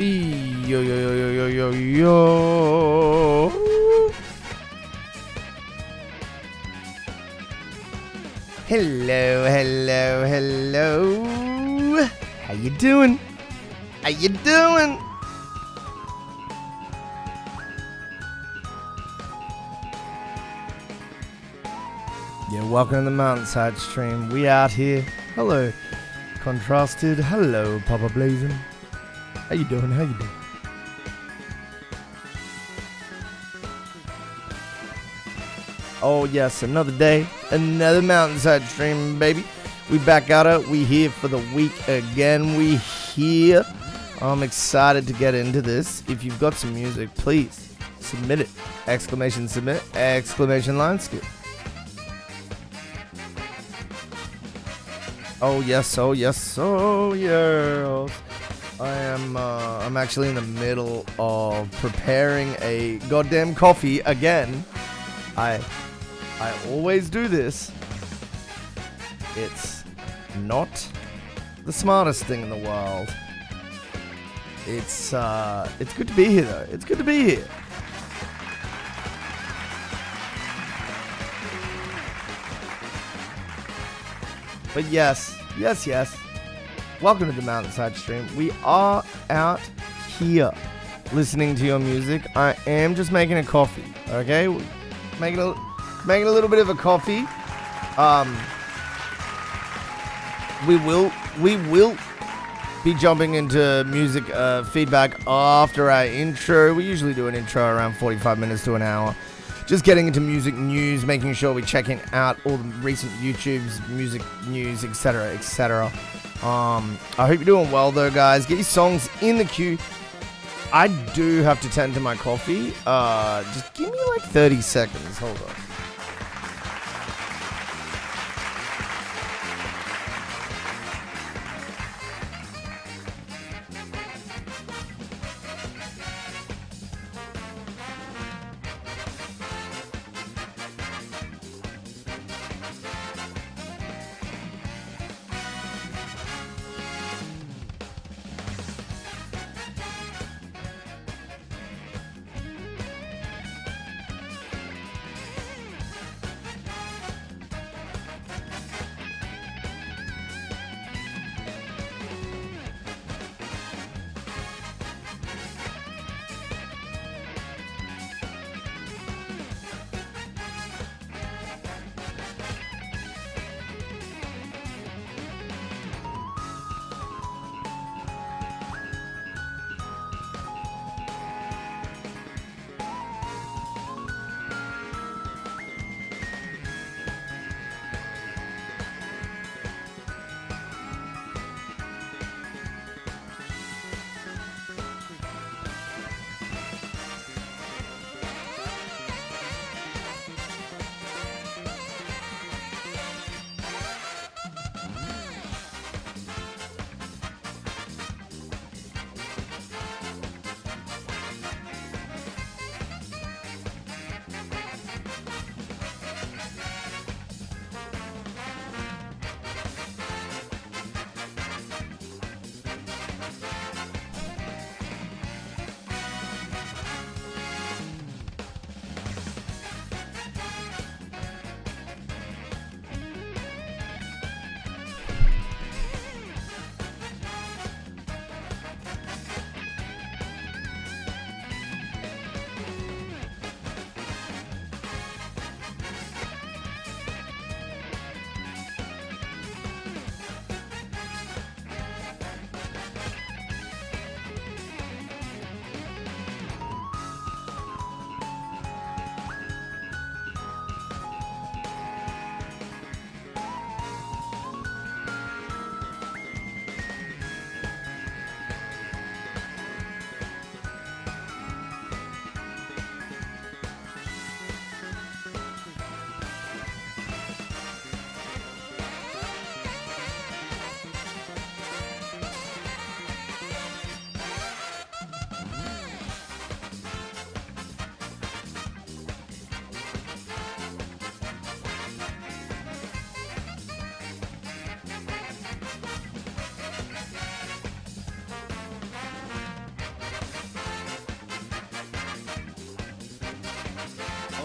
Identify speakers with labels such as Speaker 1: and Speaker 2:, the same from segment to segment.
Speaker 1: Yo, yo, yo, yo, yo, yo, yo. Hello, hello, hello. How you doing? How you doing? Yeah, welcome to the MountainsHide stream. We out here. Hello, Contrasted. Hello, Papa Blazing. How you doing? How you doing? Oh yes, another day, another MountainsHide stream, baby. We back at it. We here for the week again. We here. I'm excited to get into this. If you've got some music, please submit it. Exclamation submit. Exclamation Lineskip. Oh yes, oh yes, oh yes. I'm actually in the middle of preparing a goddamn coffee again. I always do this. It's not the smartest thing in the world. It's good to be here though. It's good to be here. But yes. Welcome to the MountainsHide stream. We are out here listening to your music. I am just making a coffee, okay? Making a little bit of a coffee. We will be jumping into music feedback after our intro. We usually do an intro around 45 minutes to an hour. Just getting into music news, making sure we're checking out all the recent YouTube's music news, etc., etc. I hope you're doing well though, guys. Get your songs in the queue. I do have to tend to my coffee. Just give me like 30 seconds. Hold on.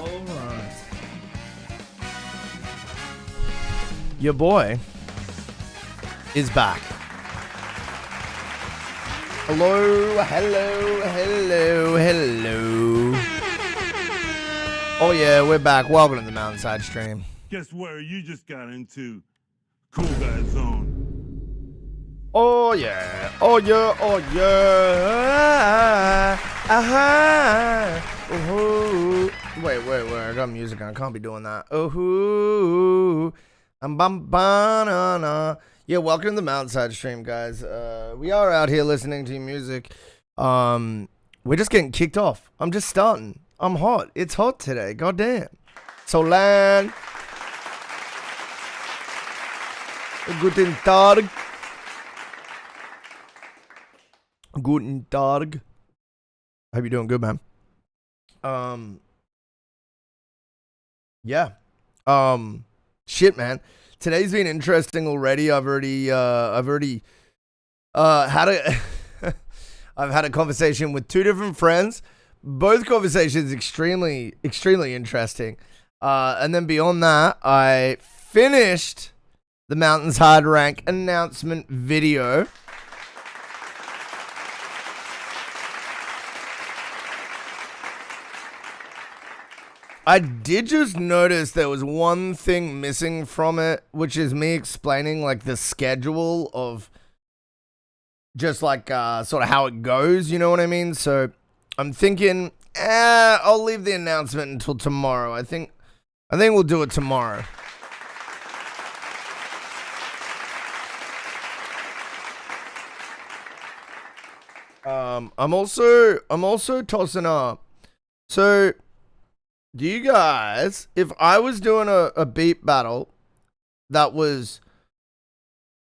Speaker 1: Alright. Your boy is back. Hello, hello, hello, hello. Oh yeah, we're back. Welcome to the MountainsHide stream.
Speaker 2: Guess where you just got into? Cool guy zone.
Speaker 1: Oh yeah, oh yeah, oh yeah. Oh, wait, I got music on. I can't be doing that. Oh, banana. Yeah, welcome to the MountainsHide stream, guys. We are out here listening to music. We're just getting kicked off. I'm just starting. I'm hot. It's hot today. Goddamn. Solan. Guten Tag. Guten Tag. Hope you're doing good, man. Yeah. Shit, man. Today's been interesting already. I've already had a I've had a conversation with two different friends. Both conversations extremely interesting. And then beyond that, I finished the MountainsHide rank announcement video. I did just notice there was one thing missing from it, which is me explaining like the schedule of just like sort of how it goes, you know what I mean? So I'm thinking, I'll leave the announcement until tomorrow. I think we'll do it tomorrow. I'm also tossing up. So do you guys, if I was doing a beat battle that was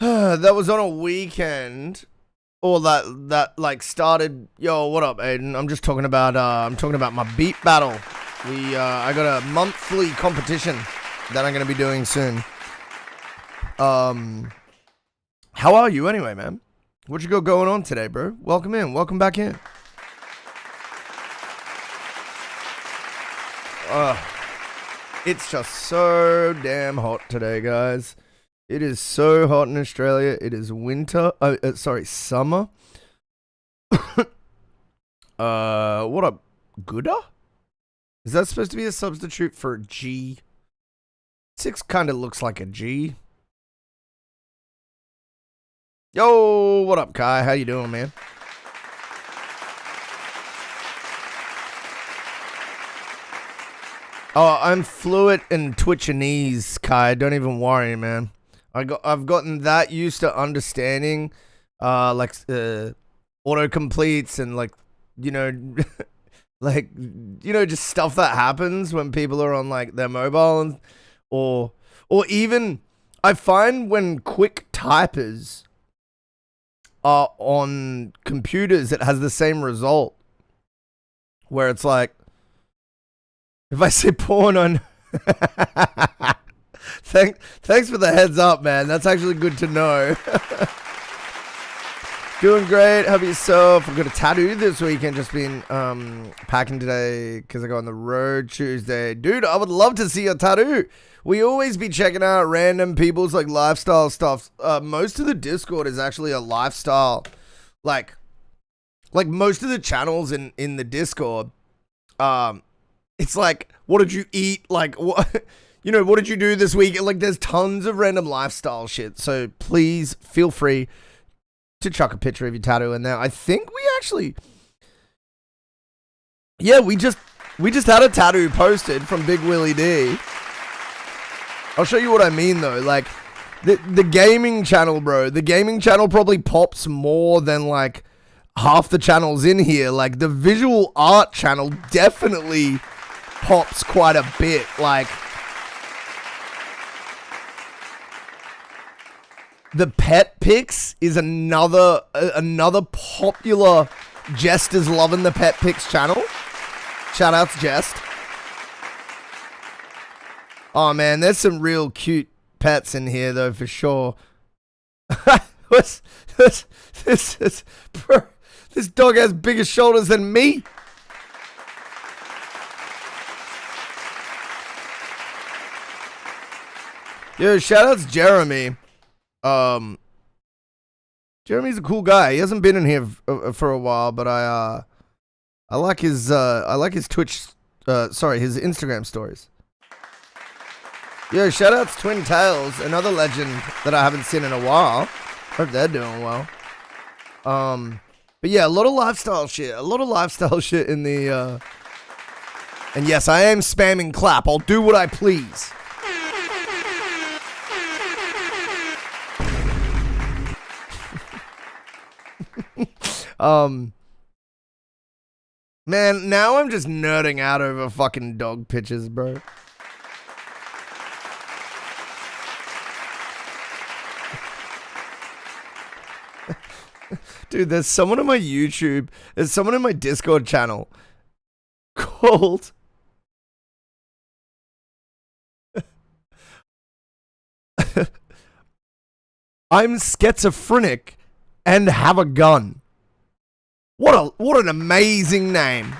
Speaker 1: on a weekend, or that like started, yo, what up, Aiden? I'm just talking about my beat battle. I got a monthly competition that I'm gonna be doing soon. How are you anyway, man? What you got going on today, bro? Welcome in, welcome back in. It's just so damn hot today, guys. It is so hot in Australia. It is winter. Summer. What up, Gooda? Is that supposed to be a substitute for G? 6 kind of looks like a G. Yo, what up, Kai? How you doing, man? Oh, I'm fluent in Twitchinese, Kai. Don't even worry, man. I've gotten that used to understanding, autocompletes and like, just stuff that happens when people are on like their mobile and, or even I find when quick typers are on computers, it has the same result where it's like, if I say porn on... Thanks for the heads up, man. That's actually good to know. Doing great. How about yourself? I've got a tattoo this weekend. Just been packing today because I go on the road Tuesday. Dude, I would love to see a tattoo. We always be checking out random people's like lifestyle stuff. Most of the Discord is actually a lifestyle. Like most of the channels in the Discord, it's like, what did you eat? Like, what, what did you do this week? Like, there's tons of random lifestyle shit. So please feel free to chuck a picture of your tattoo in there. I think we actually, we just had a tattoo posted from Big Willie D. I'll show you what I mean though. Like, the gaming channel, bro. The gaming channel probably pops more than like half the channels in here. Like, the visual art channel definitely pops quite a bit. Like, the pet pics is another popular Jester's loving the pet pics channel. Shout out to Jest. Oh man, there's some real cute pets in here though, for sure. This dog has bigger shoulders than me. Yo, shout outs Jeremy. Jeremy's a cool guy. He hasn't been in here for a while, but I like his Twitch his Instagram stories. Yo, shout outs Twin Tails, another legend that I haven't seen in a while. Hope they're doing well. But yeah, a lot of lifestyle shit in the and yes, I am spamming clap. I'll do what I please. Man, now I'm just nerding out over fucking dog pictures, bro. Dude, there's someone on my YouTube, there's someone in my Discord channel called I'm schizophrenic and have a gun. What an amazing name.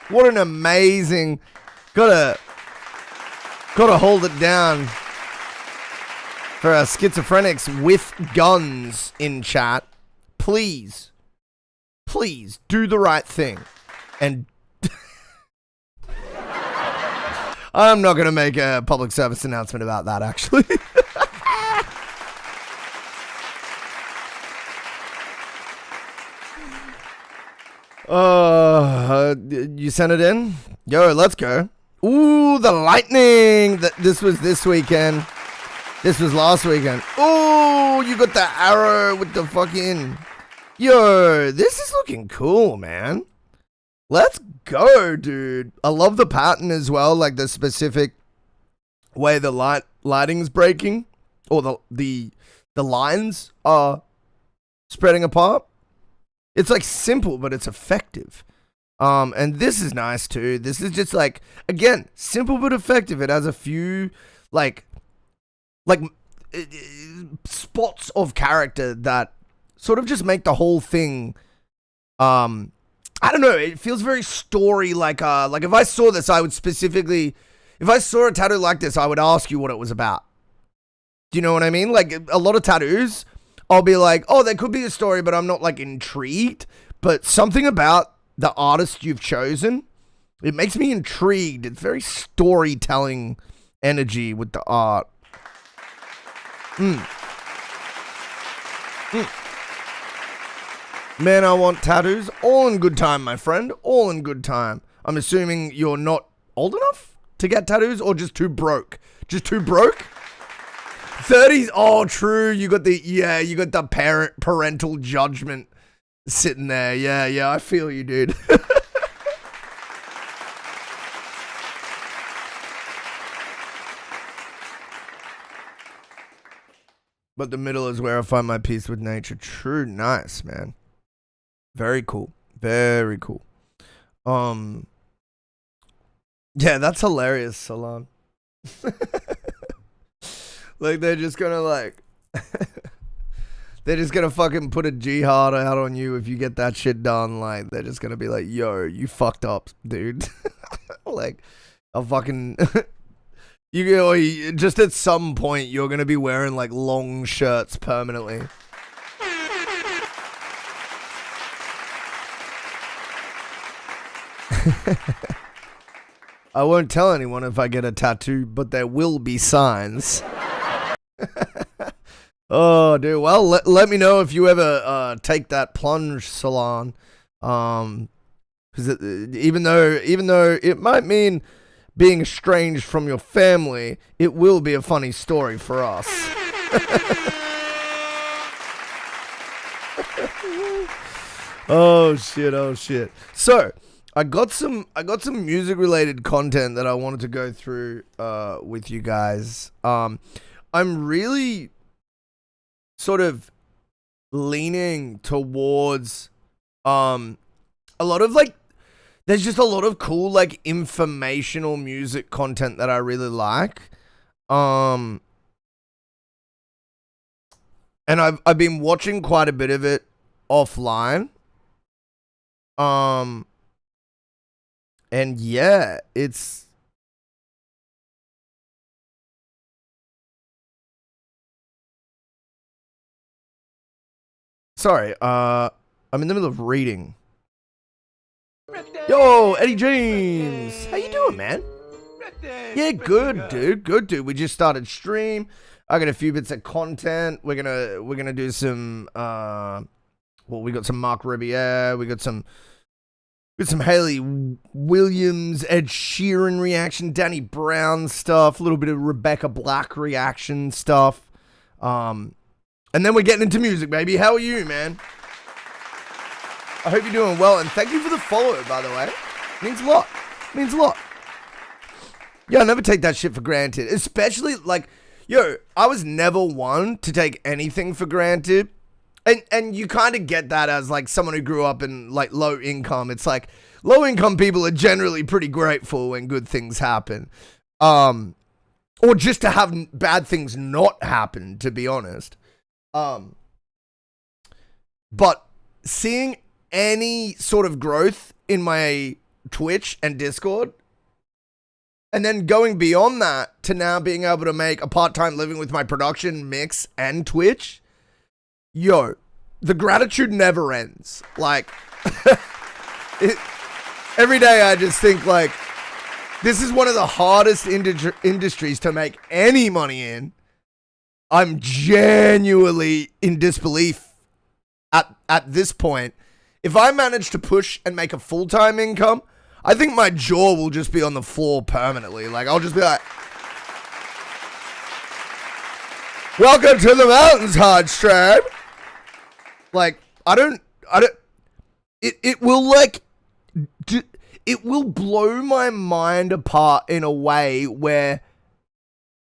Speaker 1: What an amazing, gotta hold it down for our schizophrenics with guns in chat. Please do the right thing. And I'm not going to make a public service announcement about that, actually. You sent it in? Yo, let's go. Ooh, the lightning. This was this weekend. This was last weekend. Ooh, you got the arrow with the fucking... Yo, this is looking cool, man. Let's go, dude. I love the pattern as well, like the specific way the lighting's breaking, or the lines are spreading apart. It's like simple, but it's effective. And this is nice too. This is just like, again, simple but effective. It has a few like spots of character that sort of just make the whole thing, I don't know, it feels very story like if I saw this, I would specifically, if I saw a tattoo like this, I would ask you what it was about. Do you know what I mean? Like a lot of tattoos, I'll be like, oh, there could be a story, but I'm not like intrigued. But something about the artist you've chosen, it makes me intrigued. It's very storytelling energy with the art. Man, I want tattoos. All in good time, my friend. All in good time. I'm assuming you're not old enough to get tattoos, or just too broke? Just too broke? 30s, oh, true. You got the parental judgment sitting there. Yeah, I feel you, dude. But the middle is where I find my peace with nature. True, nice, man. Very cool. Very cool. Yeah, that's hilarious, Salon. Like, they're just gonna they're just gonna fucking put a jihad out on you if you get that shit done. Like, they're just gonna be like, yo, you fucked up, dude. Like, a fucking... just at some point, you're gonna be wearing, like, long shirts permanently. I won't tell anyone if I get a tattoo, but there will be signs. Oh, dude. Well, let me know if you ever take that plunge, Salon. Because even though it might mean being estranged from your family, it will be a funny story for us. Oh shit. So, I got some music related content that I wanted to go through with you guys. I'm really sort of leaning towards a lot of like, there's just a lot of cool like informational music content that I really like. And I've been watching quite a bit of it offline. And And yeah, it's... Sorry, I'm in the middle of reading. Yo, Eddie James! How you doing, man? Yeah, good, dude. Good, dude. We just started stream. I got a few bits of content. We're gonna do some well, we got some Mark Riviere, we got some Haley Williams, Ed Sheeran reaction, Danny Brown stuff, a little bit of Rebecca Black reaction stuff. And then we're getting into music, baby. How are you, man? I hope you're doing well, and thank you for the follow, by the way. It means a lot. It means a lot. Yeah, I never take that shit for granted. Especially, like, yo, I was never one to take anything for granted. And you kind of get that as, like, someone who grew up in, like, low income. It's like, low income people are generally pretty grateful when good things happen. Or just to have bad things not happen, to be honest. But seeing any sort of growth in my Twitch and Discord, and then going beyond that to now being able to make a part-time living with my production, mix, and Twitch, yo, the gratitude never ends. Like, every day I just think, like, this is one of the hardest industries to make any money in. I'm genuinely in disbelief at this point. If I manage to push and make a full-time income, I think my jaw will just be on the floor permanently. Like, I'll just be like, welcome to the MountainsHide stream. Like, it will, like, it will blow my mind apart in a way where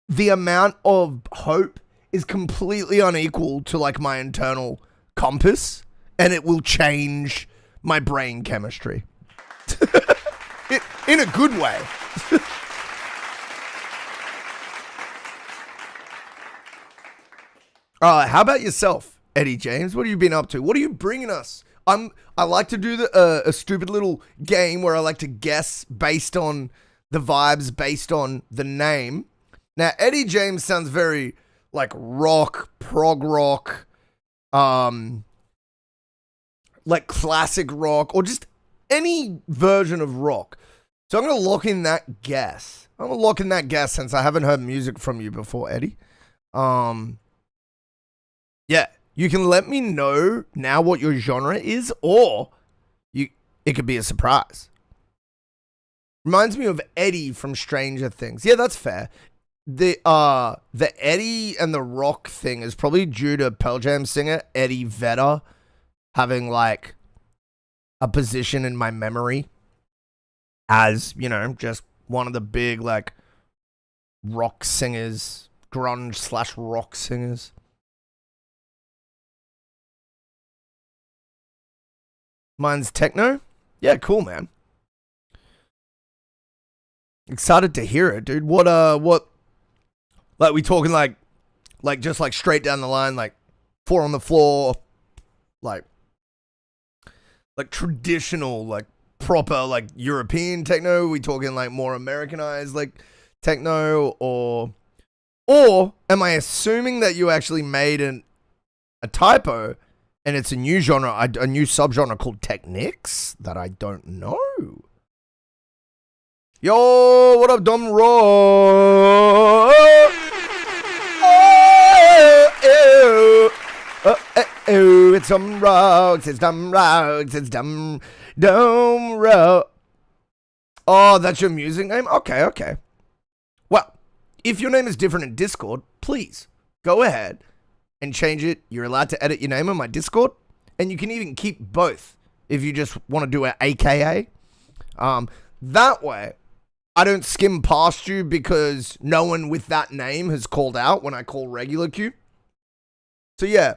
Speaker 1: the amount of hope is completely unequal to, like, my internal compass, and it will change my brain chemistry. In a good way. How about yourself, Eddie James? What have you been up to? What are you bringing us? I like to do a stupid little game where I like to guess based on the vibes, based on the name. Now, Eddie James sounds very like rock, prog rock, like classic rock, or just any version of rock. So I'm going to lock in that guess. I'm going to lock in that guess since I haven't heard music from you before, Eddie. Yeah, you can let me know now what your genre is, or it could be a surprise. Reminds me of Eddie from Stranger Things. Yeah, that's fair. The Eddie and the rock thing is probably due to Pearl Jam singer Eddie Vedder having, like, a position in my memory as, you know, just one of the big, like, rock singers, grunge / rock singers. Mine's techno? Yeah, cool, man. Excited to hear it, dude. What, like, we talking, like, just, like, straight down the line, like, 4 on the floor, like traditional, like, proper, like, European techno? We talking, like, more Americanized, like, techno? Or am I assuming that you actually made a typo and it's a new genre, a new subgenre called Technics that I don't know? Yo, what up, dumb rock? Oh, it's dumb rocks, it's dumb rocks, it's dumb rock. Oh, that's your music name? Okay. Well, if your name is different in Discord, please go ahead and change it. You're allowed to edit your name on my Discord, and you can even keep both if you just want to do an AKA. That way, I don't skim past you because no one with that name has called out when I call regular Q. So yeah,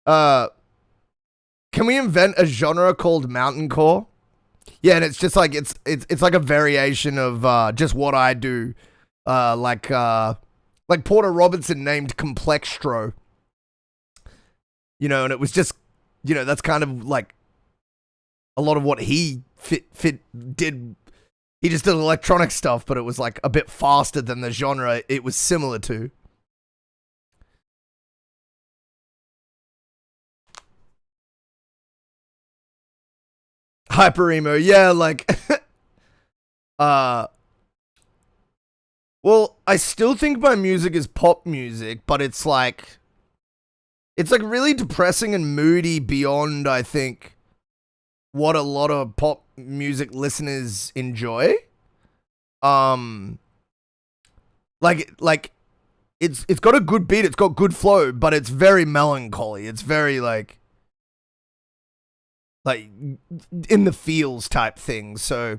Speaker 1: can we invent a genre called mountaincore? Yeah, and it's just like it's like a variation of just what I do, like Porter Robinson named Complextro. You know, and it was just, you know, that's kind of like a lot of what he did He just did electronic stuff, but it was like a bit faster than the genre it was similar to. Hyper emo, yeah, like well, I still think my music is pop music, but it's like really depressing and moody beyond, I think, what a lot of pop music listeners enjoy. Like it's got a good beat, it's got good flow, but it's very melancholy. It's very like in the feels type thing. So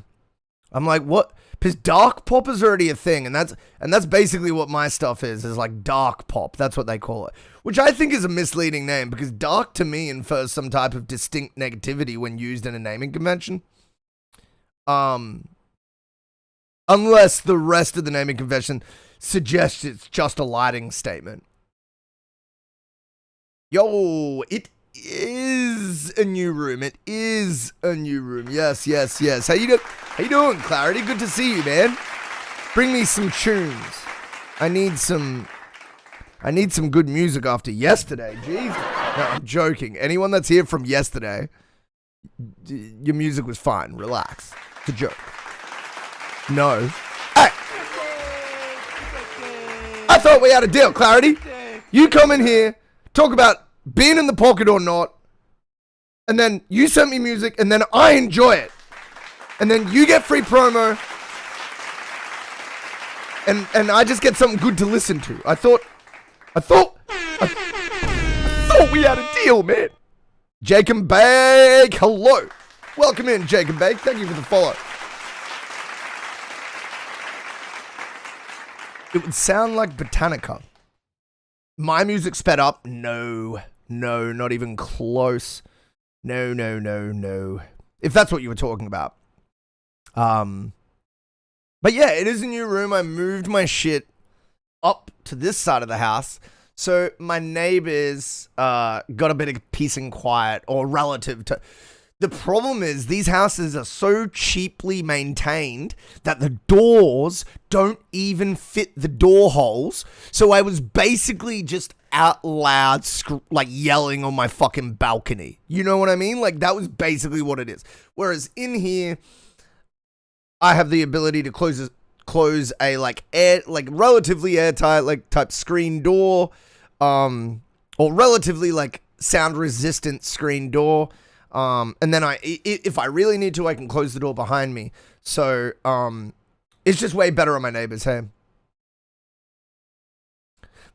Speaker 1: I'm like, what? Because dark pop is already a thing, and that's basically what my stuff is like dark pop. That's what they call it, which I think is a misleading name, because dark to me infers some type of distinct negativity when used in a naming convention. Unless the rest of the naming convention suggests it's just a lighting statement. Yo, it is a new room. It is a new room. Yes. How you doing, Clarity? Good to see you, man. Bring me some tunes. I need some good music after yesterday. Jeez. No, I'm joking. Anyone that's here from yesterday, your music was fine. Relax. It's a joke. No. Hey! I thought we had a deal, Clarity. You come in here, talk about being in the pocket or not, and then you sent me music, and then I enjoy it, and then you get free promo, and I just get something good to listen to. I thought we had a deal, man. Jacob Bake, hello, welcome in, Jacob Bake. Thank you for the follow. It would sound like Botanica. My music sped up? No, not even close. No. If that's what you were talking about. But yeah, it is a new room. I moved my shit up to this side of the house, so my neighbors got a bit of peace and quiet, or relative to. The problem is these houses are so cheaply maintained that the doors don't even fit the door holes. So I was basically just out loud, like yelling on my fucking balcony. You know what I mean? Like that was basically what it is. Whereas in here, I have the ability to close a relatively airtight like type screen door, or relatively like sound resistant screen door. And then if I really need to, I can close the door behind me. So, it's just way better on my neighbors, hey.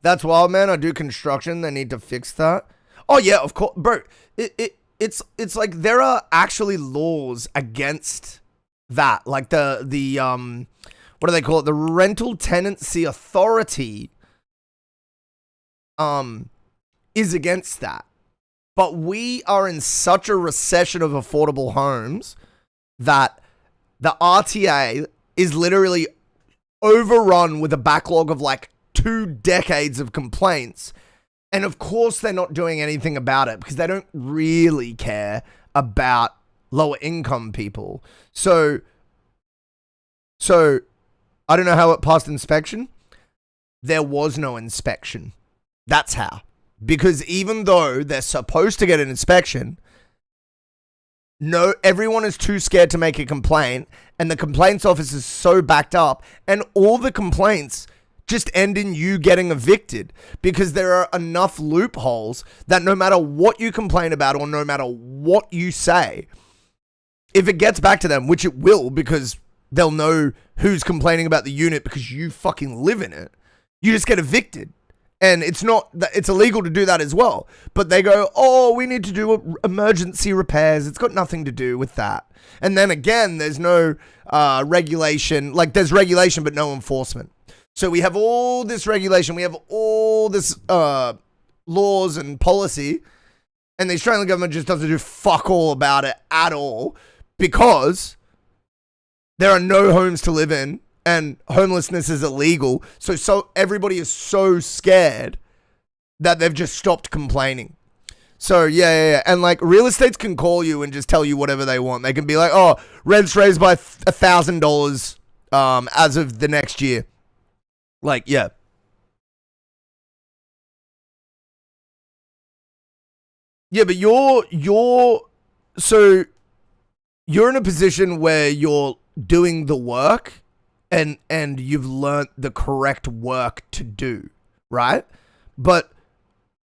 Speaker 1: That's wild, man. I do construction. They need to fix that. Oh yeah, of course, bro. It's like there are actually laws against that. Like the what do they call it? The Rental Tenancy Authority, is against that. But we are in such a recession of affordable homes that the RTA is literally overrun with a backlog of like 2 decades of complaints. And of course they're not doing anything about it because they don't really care about lower income people. So I don't know how it passed inspection. There was no inspection. That's how. Because even though they're supposed to get an inspection, everyone is too scared to make a complaint, and the complaints office is so backed up, and all the complaints just end in you getting evicted because there are enough loopholes that no matter what you complain about or no matter what you say, if it gets back to them, which it will because they'll know who's complaining about the unit because you fucking live in it, you just get evicted. And it's illegal to do that as well. But they go, oh, we need to do emergency repairs. It's got nothing to do with that. And then again, there's no regulation. Like there's regulation, but no enforcement. So we have all this regulation. We have all this laws and policy. And the Australian government just doesn't do fuck all about it at all. Because there are no homes to live in. And homelessness is illegal, so everybody is so scared that they've just stopped complaining. So, yeah. And, like, real estates can call you and just tell you whatever they want. They can be like, oh, rent's raised by $1,000 as of the next year. Like, yeah. Yeah, but you're in a position where you're doing the work and you've learned the correct work to do, right? But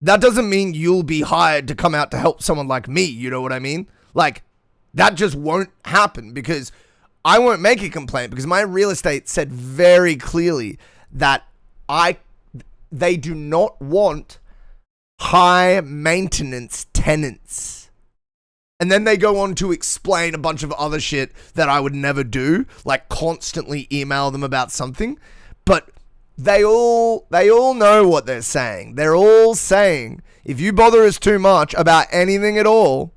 Speaker 1: that doesn't mean you'll be hired to come out to help someone like me, you know what I mean? Like, that just won't happen because I won't make a complaint because my real estate said very clearly that they do not want high maintenance tenants. And then they go on to explain a bunch of other shit that I would never do, like constantly email them about something. But they all know what they're saying. They're all saying, if you bother us too much about anything at all,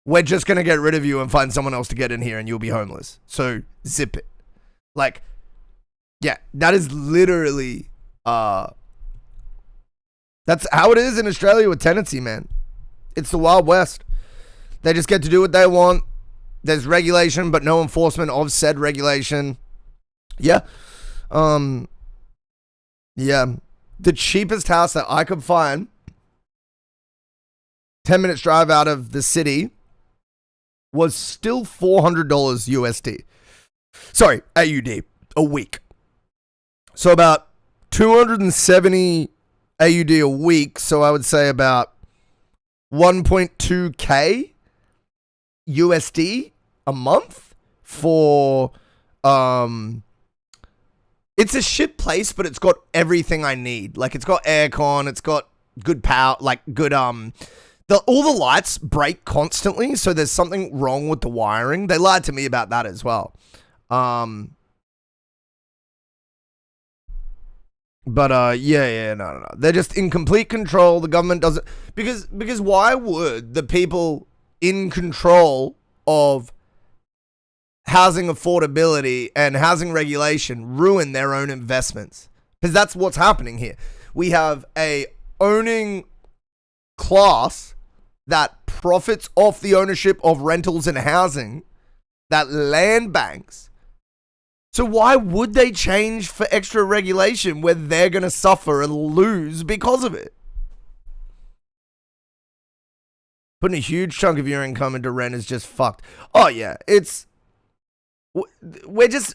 Speaker 1: we're just going to get rid of you and find someone else to get in here and you'll be homeless. So zip it. Like, yeah, that is literally, that's how it is in Australia with tenancy, man. It's the Wild West. They just get to do what they want. There's regulation, but no enforcement of said regulation. Yeah. Yeah. The cheapest house that I could find, 10 minutes drive out of the city, was still $400 USD. Sorry, AUD a week. So about 270 AUD a week. So I would say about 1.2K USD a month for, it's a shit place, but it's got everything I need. Like, it's got aircon, it's got good power, like good, all the lights break constantly, so there's something wrong with the wiring. They lied to me about that as well. No. They're just in complete control. The government doesn't, because why would the people in control of housing affordability and housing regulation ruin their own investments? Because that's what's happening here. We have a owning class that profits off the ownership of rentals and housing, that land banks. So why would they change for extra regulation where they're going to suffer and lose because of it? Putting a huge chunk of your income into rent is just fucked. Oh yeah, we're just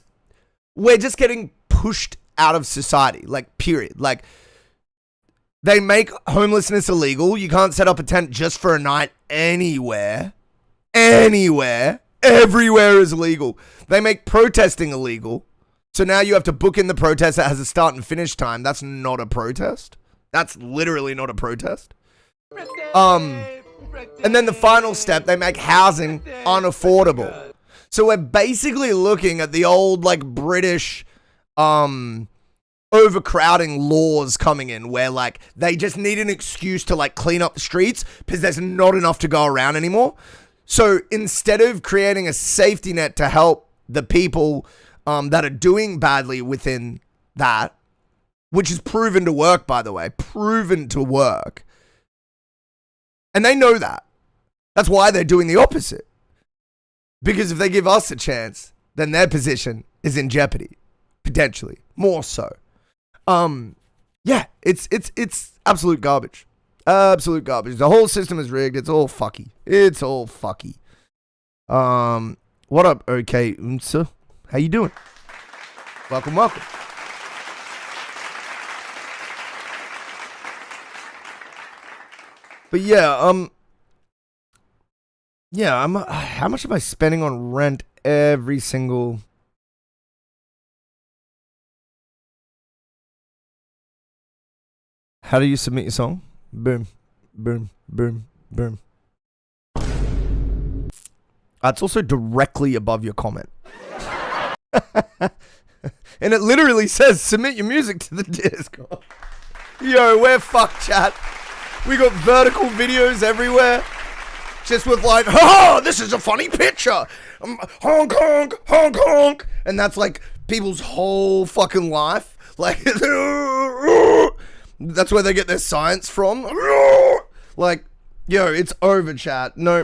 Speaker 1: getting pushed out of society, like, period. Like, they make homelessness illegal. You can't set up a tent just for a night anywhere. Everywhere is illegal. They make protesting illegal. So now you have to book in the protest that has a start and finish time. That's not a protest. That's literally not a protest. And then the final step, they make housing unaffordable. So we're basically looking at the old, like, British overcrowding laws coming in where, like, they just need an excuse to, like, clean up the streets because there's not enough to go around anymore. So instead of creating a safety net to help the people that are doing badly within that, which is proven to work, by the way, proven to work, and they know that. That's why they're doing the opposite. Because if they give us a chance, then their position is in jeopardy, potentially, more so. Yeah, it's absolute garbage. Absolute garbage. The whole system is rigged. It's all fucky. What up, OK Unsa? How you doing? Welcome. But yeah, how much am I spending on rent every single... How do you submit your song? Boom, boom, boom, boom. It's also directly above your comment. And it literally says, submit your music to the Discord. Yo, we're fucked, chat. We got vertical videos everywhere. Just with like, oh, this is a funny picture. Hong Kong, Hong Kong. And that's like people's whole fucking life. Like, that's where they get their science from. Like, Yo, it's over, chat. No.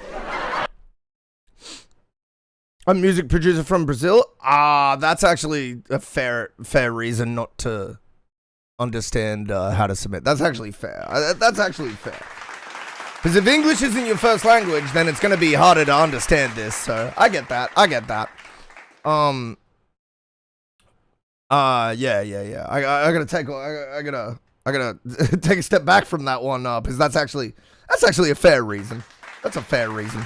Speaker 1: A music producer from Brazil? That's actually a fair reason not to understand how to submit. That's actually fair. That's actually fair. Because if English isn't your first language, then it's going to be harder to understand this. So I get that. Yeah. I gotta take a step back from that one, because that's actually a fair reason. That's a fair reason.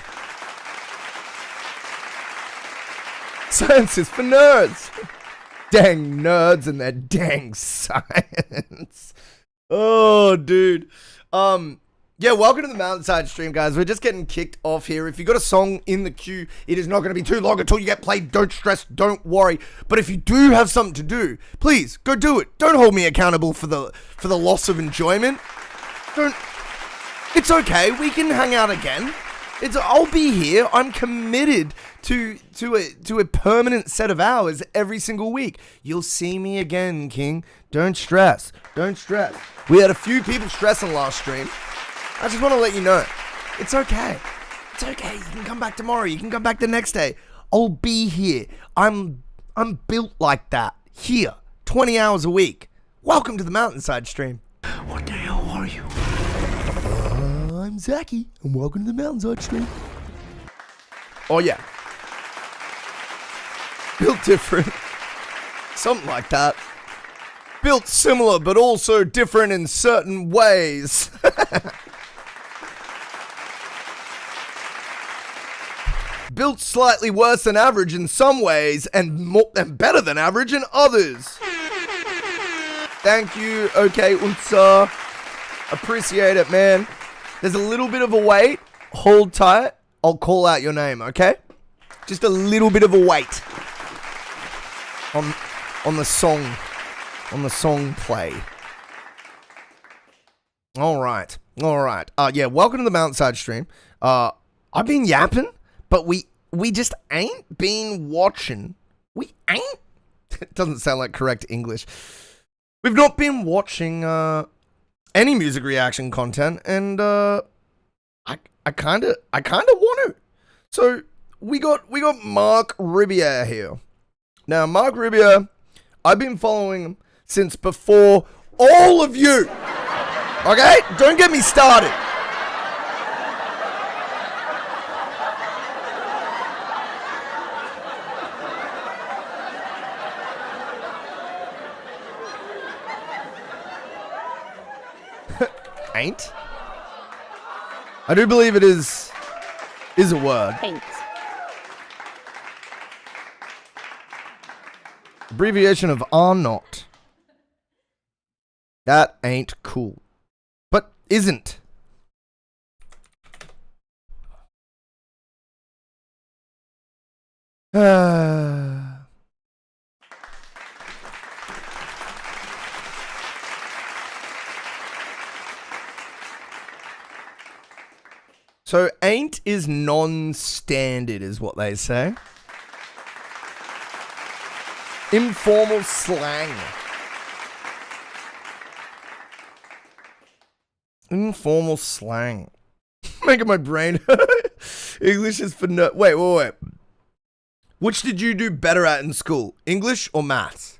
Speaker 1: Science is for nerds. Dang nerds and their dang science. Oh, dude. Yeah, welcome to the Mountainside stream, guys. We're just getting kicked off here. If you got a song in the queue, it is not going to be too long until you get played. Don't stress, don't worry. But if you do have something to do, please go do it. Don't hold me accountable for the loss of enjoyment. It's okay. We can hang out again. I'll be here. I'm committed to a permanent set of hours every single week. You'll see me again, King. Don't stress. We had a few people stressing last stream. I just want to let you know, it's okay. It's okay. You can come back tomorrow. You can come back the next day. I'll be here. I'm built like that. Here, 20 hours a week. Welcome to the Mountainside stream.
Speaker 3: What the hell are you?
Speaker 1: I'm Zachy, and welcome to the Mountainside stream. Oh yeah. Built different. Something like that. Built similar, but also different in certain ways. Built slightly worse than average in some ways, and better than average in others. Thank you, okay, Unsa. Appreciate it, man. There's a little bit of a wait. Hold tight. I'll call out your name, okay? Just a little bit of a wait. On the song play. All right. Yeah, welcome to the Mountainside stream. I've been yapping, but we just ain't been watching. We ain't. It doesn't sound like correct English. We've not been watching any music reaction content, and I kind of want to. So we got Mark Ribier here. Now, Mark Ribier, I've been following him since before all of you. Okay? Don't get me started. Ain't? I do believe it is a word.
Speaker 4: Ain't.
Speaker 1: Abbreviation of are not. That ain't cool. But isn't. So ain't is non-standard is what they say. Informal slang. Informal slang. Making my brain hurt. English is for no... Wait. Which did you do better at in school? English or maths?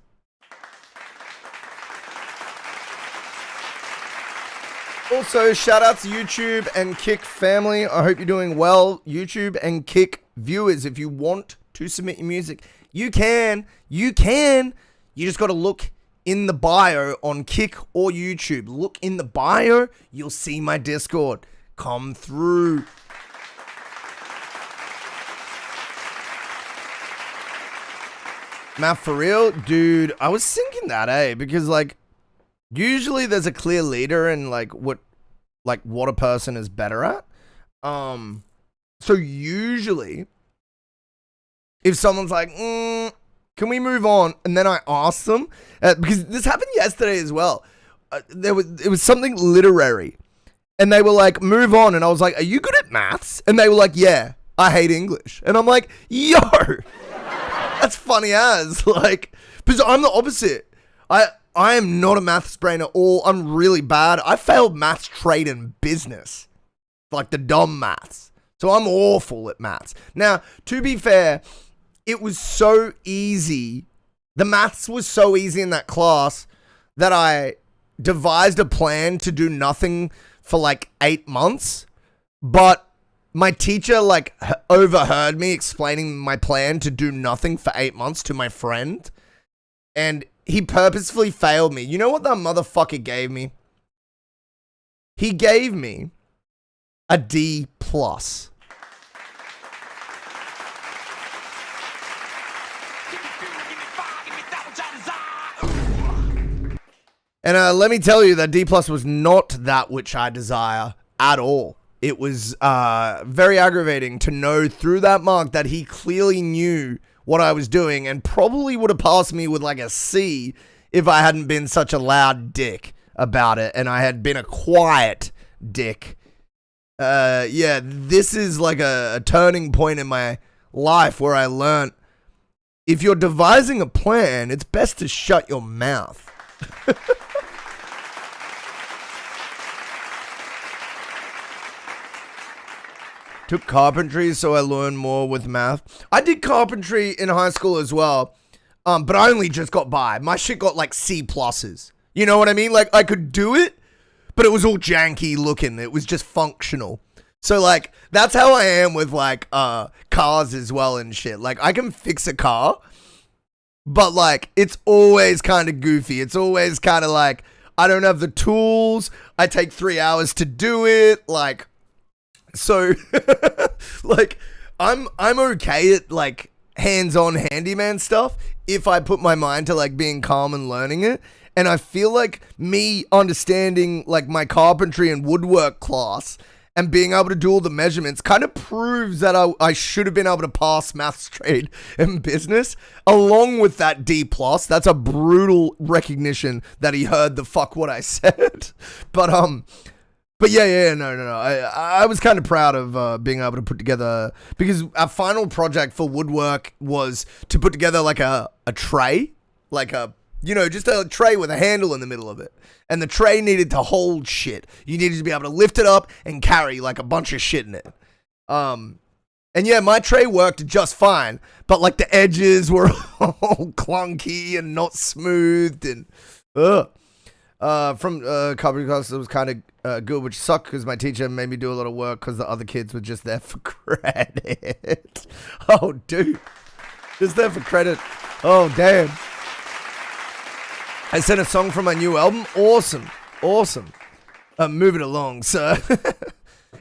Speaker 1: Also, shout out to YouTube and Kick family. I hope you're doing well. YouTube and Kick viewers, if you want to submit your music, you can. You just got to look in the bio on Kick or YouTube. Look in the bio. You'll see my Discord. Come through. Math for real? Dude, I was thinking that, because, like, usually there's a clear leader in, what a person is better at. So usually, if someone's like, can we move on? And then I ask them, because this happened yesterday as well. It was something literary. And they were like, move on. And I was like, are you good at maths? And they were like, yeah, I hate English. And I'm like, yo, that's funny as. Because I'm the opposite. I am not a maths brain at all. I'm really bad. I failed maths, trade, and business. like the dumb maths. So I'm awful at maths. Now, to be fair, it was so easy. The maths was so easy in that class that I devised a plan to do nothing for like 8 months. But my teacher like overheard me explaining my plan to do nothing for 8 months to my friend. And he purposefully failed me. You know what that motherfucker gave me? He gave me a D+. And let me tell you that D+ was not that which I desire at all. It was very aggravating to know through that mark that he clearly knew what I was doing and probably would have passed me with like a C if I hadn't been such a loud dick about it and I had been a quiet dick. Yeah, this is like a turning point in my life where I learned if you're devising a plan, it's best to shut your mouth. Took carpentry, so I learned more with math. I did carpentry in high school as well, but I only just got by. My shit got like C+. You know what I mean? Like I could do it, but it was all janky looking. It was just functional. So like that's how I am with like cars as well and shit. Like I can fix a car, but like it's always kind of goofy. It's always kind of like I don't have the tools. I take 3 hours to do it. Like so like I'm okay at like hands-on handyman stuff if I put my mind to like being calm and learning it. And I feel like me understanding like my carpentry and woodwork class and being able to do all the measurements kind of proves that I should have been able to pass maths, trade, and business along with that D+. That's a brutal recognition that he heard the fuck what I said. But yeah, no. I was kind of proud of being able to put together, because our final project for woodwork was to put together like a tray, like a, you know, just a tray with a handle in the middle of it. And the tray needed to hold shit. You needed to be able to lift it up and carry like a bunch of shit in it. And yeah, my tray worked just fine, but like the edges were all clunky and not smoothed and from carpentry class, it was kind of good, which sucked because my teacher made me do a lot of work because the other kids were just there for credit. Oh, dude. Just there for credit. Oh, damn. I sent a song from my new album. Awesome. Moving along, so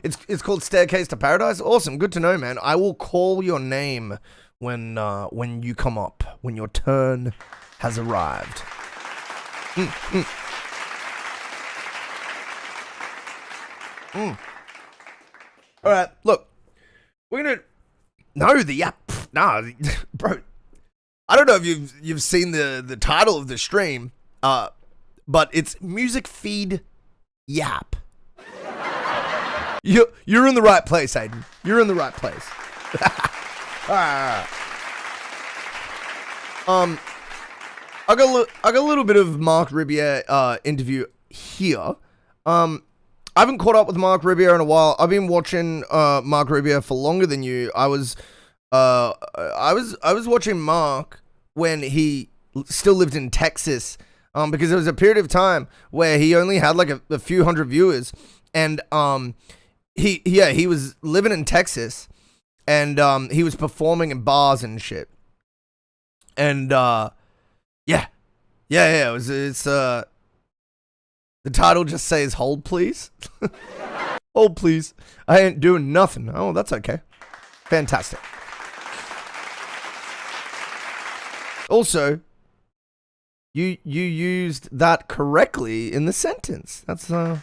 Speaker 1: it's called Staircase to Paradise. Awesome. Good to know, man. I will call your name when you come up, when your turn has arrived. All right, look, we're gonna the Yap. Nah, bro. I don't know if you've seen the title of the stream, but it's Music Feed Yap. You're in the right place, Aiden. You're in the right place. All right. I got a little bit of Mark Ribier interview here. I haven't caught up with Mark Ribier in a while. I've been watching Mark Ribier for longer than you. I was watching Mark when he still lived in Texas, because there was a period of time where he only had like a few hundred viewers, and he was living in Texas, and he was performing in bars and shit, and it's the title just says "Hold please." Hold please. I ain't doing nothing. Oh, that's okay. Fantastic. Also, you used that correctly in the sentence. That's I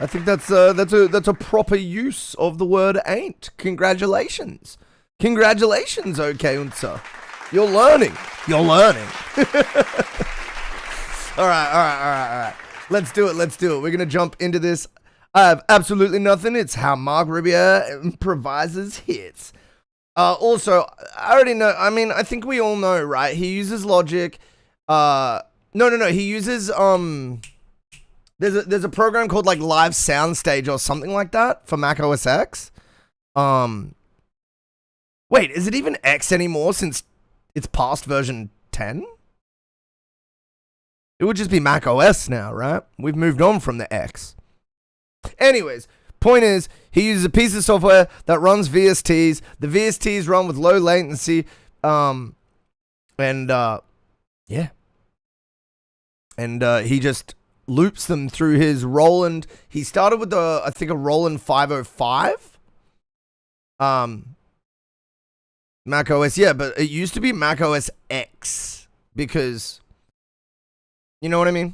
Speaker 1: think that's a proper use of the word ain't. Congratulations. Congratulations, okay, Unsa. You're learning. All right. Let's do it. We're going to jump into this. I have absolutely nothing. It's how Mark Ribier improvises hits. Also, I already know. I mean, I think we all know, right? He uses Logic. No. He uses there's a program called like Live Soundstage or something like that for Mac OS X. Wait, is it even X anymore since it's past version 10? It would just be Mac OS now, right? We've moved on from the X. Anyways, point is, he uses a piece of software that runs VSTs. The VSTs run with low latency. Yeah. And he just loops them through his Roland. He started with I think a Roland 505. Mac OS, yeah, but it used to be Mac OS X because, you know what I mean?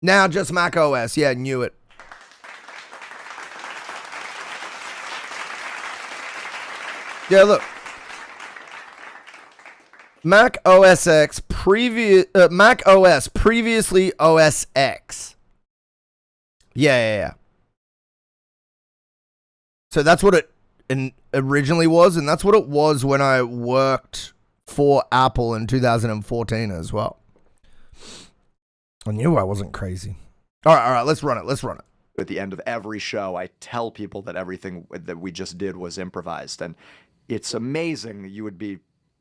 Speaker 1: Now just Mac OS, yeah, knew it. Yeah, look. Mac OS X Mac OS previously OS X. Yeah. So that's what it originally was, and that's what it was when I worked for Apple in 2014 as well. I knew I wasn't crazy. All right, let's run it.
Speaker 4: At the end of every show, I tell people that everything that we just did was improvised, and it's amazing. You would be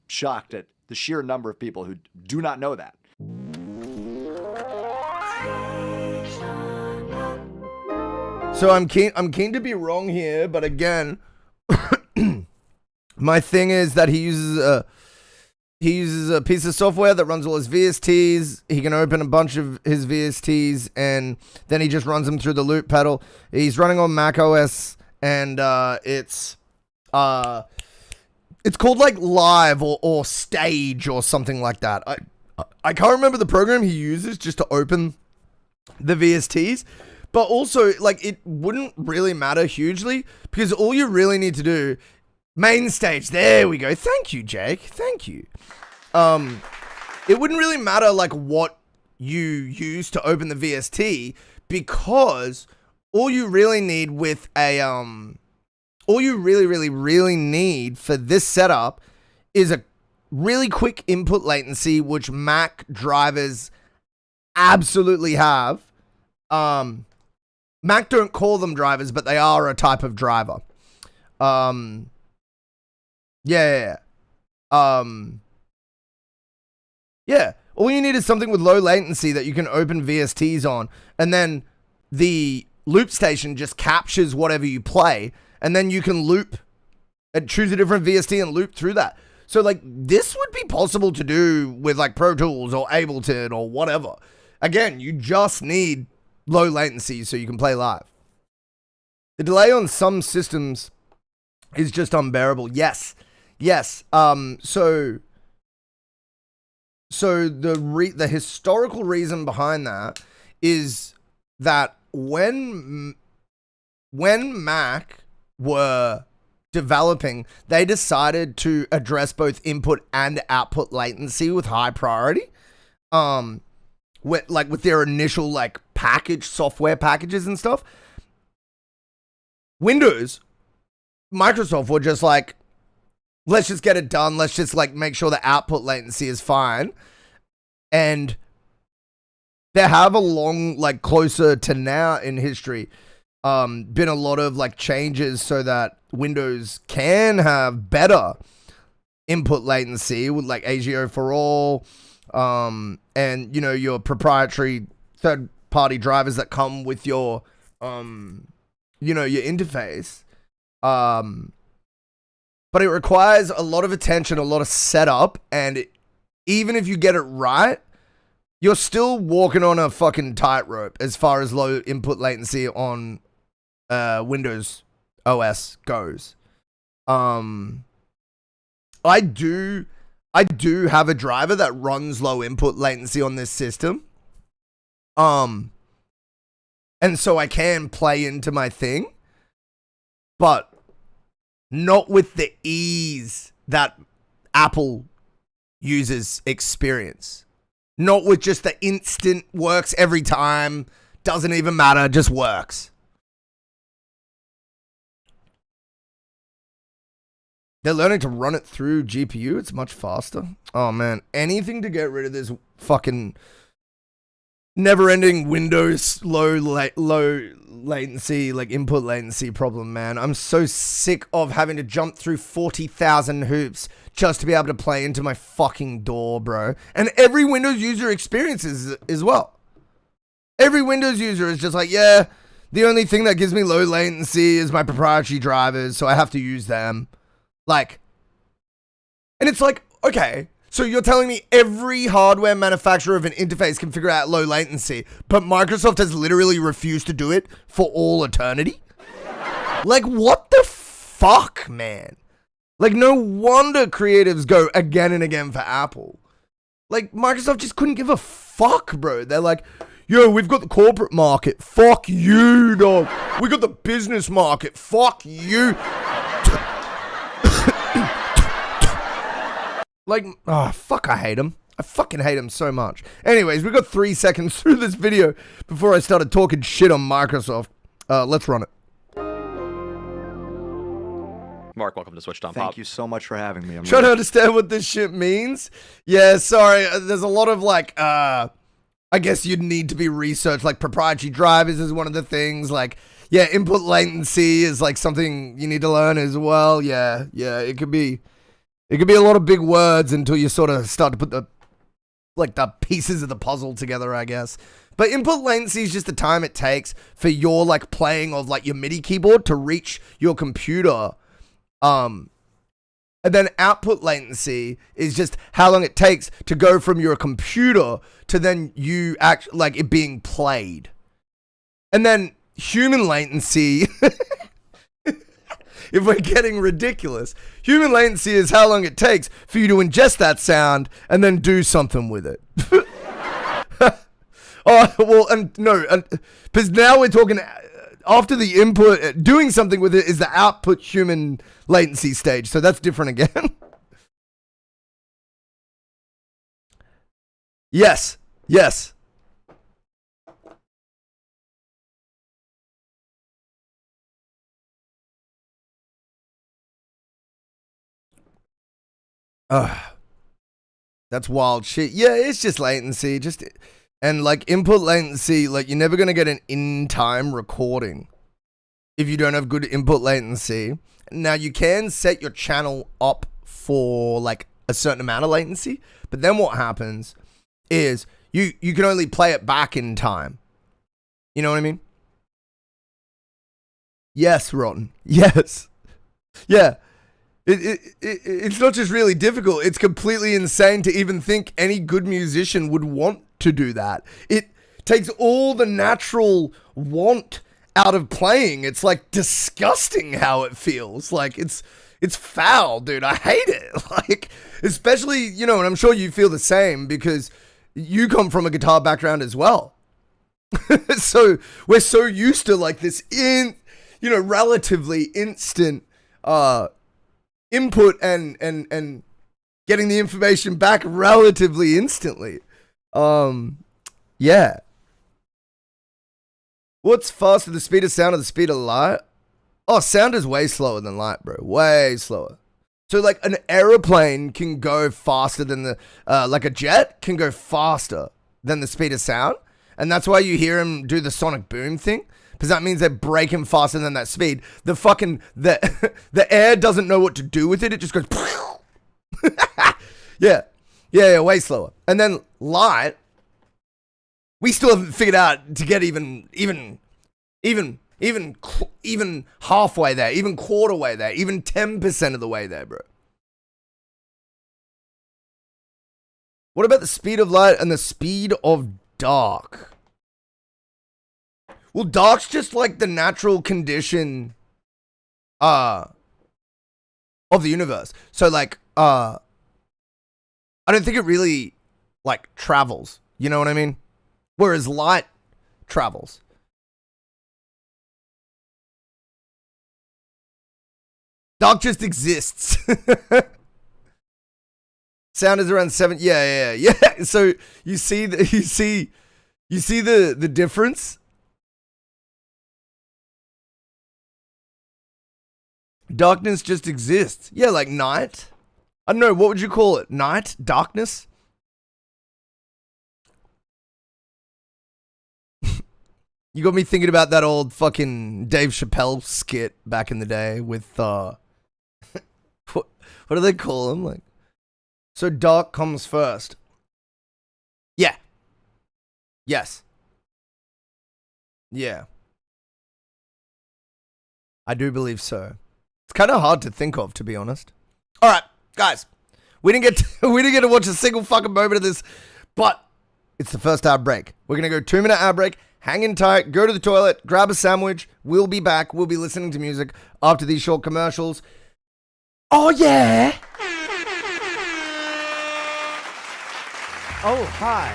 Speaker 4: shocked at the sheer number of people who do not know that.
Speaker 1: So I'm keen to be wrong here, but again, my thing is that he uses a piece of software that runs all his VSTs. He can open a bunch of his VSTs, and then he just runs them through the loop pedal. He's running on Mac OS, and it's called like Live or Stage or something like that. I can't remember the program he uses just to open the VSTs. But also, like, it wouldn't really matter hugely because all you really need to do, main stage, there we go. Thank you, Jake. Thank you. It wouldn't really matter, like, what you use to open the VST because all you really need with all you really need for this setup is a really quick input latency, which Mac drivers absolutely have. Mac don't call them drivers, but they are a type of driver. Yeah. All you need is something with low latency that you can open VSTs on, and then the loop station just captures whatever you play, and then you can loop and choose a different VST and loop through that. So, like, this would be possible to do with, like, Pro Tools or Ableton or whatever. Again, you just need low latency so you can play live. The delay on some systems is just unbearable. Yes. So the historical reason behind that is that when Mac were developing, they decided to address both input and output latency with high priority. With their initial like package software packages and stuff. Microsoft were just like, let's just get it done. Let's just like make sure the output latency is fine. And there have a long, like closer to now in history, been a lot of like changes so that Windows can have better input latency with like AGO for all, and you know, your proprietary third-party drivers that come with your, you know, your interface. But it requires a lot of attention, a lot of setup, and even if you get it right, you're still walking on a fucking tightrope as far as low input latency on Windows OS goes. I do have a driver that runs low input latency on this system. And so I can play into my thing, but not with the ease that Apple users experience. Not with just the instant works every time, doesn't even matter, just works. They're learning to run it through GPU. It's much faster. Oh, man. Anything to get rid of this fucking never-ending Windows low latency, like input latency problem, man. I'm so sick of having to jump through 40,000 hoops just to be able to play into my fucking door, bro. And every Windows user experiences as well. Every Windows user is just like, yeah, the only thing that gives me low latency is my proprietary drivers, so I have to use them. Like, and it's like, okay, so you're telling me every hardware manufacturer of an interface can figure out low latency, but Microsoft has literally refused to do it for all eternity? Like, what the fuck, man? Like, no wonder creatives go again and again for Apple. Like, Microsoft just couldn't give a fuck, bro. They're like, yo, we've got the corporate market. Fuck you, dog. We got the business market. Fuck you. Like, oh, fuck, I hate him. I fucking hate him so much. Anyways, we got 3 seconds through this video before I started talking shit on Microsoft. Let's run it.
Speaker 5: Mark, welcome to Switched On Pop.
Speaker 4: Thank you so much for having me. I'm
Speaker 1: Trying to understand what this shit means? Yeah, sorry. There's a lot of, like, I guess you'd need to be researched. Like, proprietary drivers is one of the things. Like, yeah, input latency is, like, something you need to learn as well. Yeah, it could be a lot of big words until you sort of start to put the pieces of the puzzle together, I guess. But input latency is just the time it takes for your, like, playing of, like, your MIDI keyboard to reach your computer. And then output latency is just how long it takes to go from your computer to then you like it being played. And then human latency, if we're getting ridiculous, human latency is how long it takes for you to ingest that sound and then do something with it. Oh, well, because now we're talking after the input, doing something with it is the output human latency stage. So that's different again. Yes. That's wild shit. Yeah, it's just latency. And like input latency, like you're never going to get an in-time recording if you don't have good input latency. Now you can set your channel up for like a certain amount of latency, but then what happens is you can only play it back in time. You know what I mean? Yes, Rotten. Yes. Yeah. It's not just really difficult. It's completely insane to even think any good musician would want to do that. It takes all the natural want out of playing. It's like disgusting how it feels. Like it's foul, dude. I hate it. Like, especially, you know, and I'm sure you feel the same because you come from a guitar background as well. So we're so used to like this relatively instant input and getting the information back relatively instantly. Yeah. What's faster, the speed of sound or the speed of light? Oh, sound is way slower than light, bro. Way slower. So like an aeroplane can go faster than the, like a jet can go faster than the speed of sound. And that's why you hear them do the sonic boom thing. Because that means they're breaking faster than that speed. The fucking, the air doesn't know what to do with it. It just goes, yeah, way slower. And then light, we still haven't figured out to get even halfway there, even quarter way there, even 10% of the way there, bro. What about the speed of light and the speed of dark? Well, dark's just like the natural condition of the universe. So like I don't think it really like travels, you know what I mean? Whereas light travels. Dark just exists. Sound is around 7. Yeah. So you see the difference? Darkness just exists. Yeah, like night. I don't know, what would you call it? Night? Darkness? You got me thinking about that old fucking Dave Chappelle skit back in the day with, what do they call him? Like, so dark comes first. Yeah. Yes. Yeah. I do believe so. It's kind of hard to think of, to be honest. All right, guys. We didn't get to watch a single fucking moment of this, but it's the first ad break. We're going to go 2-minute ad break. Hang in tight, go to the toilet, grab a sandwich. We'll be back. We'll be listening to music after these short commercials. Oh, yeah. Oh, hi.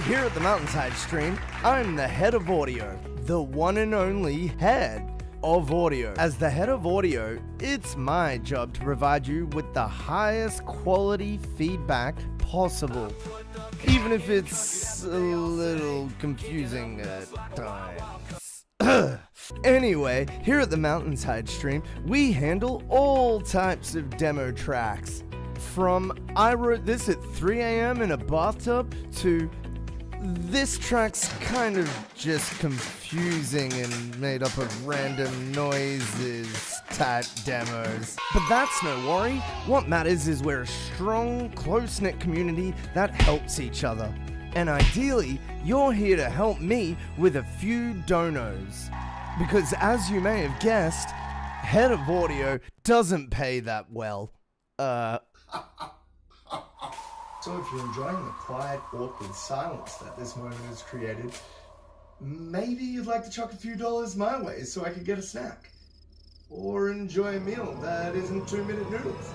Speaker 1: Here at the MountainsHide stream, I'm the head of audio, the one and only head of audio. As the head of audio, it's my job to provide you with the highest quality feedback possible, even if it's a little confusing at times. Anyway, here at the MountainsHide stream, we handle all types of demo tracks. From I wrote this at 3 a.m. in a bathtub to this track's kind of just confusing and made up of random noises type demos. But that's no worry. What matters is we're a strong, close-knit community that helps each other. And ideally, you're here to help me with a few donos. Because as you may have guessed, head of audio doesn't pay that well. So if you're enjoying the quiet, awkward silence that this moment has created, maybe you'd like to chuck a few dollars my way so I could get a snack. Or enjoy a meal that isn't 2-minute noodles.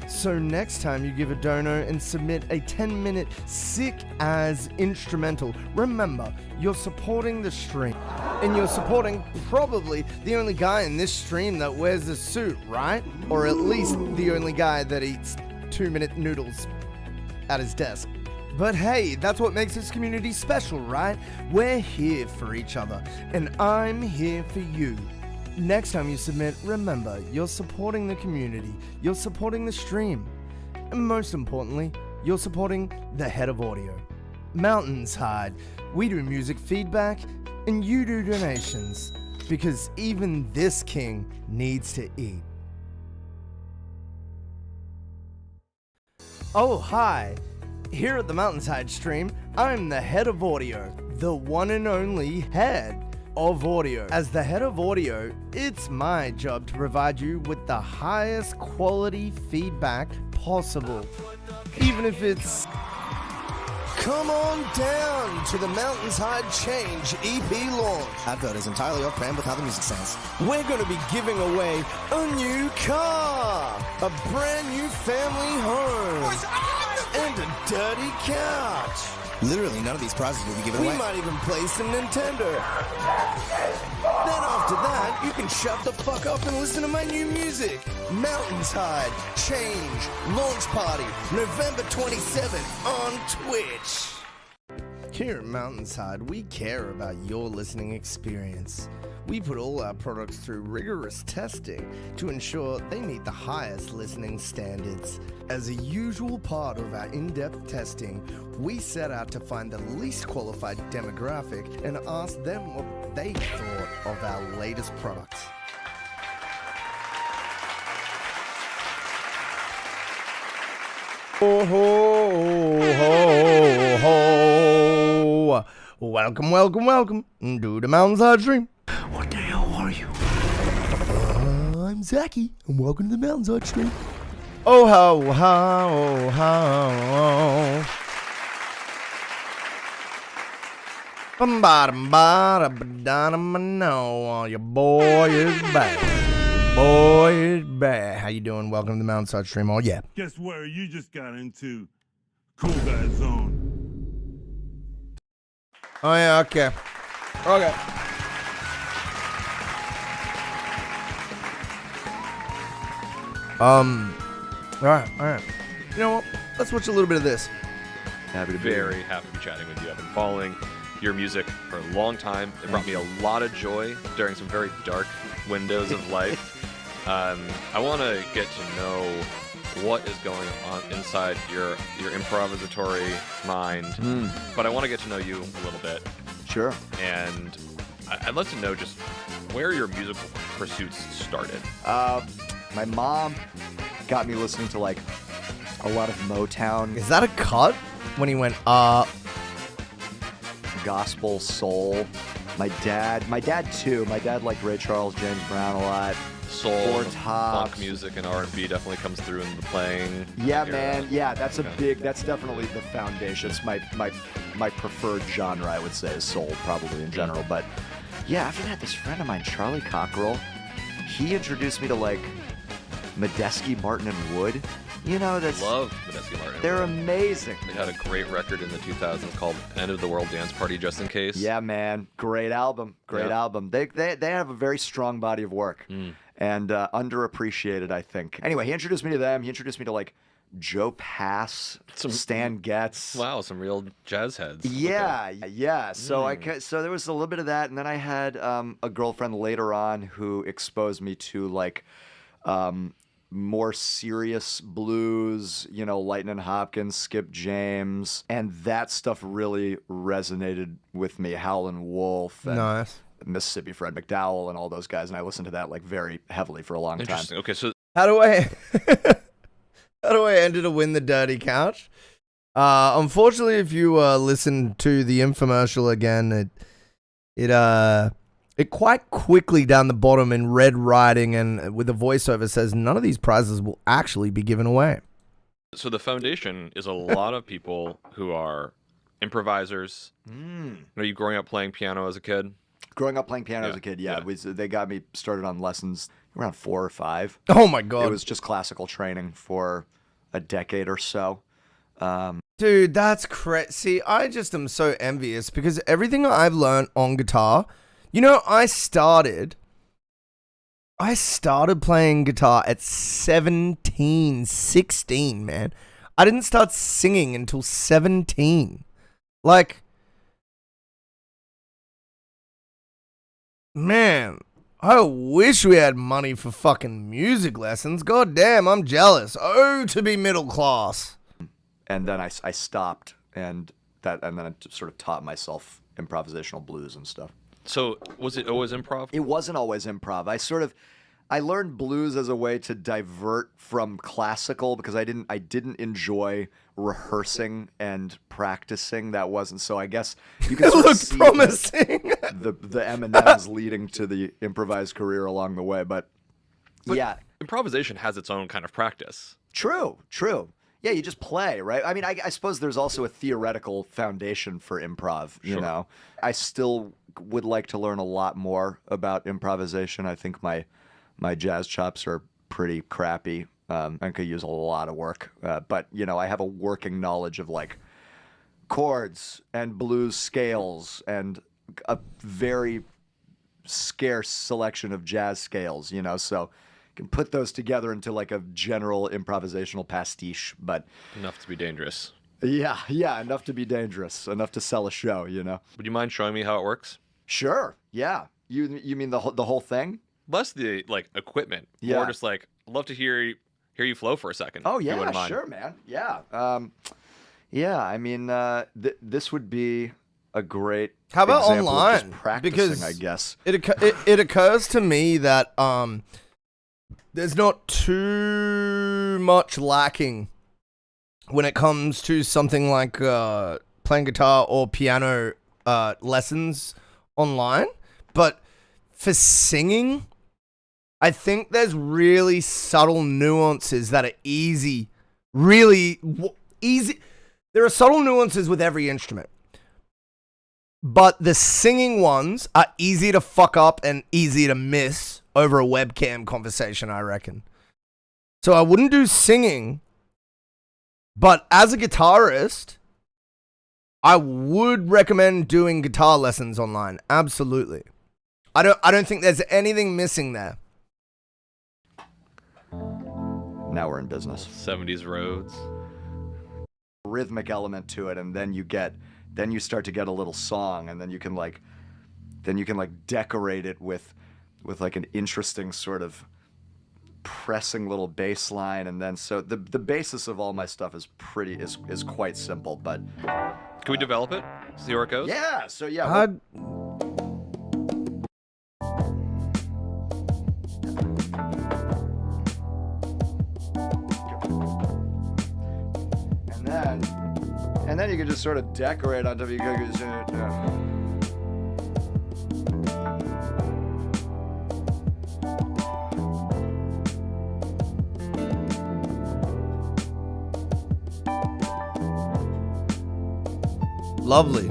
Speaker 1: So next time you give a dono and submit a 10-minute sick-as instrumental, remember, you're supporting the stream. And you're supporting probably the only guy in this stream that wears a suit, right? Or at least the only guy that eats 2-minute noodles at his desk. But hey, that's what makes this community special, right? We're here for each other, and I'm here for you. Next time you submit, remember, you're supporting the community, you're supporting the stream, and most importantly, you're supporting the head of audio. MountainsHide, we do music feedback, and you do donations, because even this king needs to eat. Oh, hi. Here at the MountainsHide stream, I'm the head of audio, the one and only head of audio. As the head of audio, it's my job to provide you with the highest quality feedback possible, even if it's... Come on down to the MountainsHide Change EP launch.
Speaker 6: Advert is entirely off-brand with how the music sounds.
Speaker 1: We're going to be giving away a new car, a brand new family home, and a dirty couch.
Speaker 6: Literally, none of these prizes will be given away.
Speaker 1: We might even play some Nintendo. Then after that, you can shut the fuck up and listen to my new music. MountainsHide Change Launch Party, November 27th on Twitch. Here at MountainsHide, we care about your listening experience. We put all our products through rigorous testing to ensure they meet the highest listening standards. As a usual part of our in-depth testing, we set out to find the least qualified demographic and ask them what they thought of our latest products. Ho, ho, ho, ho. Welcome, welcome, welcome to the MountainsHide stream.
Speaker 3: What the hell are you?
Speaker 1: I'm Zachy, and welcome to the MountainsHide stream. Oh ho ho ho. Your boy is back. Your boy is back. How you doing? Welcome to the MountainsHide stream. Oh yeah.
Speaker 2: Guess where you just got into? Cool guy zone.
Speaker 1: Oh yeah. Okay. Okay. All right. You know what? Let's watch a little bit of this.
Speaker 5: Happy to be very happy to be chatting with you. I've been following your music for a long time. It brought me a lot of joy during some very dark windows of life. I want to get to know what is going on inside your improvisatory mind, but I want to get to know you a little bit.
Speaker 4: Sure.
Speaker 5: And I'd love to know just where your musical pursuits started.
Speaker 4: My mom got me listening to like a lot of Motown,
Speaker 1: Is that a cut? When he went,
Speaker 4: gospel, soul. My dad too. My dad liked Ray Charles, James Brown a lot.
Speaker 5: Soul,
Speaker 4: Four
Speaker 5: funk
Speaker 4: Tops.
Speaker 5: music, and R&B definitely comes through in the playing.
Speaker 4: Yeah,
Speaker 5: era.
Speaker 4: man. Yeah, that's
Speaker 5: Okay.
Speaker 4: that's definitely the foundation. It's my preferred genre, I would say, is soul, probably in general. But yeah, after that, this friend of mine, Charlie Cockrell, he introduced me to like Medeski, Martin, and Wood. You know, that's
Speaker 5: Love Medeski Martin.
Speaker 4: they're amazing.
Speaker 5: They had a great record in the 2000s called End of the World Dance Party, just in case.
Speaker 4: Yeah, man. Great album. Great
Speaker 5: Yeah.
Speaker 4: album. They have a very strong body of work and underappreciated, I think. Anyway, he introduced me to them. He introduced me to like Joe Pass, Stan Getz.
Speaker 5: Wow, some real jazz heads.
Speaker 4: Yeah,
Speaker 5: Okay.
Speaker 4: yeah. So so there was a little bit of that, and then I had a girlfriend later on who exposed me to like more serious blues, you know, Lightnin' Hopkins, Skip James, and that stuff really resonated with me. Howlin' Wolf, and
Speaker 1: nice.
Speaker 4: Mississippi Fred McDowell, and all those guys, and I listened to that like very heavily for a long time.
Speaker 5: Interesting. Okay, so
Speaker 1: How do I enter to win the dirty couch? Unfortunately, if you listen to the infomercial again, it quite quickly down the bottom in red writing and with a voiceover says none of these prizes will actually be given away.
Speaker 5: So the foundation is a lot of people who are improvisers. Are you growing up playing piano as a kid?
Speaker 4: Growing up playing piano as
Speaker 5: Yeah,
Speaker 4: a kid, yeah,
Speaker 5: yeah.
Speaker 4: they got me started on lessons around 4 or 5.
Speaker 1: Oh my God.
Speaker 4: It was just classical training for a decade or so.
Speaker 1: Dude, that's crazy. See, I just am so envious because everything I've learned on guitar, you know, I started playing guitar at 17, 16, man. I didn't start singing until 17. Like, man, I wish we had money for fucking music lessons. God damn, I'm jealous. Oh, to be middle class.
Speaker 4: And then I stopped, and then I sort of taught myself improvisational blues and stuff.
Speaker 5: So was it always improv?
Speaker 4: It wasn't always improv. I learned blues as a way to divert from classical because I didn't enjoy rehearsing and practicing. That wasn't so. I guess you can
Speaker 1: It
Speaker 4: sort of
Speaker 1: looked
Speaker 4: see
Speaker 1: promising.
Speaker 4: the M&Ms leading to the improvised career along the way. But yeah,
Speaker 5: Improvisation has its own kind of practice.
Speaker 4: true. Yeah, you just play, right? I mean, I suppose there's also a theoretical foundation for improv, you
Speaker 5: Sure.
Speaker 4: know? I still would like to learn a lot more about improvisation. I think my jazz chops are pretty crappy and could use a lot of work. But, you know, I have a working knowledge of, like, chords and blues scales and a very scarce selection of jazz scales, you know? So can put those together into like a general improvisational pastiche, but
Speaker 5: Enough to be dangerous.
Speaker 4: yeah, enough to be dangerous, enough to sell a show, you know.
Speaker 5: Would you mind showing me how it works?
Speaker 4: Sure, yeah. You mean the whole thing?
Speaker 5: Less the like equipment.
Speaker 4: Yeah.
Speaker 5: More just like I'd love to hear you flow for a second.
Speaker 4: Oh
Speaker 5: if you
Speaker 4: yeah,
Speaker 5: wouldn't mind.
Speaker 4: sure, man. Yeah. Yeah. I mean, this would be a great.
Speaker 1: How about
Speaker 4: example of just
Speaker 1: online?
Speaker 4: practicing,
Speaker 1: Because
Speaker 4: I guess.
Speaker 1: It occurs to me that there's not too much lacking when it comes to something like playing guitar or piano lessons online, but for singing, I think there's really subtle nuances that are easy, really easy. There are subtle nuances with every instrument, but the singing ones are easy to fuck up and easy to miss over a webcam conversation, I reckon. So I wouldn't do singing, but as a guitarist, I would recommend doing guitar lessons online. Absolutely. I don't think there's anything missing there.
Speaker 4: Now we're in business.
Speaker 5: 70s roads.
Speaker 4: Rhythmic element to it, and then you start to get a little song, and then you can like decorate it with like an interesting sort of pressing little bass line, and then so the basis of all my stuff is quite simple, but
Speaker 5: Can we develop it? See where it goes?
Speaker 4: yeah. So yeah, and then you can just sort of decorate on top of
Speaker 1: Lovely.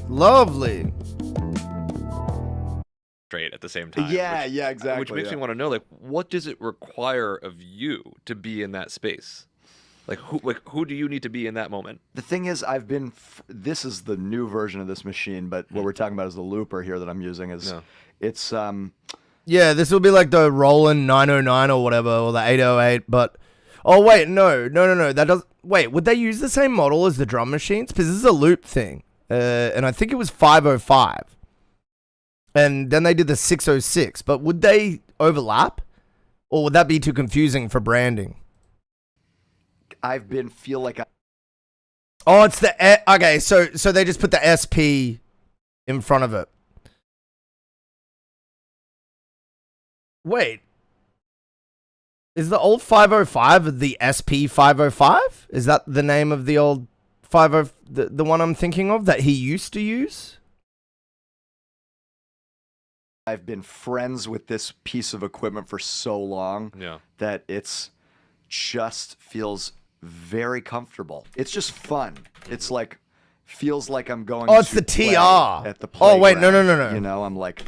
Speaker 1: Lovely.
Speaker 5: Straight at the same time.
Speaker 4: Yeah,
Speaker 5: which,
Speaker 4: yeah, exactly.
Speaker 5: Which makes me want to know, like, what does it require of you to be in that space? Like, who do you need to be in that moment?
Speaker 4: The thing is, this is the new version of this machine, but what we're talking about is the looper here that I'm using. It's
Speaker 1: Yeah, this will be like the Roland 909 or whatever, or the 808, but... Oh, wait, no. That does... Wait, would they use the same model as the drum machines? Because this is a loop thing. And I think it was 505. And then they did the 606. But would they overlap? Or would that be too confusing for branding?
Speaker 4: feel like
Speaker 1: Oh, it's the... Okay, so they just put the SP in front of it. Wait. Is the old 505 the SP 505? Is that the name of the old 50, the one I'm thinking of that he used to use?
Speaker 4: I've been friends with this piece of equipment for so long that it's just feels very comfortable. It's just fun. It's like feels like I'm going
Speaker 1: it's
Speaker 4: to
Speaker 1: the
Speaker 4: play
Speaker 1: TR.
Speaker 4: At the playground.
Speaker 1: Oh, wait, no.
Speaker 4: You know, I'm like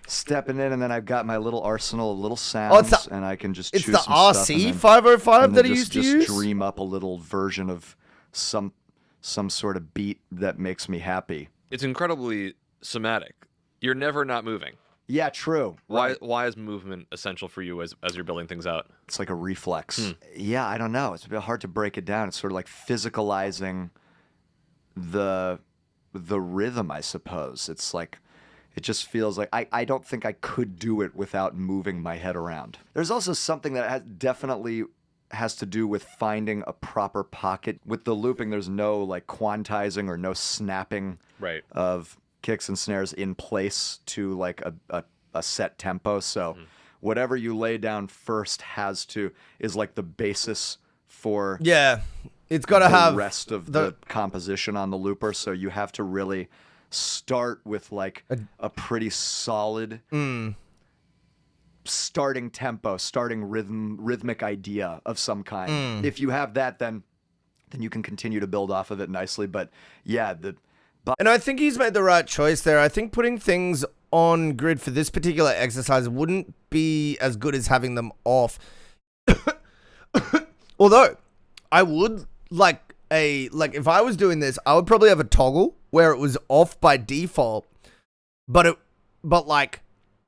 Speaker 4: stepping in, and then I've got my little arsenal of little sounds, and I can just choose
Speaker 1: It's the
Speaker 4: some stuff,
Speaker 1: RC 505 that he used to use?
Speaker 4: Just dream up a little version of some sort of beat that makes me happy.
Speaker 5: It's incredibly somatic. You're never not moving.
Speaker 4: Yeah, true.
Speaker 5: Why is movement essential for you as you're building things out?
Speaker 4: It's like a reflex. Yeah, I don't know. It's a bit hard to break it down. It's sort of like physicalizing the rhythm, I suppose. It's like it just feels like I don't think I could do it without moving my head around. There's also something that definitely has to do with finding a proper pocket. With the looping, there's no like quantizing or no snapping of kicks and snares in place to like a set tempo. So whatever you lay down first is like the basis for
Speaker 1: it's got to have
Speaker 4: the rest of the composition on the looper. So you have to really start with like a pretty solid starting tempo, starting rhythmic idea of some kind. If you have that, then you can continue to build off of it nicely. But yeah,
Speaker 1: and I think he's made the right choice there. I think putting things on grid for this particular exercise wouldn't be as good as having them off. Although I would like if I was doing this, I would probably have a toggle where it was off by default, but like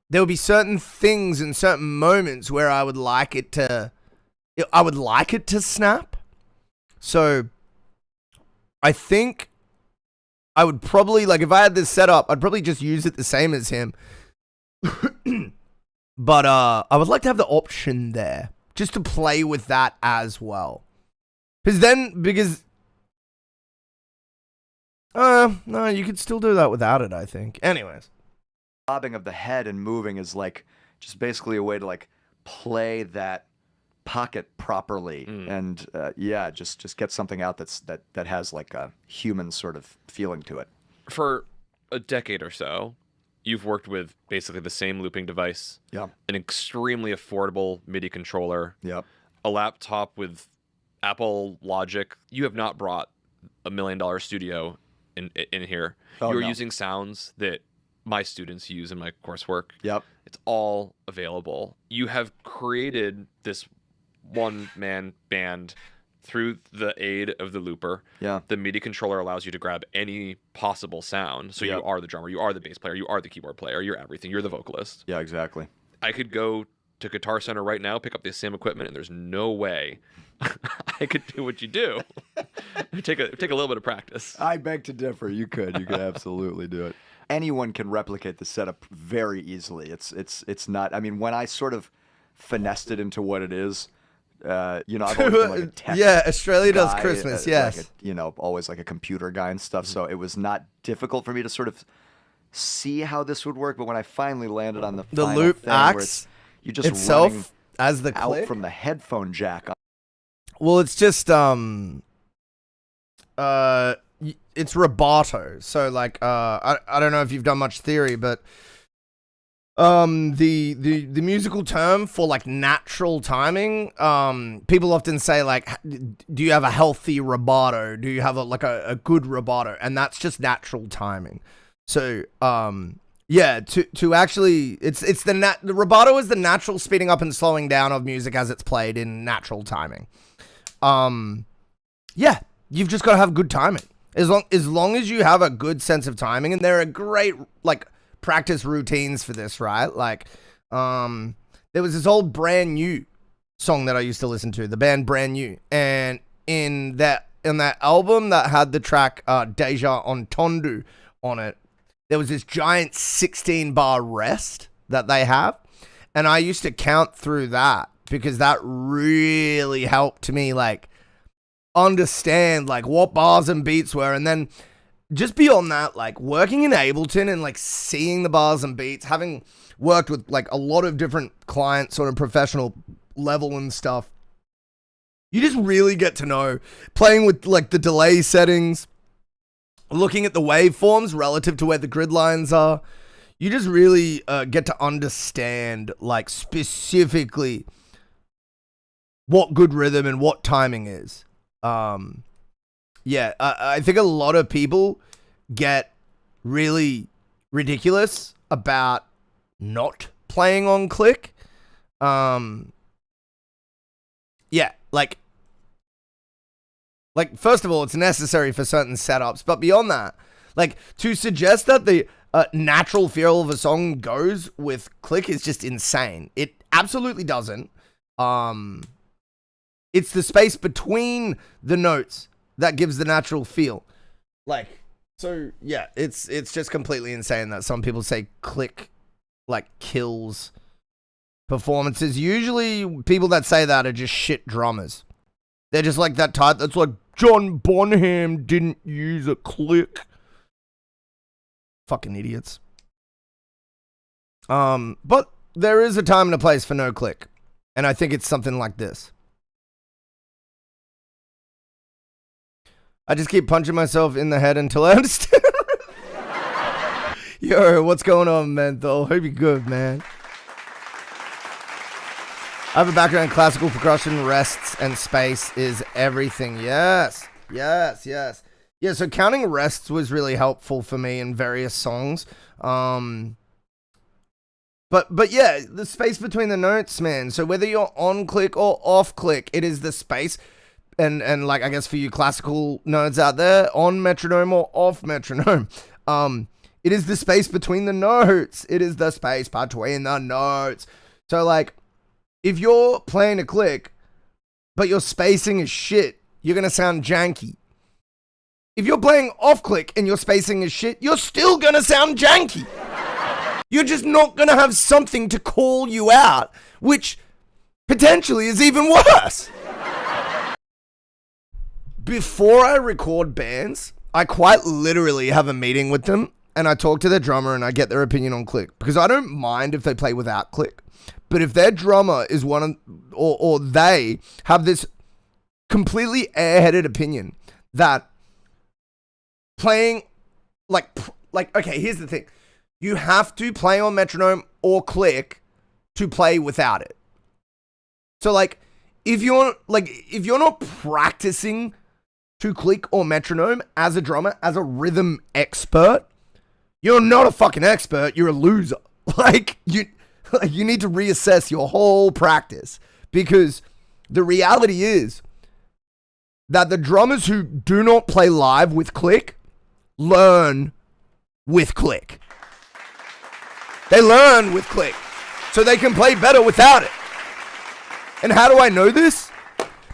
Speaker 1: there would be certain things in certain moments where I would like it to snap. So I think I would probably, like, if I had this set up, I'd probably just use it the same as him. But I would like to have the option there, just to play with that as well. No, you could still do that without it, I think. Anyways.
Speaker 4: Bobbing of the head and moving is like just basically a way to like play that pocket properly and just get something out that has like a human sort of feeling to it.
Speaker 5: For a decade or so, you've worked with basically the same looping device, an extremely affordable MIDI controller, a laptop with Apple Logic. You have not brought $1 million studio in here. You're using sounds that my students use in my coursework. It's all available. You have created this one-man band through the aid of the looper. The MIDI controller allows you to grab any possible sound. So you are the drummer, you are the bass player, you are the keyboard player, you're everything. You're the vocalist.
Speaker 4: Yeah, exactly.
Speaker 5: I could go to Guitar Center right now, pick up the same equipment, and there's no way I could do what you do. take a little bit of practice.
Speaker 4: I beg to differ. You could absolutely do it. Anyone can replicate the setup very easily. It's not. I mean, when I sort of finessed it into what it is, I've always been like a tech
Speaker 1: Australia
Speaker 4: guy,
Speaker 1: does Christmas, yes.
Speaker 4: Like always like a computer guy and stuff. So it was not difficult for me to sort of see how this would work. But when I finally landed on the final
Speaker 1: loop
Speaker 4: thing where
Speaker 1: acts
Speaker 4: you just
Speaker 1: itself
Speaker 4: running
Speaker 1: as the
Speaker 4: out
Speaker 1: click
Speaker 4: from the headphone jack.
Speaker 1: Well, it's just it's rubato. So like I don't know if you've done much theory, but the musical term for like natural timing, people often say like, do you have a healthy rubato? Do you have a good rubato? And that's just natural timing. So yeah, to actually it's the rubato is the natural speeding up and slowing down of music as it's played in natural timing. Yeah, you've just got to have good timing. As long as you have a good sense of timing, and there are great like practice routines for this, right? Like, there was this old Brand New song that I used to listen to, the band Brand New, and in that album that had the track Deja Entendu on it, there was this giant 16-bar rest that they have, and I used to count through that because that really helped me like understand like what bars and beats were. And then just beyond that, like working in Ableton and like seeing the bars and beats, having worked with like a lot of different clients on a professional level and stuff, you just really get to know, playing with like the delay settings, looking at the waveforms relative to where the grid lines are. You just really get to understand like specifically what good rhythm and what timing is. Yeah, I think a lot of people get really ridiculous about not playing on click. Yeah, like first of all, it's necessary for certain setups, but beyond that, like to suggest that the natural feel of a song goes with click is just insane. It absolutely doesn't. It's the space between the notes that gives the natural feel. Like, so yeah, it's just completely insane that some people say click like kills performances. Usually people that say that are just shit drummers. They're just like that type that's like, John Bonham didn't use a click. Fucking idiots. But there is a time and a place for no click. And I think it's something like this. I just keep punching myself in the head until I understand. Yo, what's going on, Menthol? Hope you're good, man. I have a background in classical percussion. Rests and space is everything. Yes. Yeah, so counting rests was really helpful for me in various songs. But yeah, the space between the notes, man. So whether you're on click or off click, it is the space. And like, I guess for you classical nerds out there, on metronome or off metronome, it is the space between the notes. It is the space between the notes. So like, if you're playing a click, but your spacing is shit, you're going to sound janky. If you're playing off click and your spacing is shit, you're still going to sound janky. You're just not going to have something to call you out, which potentially is even worse. Before I record bands, I quite literally have a meeting with them and I talk to their drummer and I get their opinion on click, because I don't mind if they play without click. But if their drummer is or they have this completely airheaded opinion that playing like, okay, here's the thing. You have to play on metronome or click to play without it. So like, if you're not practicing to click or metronome as a drummer, as a rhythm expert, you're not a fucking expert, you're a loser. Like, you need to reassess your whole practice, because the reality is that the drummers who do not play live with click learn with click. They learn with click. so they can play better without it. And how do I know this?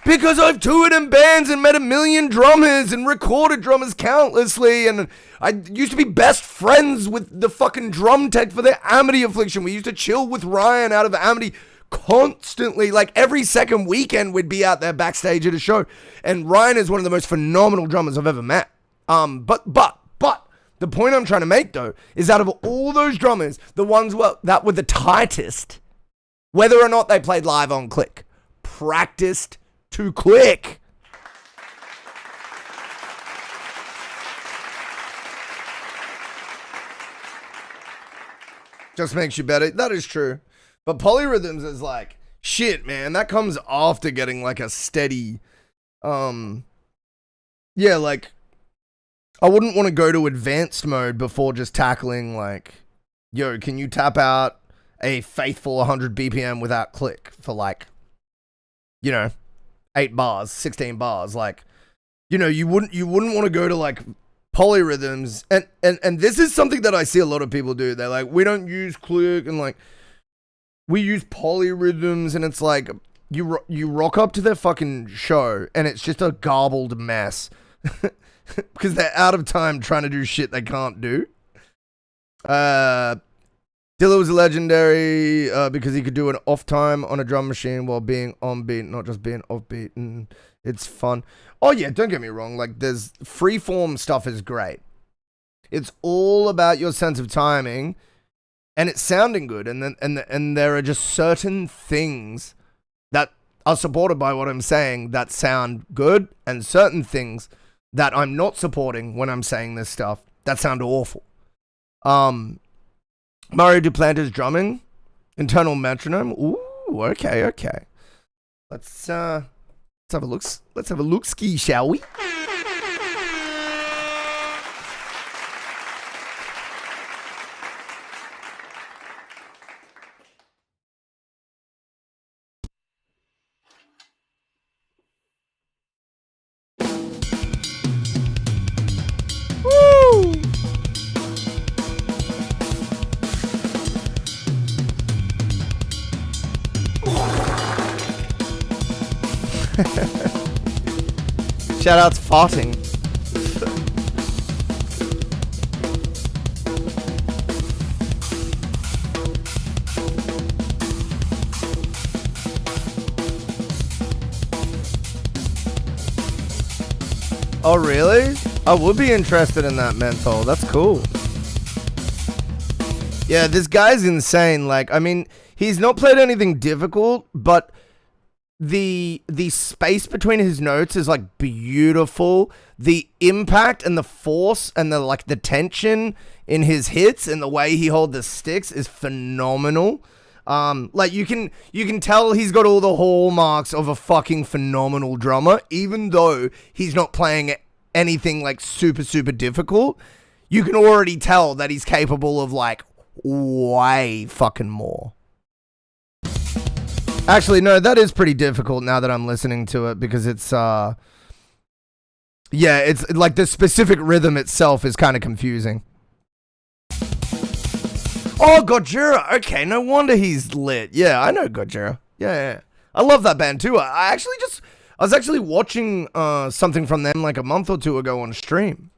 Speaker 1: Because I've toured in bands and met a million drummers and recorded drummers countlessly, and I used to be best friends with the fucking drum tech for the Amity Affliction. We used to chill with Ryan out of Amity constantly. Like every second weekend we'd be out there backstage at a show. And Ryan is one of the most phenomenal drummers I've ever met. But the point I'm trying to make though is out of all those drummers, the ones that were the tightest, whether or not they played live on Click, practiced to Click. Just makes you better. That is true. But polyrhythms is like, shit, man. That comes after getting like a steady, yeah, like, I wouldn't want to go to advanced mode before just tackling like, yo, can you tap out a faithful 100 BPM without Click for like, you know, 8 bars, 16 bars. Like, you know, you wouldn't want to go to like polyrhythms. And this is something that I see a lot of people do. They're like, we don't use Click, and like, we use polyrhythms, and it's like, you rock up to their fucking show and it's just a garbled mess. Because they're out of time trying to do shit they can't do. Dilla was legendary because he could do an off time on a drum machine while being on beat, not just being off beat, and it's fun. Oh yeah, don't get me wrong. Like, there's freeform stuff is great. It's all about your sense of timing, and it's sounding good. And there are just certain things that are supported by what I'm saying that sound good, and certain things that I'm not supporting when I'm saying this stuff that sound awful. Mario Duplantis drumming, internal metronome. Ooh, okay. Let's have a look. Let's have a look ski, shall we? Shout out to farting. Oh really? I would be interested in that menthol. That's cool. Yeah, this guy's insane. Like, I mean, he's not played anything difficult, but the space between his notes is like beautiful. The impact and the force and the tension in his hits and the way he holds the sticks is phenomenal. Like you can tell he's got all the hallmarks of a fucking phenomenal drummer, even though he's not playing anything like super difficult. You can already tell that he's capable of like way fucking more. Actually, no, that is pretty difficult now that I'm listening to it, because it's, yeah, it's like the specific rhythm itself is kind of confusing. Oh, Gojira. Okay, no wonder he's lit. Yeah, I know Gojira. Yeah. I love that band too. I was actually watching something from them like a month or two ago on stream.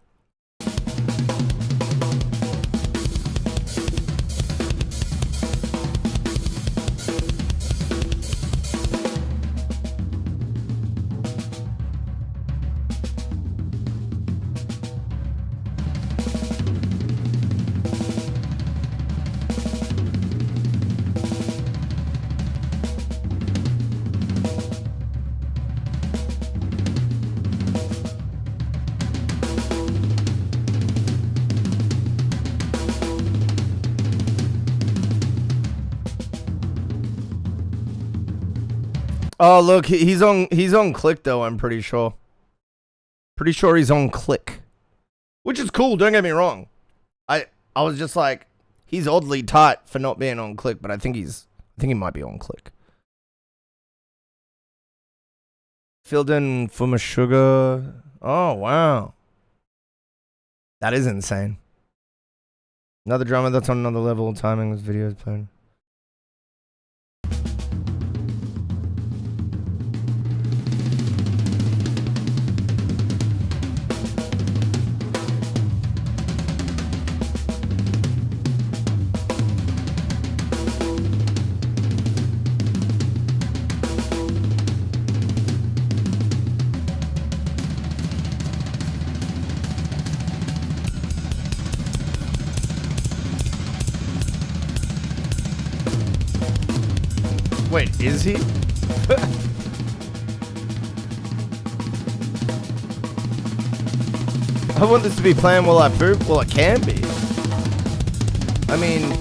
Speaker 1: Oh, look, he's on Click though, I'm pretty sure. Pretty sure he's on Click. Which is cool, don't get me wrong. I was just like, he's oddly tight for not being on Click, but I think he might be on Click. Filled in for my sugar. Oh, wow. That is insane. Another drummer that's on another level. Timing this video is playing. Wait, is he? I want this to be playing while I poop. Well, it can be. I mean...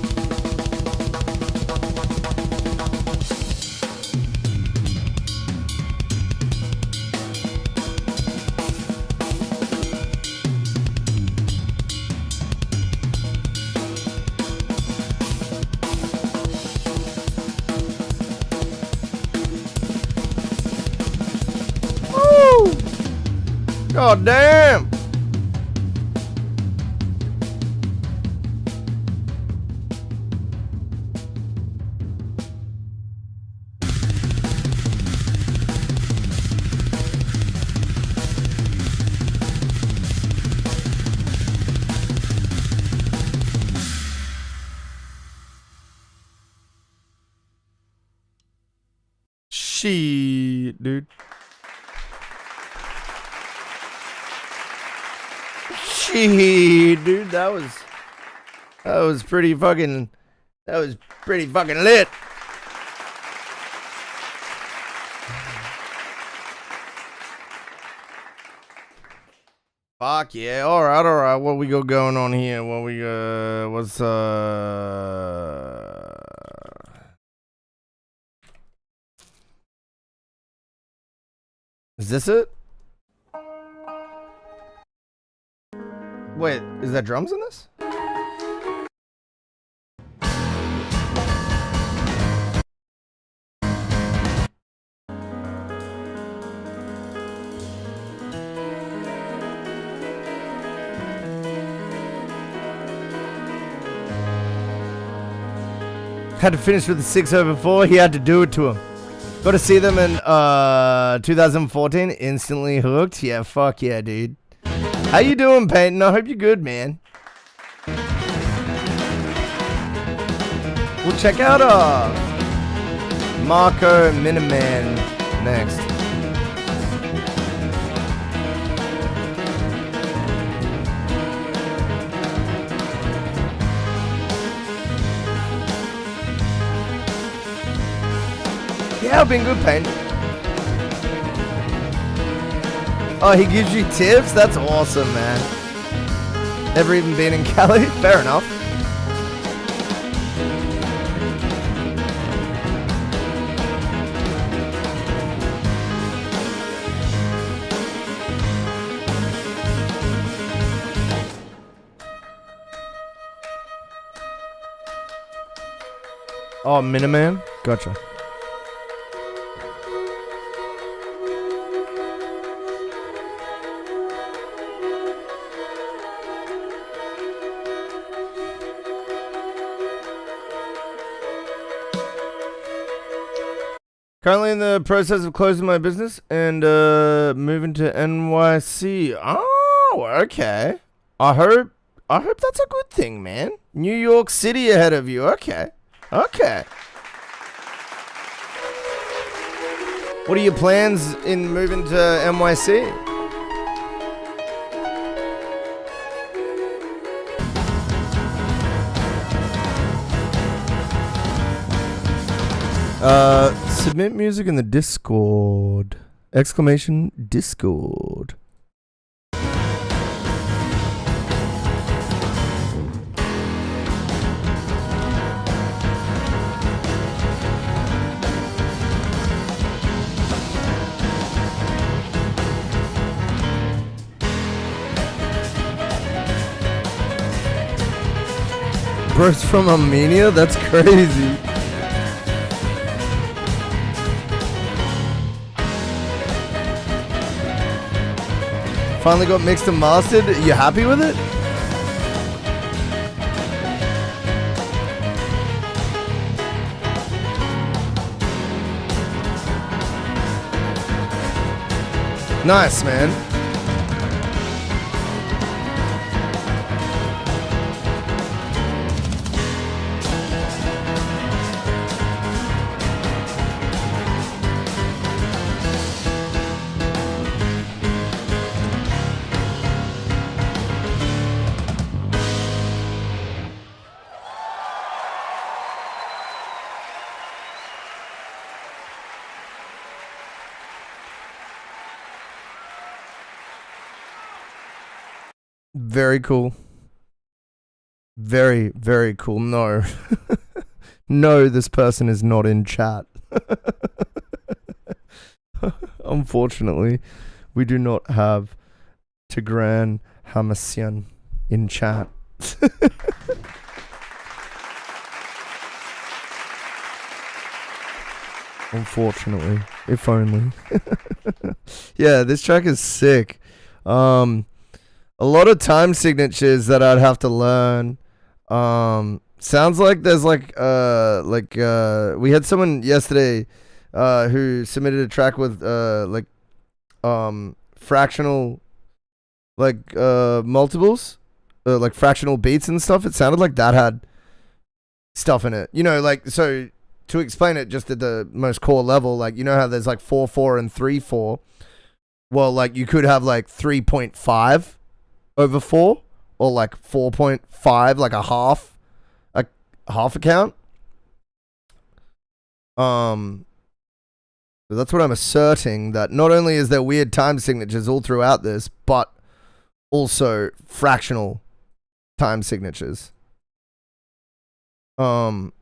Speaker 1: Woo! God damn! Shit, dude. Shit, dude. That was pretty fucking lit. Fuck yeah. All right. What we got going on here? Is this it? Wait, is that drums in this? Had to finish with the 6/4. He had to do it to him. Got to see them in 2014. Instantly hooked. Yeah, fuck yeah, dude. How you doing, Peyton? I hope you're good, man. We'll check out Marco Miniman next. Yeah, I've been good, Peyton. Oh, he gives you tips? That's awesome, man. Never even been in Cali? Fair enough. Oh, Miniman? Gotcha. Currently in the process of closing my business and moving to NYC. Oh, okay. I hope that's a good thing, man. New York City ahead of you. Okay. Okay. What are your plans in moving to NYC? Submit music in the Discord. Exclamation Discord. Bro's from Armenia? That's crazy. Finally got mixed and mastered. You happy with it? Nice, man. Very cool. Very, very cool. No. No, this person is not in chat. Unfortunately, we do not have Tigran Hamasyan in chat. Unfortunately, if only. Yeah, this track is sick. A lot of time signatures that I'd have to learn. Sounds like there's we had someone yesterday who submitted a track with fractional multiples, like fractional beats and stuff. It sounded like that had stuff in it. You know, like, so to explain it just at the most core level, like, you know how there's like 4/4 and 3/4. Well, like, you could have like 3.5 over 4, or like 4.5, like a half account. So that's what I'm asserting, that not only is there weird time signatures all throughout this, but also fractional time signatures. Why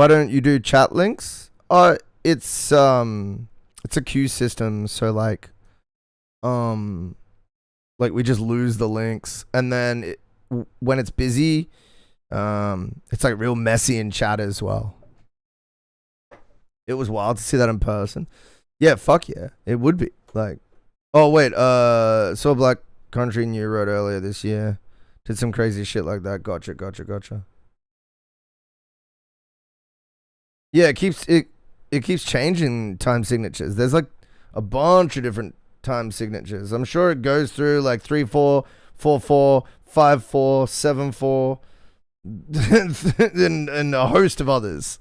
Speaker 1: don't you do chat links? It's a queue system, so like we just lose the links, and then when it's busy, it's like real messy in chat as well. It was wild to see that in person. Yeah, fuck yeah, it would be. Like, oh wait, saw Black Country New Road earlier this year. Did some crazy shit like that. Gotcha. Yeah, it keeps changing time signatures. There's like a bunch of different time signatures. I'm sure it goes through like 3/4, 4/4, 5/4, 7/4, and a host of others.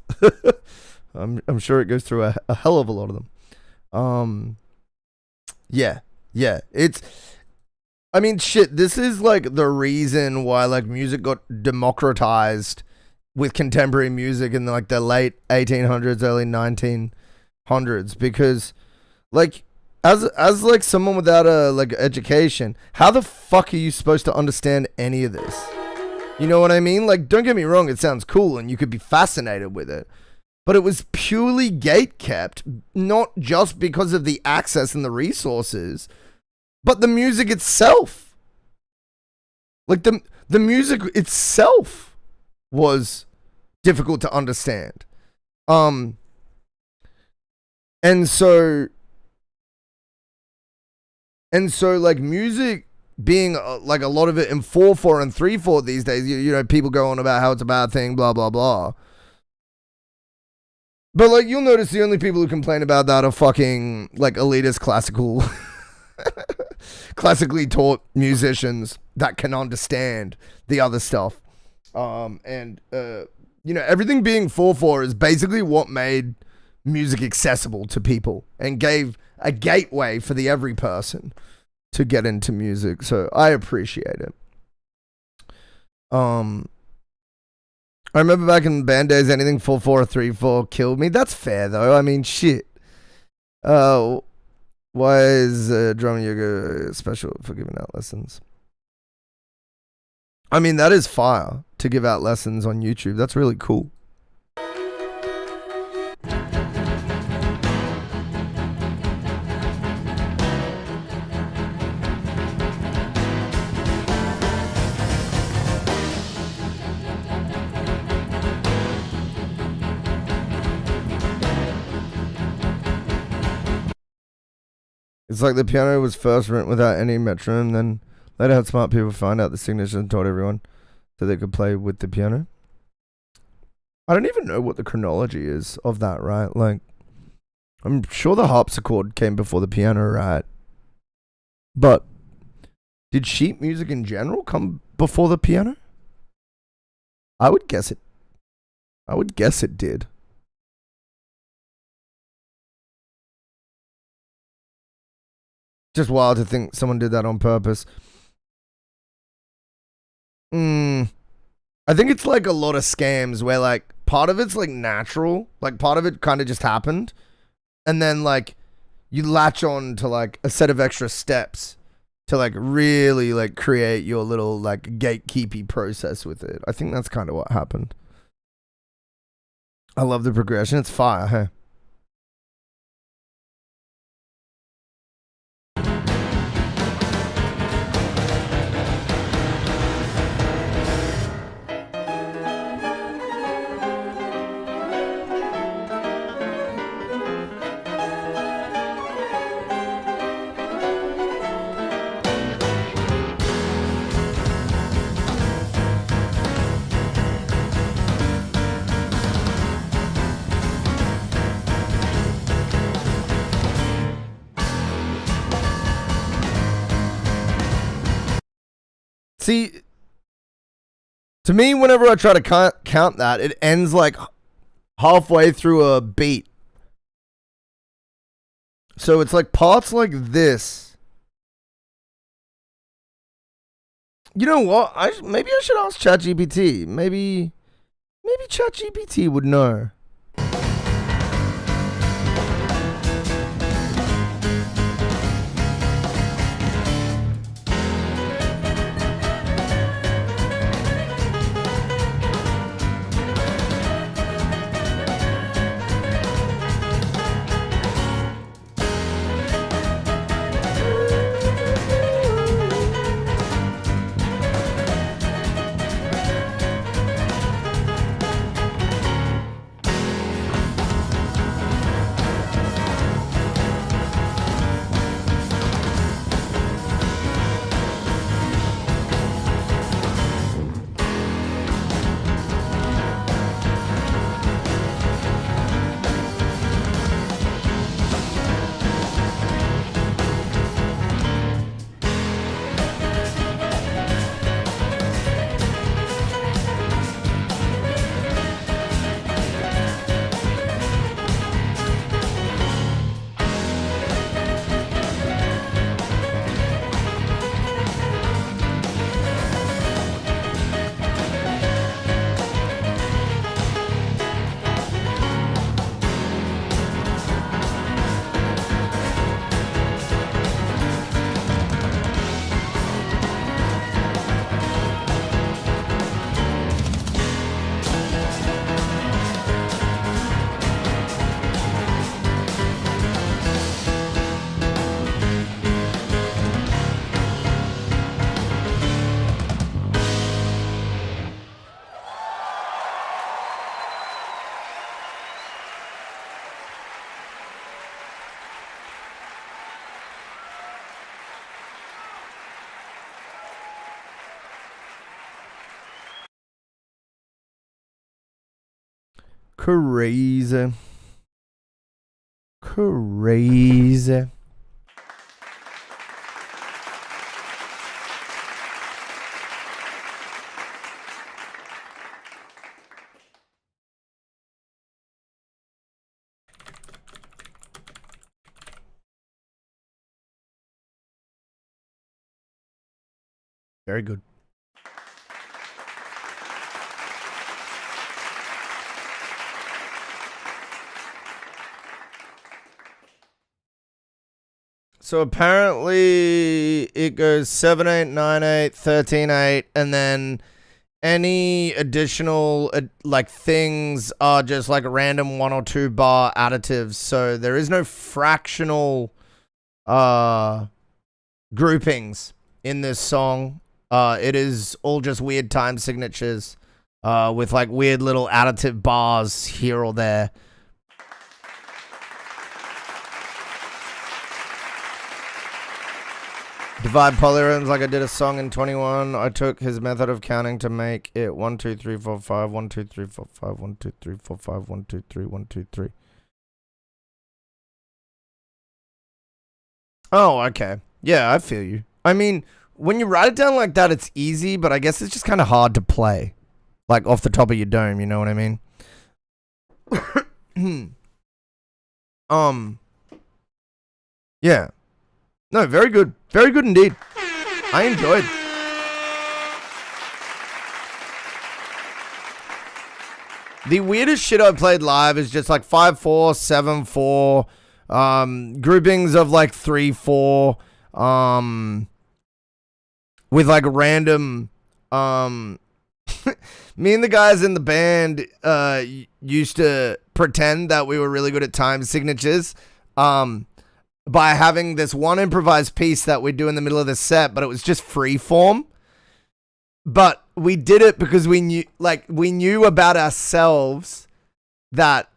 Speaker 1: I'm sure it goes through a hell of a lot of them. Yeah. I mean, shit, this is like the reason why like music got democratized with contemporary music in like the late 1800s, early 1900s, because like as like someone without a like education, how the fuck are you supposed to understand any of this? You know what I mean? Like, don't get me wrong, it sounds cool and you could be fascinated with it, but it was purely gate kept, not just because of the access and the resources, but the music itself. Like the music itself was difficult to understand. And so like music being like a lot of it in 4/4 and 3/4 these days, you know, people go on about how it's a bad thing, blah, blah, blah. But like, you'll notice the only people who complain about that are fucking like elitist classically taught musicians that can understand the other stuff. You know, everything being 4/4 is basically what made music accessible to people and gave a gateway for the every person to get into music. So I appreciate it. I remember back in band days, anything 4/4 or 3/4 killed me. That's fair though. I mean, shit. Why is drum yoga special for giving out lessons? I mean, that is fire to give out lessons on YouTube. That's really cool. It's like the piano was first written without any metronome, then later had smart people find out the signature and taught everyone so they could play with the piano. I don't even know what the chronology is of that, right? Like, I'm sure the harpsichord came before the piano, right? But did sheet music in general come before the piano? I would guess it did. Just wild to think someone did that on purpose. I think it's like a lot of scams where like part of it's like natural, like part of it kind of just happened, and then like you latch on to like a set of extra steps to like really like create your little like gatekeepy process with it. I think that's kind of what happened. I love the progression. It's fire, huh? See, to me, whenever I try to count that, it ends like halfway through a beat. So it's like parts like this. You know what? Maybe I should ask ChatGPT. Maybe ChatGPT would know. Crazy. Crazy. Very good. So apparently it goes 7/8, 9/8, 13/8, and then any additional like things are just like random 1 or 2 bar additives. So there is no fractional groupings in this song. It is all just weird time signatures with like weird little additive bars here or there. Divide polyrhythms like I did a song in 21. I took his method of counting to make it 1 2 3 4 5 1 2 3 4 5 1 2 3 4 5 1 2 3 1 2 3. Oh, okay. Yeah, I feel you. I mean, when you write it down like that, it's easy, but I guess it's just kind of hard to play, like off the top of your dome. You know what I mean? Yeah. No, very good. Very good indeed. I enjoyed. The weirdest shit I've played live is just like 5/4, 7/4, Groupings of like 3, 4, with like random, me and the guys in the band used to pretend that we were really good at time signatures by having this one improvised piece that we'd do in the middle of the set, but it was just free form. But we did it because we knew about ourselves that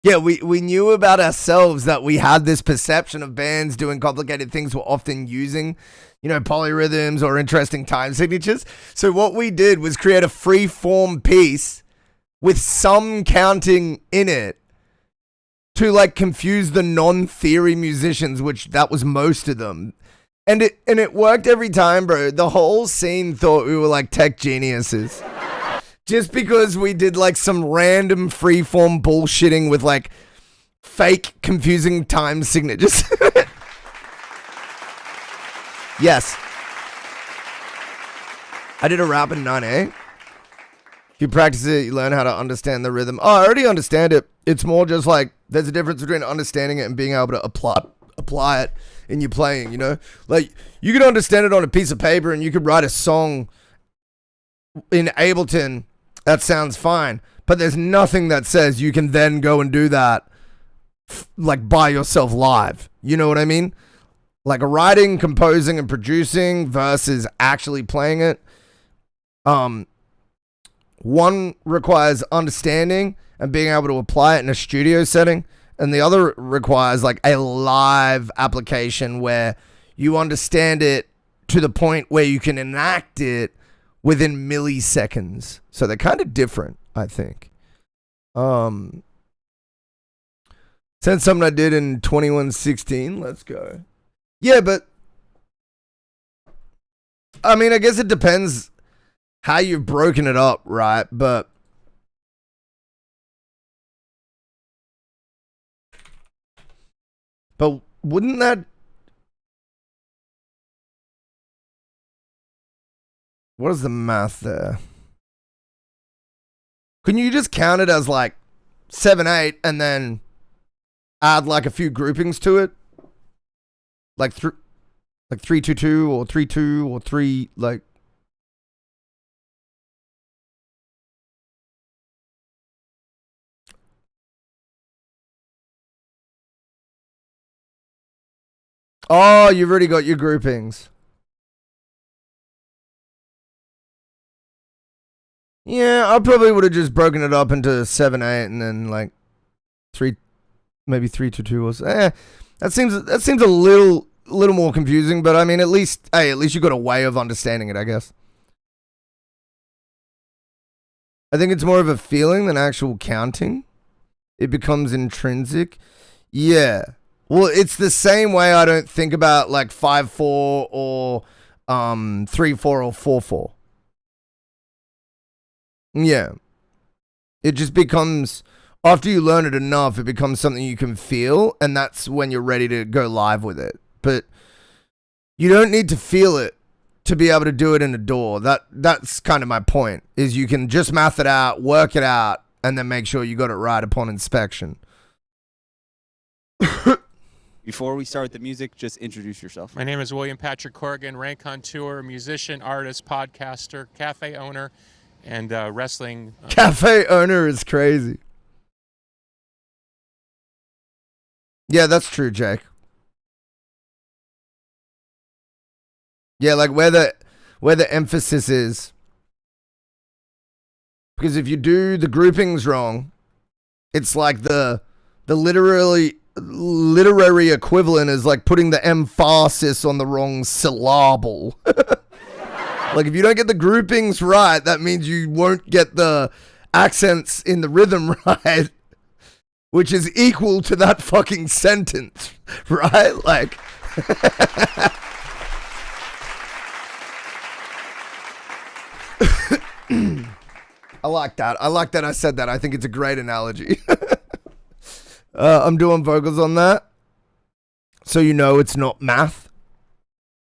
Speaker 1: we knew about ourselves that we had this perception of bands doing complicated things were often using, polyrhythms or interesting time signatures. So what we did was create a free form piece with some counting in it to like confuse the non-theory musicians, which that was most of them. And it worked every time, bro. The whole scene thought we were like tech geniuses. Just because we did like some random freeform bullshitting with like fake confusing time signatures. Yes. I did a rap in 9A. If you practice it, you learn how to understand the rhythm. Oh, I already understand it. It's more just like there's a difference between understanding it and being able to apply it in your playing, Like you could understand it on a piece of paper and you could write a song in Ableton that sounds fine, but there's nothing that says you can then go and do that like by yourself live. You know what I mean? Like writing, composing, and producing versus actually playing it. One requires understanding and being able to apply it in a studio setting, and the other requires like a live application where you understand it to the point where you can enact it within milliseconds. So they're kind of different, I think. Sent something I did in 2116. Let's go. Yeah, but I mean, I guess it depends how you've broken it up, right? But wouldn't that... What is the math there? Couldn't you just count it as like 7, 8 and then add like a few groupings to it? Like 3, 2, 2 or 3, 2 or 3, like... Oh, you've already got your groupings. Yeah, I probably would have just broken it up into 7, 8 and then like 3, maybe 3, 2, 2 or so. That seems a little more confusing, but I mean, at least you got a way of understanding it, I guess. I think it's more of a feeling than actual counting. It becomes intrinsic. Yeah. Well, it's the same way I don't think about like 5/4 or 3/4 or 4/4. Yeah. It just becomes, after you learn it enough, it becomes something you can feel, and that's when you're ready to go live with it. But you don't need to feel it to be able to do it in a DAW. That's kind of my point, is you can just math it out, work it out, and then make sure you got it right upon inspection.
Speaker 7: Before we start the music, just introduce yourself.
Speaker 8: My name is William Patrick Corrigan, rank contour, musician, artist, podcaster, cafe owner, and wrestling.
Speaker 1: Cafe owner is crazy. Yeah, that's true, Jake. Yeah, like where the emphasis is. Because if you do the groupings wrong, it's like the literary equivalent is like putting the emphasis on the wrong syllable. Like if you don't get the groupings right, that means you won't get the accents in the rhythm right, which is equal to that fucking sentence, right? Like I like that. I said that. I think it's a great analogy. I'm doing vocals on that, so you know it's not math.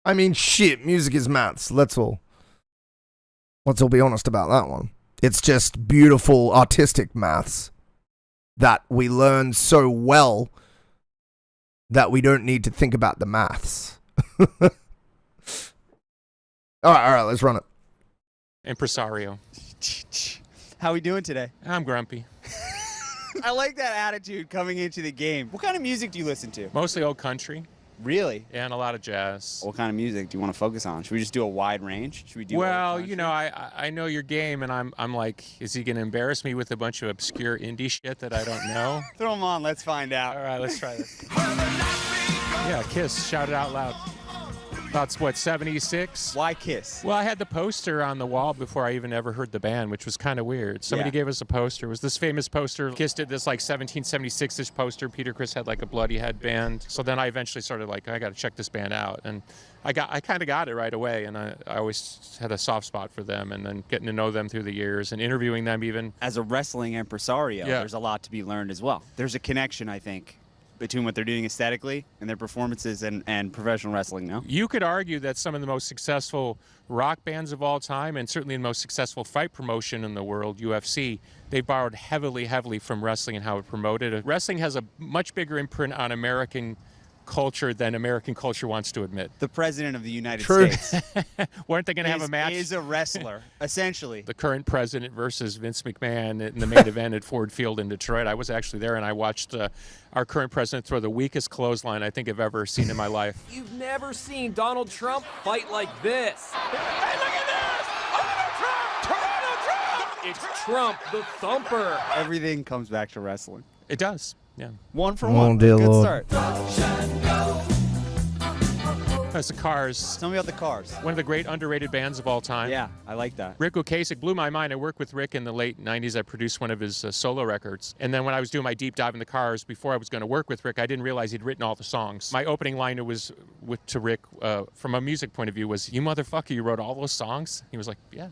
Speaker 1: I mean, shit, music is maths. Let's all be honest about that one. It's just beautiful artistic maths. that we learn so well that we don't need to think about the maths. All right, let's run it.
Speaker 8: Impresario.
Speaker 7: How we doing today?
Speaker 8: I'm grumpy.
Speaker 7: I like that attitude coming into the game. What kind of music do you listen to?
Speaker 8: Mostly old country.
Speaker 7: Really?
Speaker 8: And a lot of jazz.
Speaker 7: What kind of music do you want to focus on? Should we just do a wide range? Should we do?
Speaker 8: Well, you know, I know your game, and I'm like, is he going to embarrass me with a bunch of obscure indie shit that I don't know?
Speaker 7: Throw them on. Let's find out.
Speaker 8: All right, let's try this. Yeah, Kiss. Shout it out loud. About, what, 76?
Speaker 7: Why Kiss?
Speaker 8: Well, I had the poster on the wall before I even ever heard the band, which was kind of weird. Somebody gave us a poster. It was this famous poster. Kiss did this, like, 1776-ish poster. Peter Criss had, like, a Bloody Headband. So then I eventually started, like, I got to check this band out. And I kind of got it right away, and I always had a soft spot for them, and then getting to know them through the years and interviewing them even.
Speaker 7: As a wrestling impresario, there's a lot to be learned as well. There's a connection, I think, between what they're doing aesthetically and their performances and professional wrestling now.
Speaker 8: You could argue that some of the most successful rock bands of all time, and certainly the most successful fight promotion in the world, UFC, they borrowed heavily from wrestling and how it promoted it. Wrestling has a much bigger imprint on American culture than American culture wants to admit.
Speaker 7: The president of the United States
Speaker 8: weren't they going to have a match?
Speaker 7: Is a wrestler, essentially.
Speaker 8: The current president versus Vince McMahon in the main event at Ford Field in Detroit. I was actually there, and I watched our current president throw the weakest clothesline I think I've ever seen in my life.
Speaker 9: You've never seen Donald Trump fight like this.
Speaker 10: Hey, look at this! Donald Trump!
Speaker 9: It's Trump the Thumper.
Speaker 7: Everything comes back to wrestling.
Speaker 8: It does. Yeah.
Speaker 7: One for
Speaker 1: Oh,
Speaker 7: one.
Speaker 1: dear
Speaker 7: Good
Speaker 1: Lord.
Speaker 7: start.
Speaker 8: That's the Cars.
Speaker 7: Tell me about the Cars.
Speaker 8: One of the great underrated bands of all time.
Speaker 7: Yeah, I like that.
Speaker 8: Rick Ocasek blew my mind. I worked with Rick in the late 90s. I produced one of his solo records. And then when I was doing my deep dive in the Cars, before I was going to work with Rick, I didn't realize he'd written all the songs. My opening line to Rick, from a music point of view, was, "You motherfucker, you wrote all those songs?" He was like, "Yeah."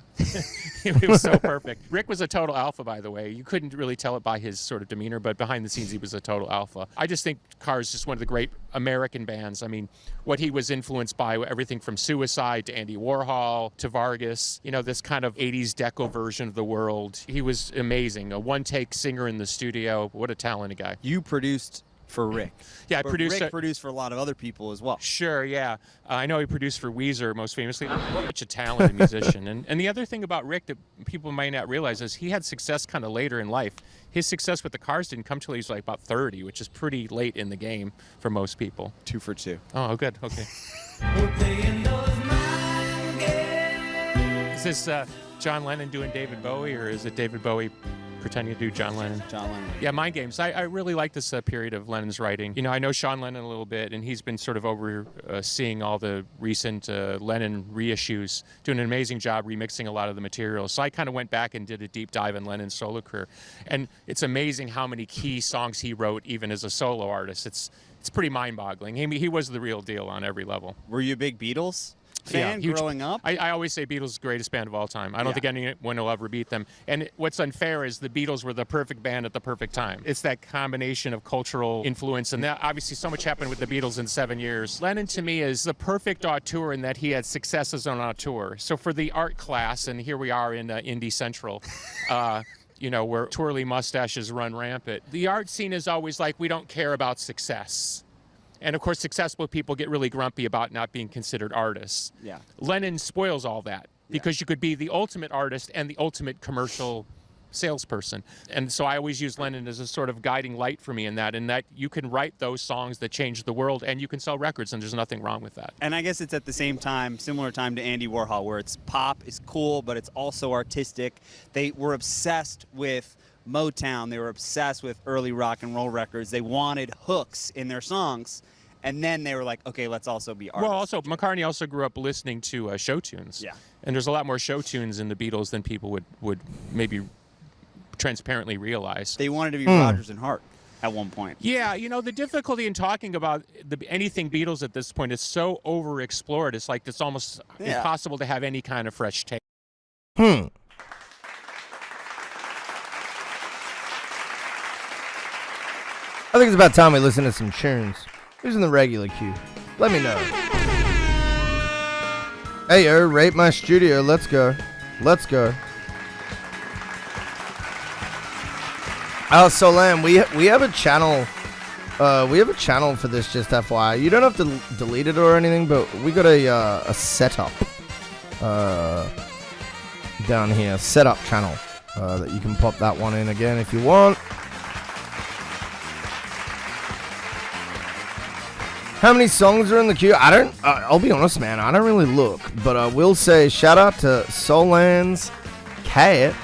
Speaker 8: It was so perfect. Rick was a total alpha, by the way. You couldn't really tell it by his sort of demeanor, but behind the scenes, he was a total alpha. I just think Cars is just one of the great American bands. I mean, what he was influenced by, everything from Suicide to Andy Warhol to Vargas, you know, this kind of 80s deco version of the world. He was amazing. A one-take singer in the studio. What a talented guy.
Speaker 7: You produced for Rick.
Speaker 8: Yeah, I
Speaker 7: but
Speaker 8: produced.
Speaker 7: Rick produced for a lot of other people as well.
Speaker 8: Sure, yeah. I know he produced for Weezer most famously. Such a talented musician. And the other thing about Rick that people might not realize is he had success kind of later in life. His success with the Cars didn't come till he was like about 30, which is pretty late in the game for most people.
Speaker 7: 2 for 2.
Speaker 8: Oh, good. Okay. Is this John Lennon doing David Bowie, or is it David Bowie pretending to do John Lennon?
Speaker 7: John Lennon.
Speaker 8: Yeah, Mind Games. I really like this period of Lennon's writing. You know, I know Sean Lennon a little bit, and he's been sort of overseeing all the recent Lennon reissues, doing an amazing job remixing a lot of the material. So I kind of went back and did a deep dive in Lennon's solo career. And it's amazing how many key songs he wrote even as a solo artist. It's pretty mind-boggling. He was the real deal on every level.
Speaker 7: Were you a big Beatles fan growing up?
Speaker 8: I always say Beatles is the greatest band of all time. I don't think anyone will ever beat them. And what's unfair is the Beatles were the perfect band at the perfect time. It's that combination of cultural influence, and that obviously so much happened with the Beatles in 7 years. Lennon, to me, is the perfect auteur in that he had success as an auteur. So for the art class, and here we are in Indie Central, you know, where twirly mustaches run rampant, the art scene is always like, we don't care about success. And of course, successful people get really grumpy about not being considered artists.
Speaker 7: Yeah.
Speaker 8: Lennon spoils all that because you could be the ultimate artist and the ultimate commercial salesperson. And so I always use Lennon as a sort of guiding light for me in that you can write those songs that change the world and you can sell records, and there's nothing wrong with that.
Speaker 7: And I guess it's at the same time, similar time to Andy Warhol, where it's pop, is cool, but it's also artistic. They were obsessed with Motown. They were obsessed with early rock and roll records. They wanted hooks in their songs. And then they were like, okay, let's also be artists.
Speaker 8: Well, also, McCartney also grew up listening to show tunes.
Speaker 7: Yeah.
Speaker 8: And there's a lot more show tunes in the Beatles than people would maybe transparently realize.
Speaker 7: They wanted to be Rodgers and Hart at one point.
Speaker 8: Yeah, you know, the difficulty in talking about anything Beatles at this point is so overexplored. It's like it's almost impossible to have any kind of fresh take.
Speaker 1: I think it's about time we listen to some tunes. Who's in the regular queue? Let me know. Hey, yo, rate my studio. Let's go. Let's go. Oh, Solan, we have a channel. We have a channel for this, just FYI. You don't have to delete it or anything, but we got a setup down here, setup channel that you can pop that one in again if you want. How many songs are in the queue? I don't. I'll be honest, man. I don't really look, but I will say shout out to Solan's Cat.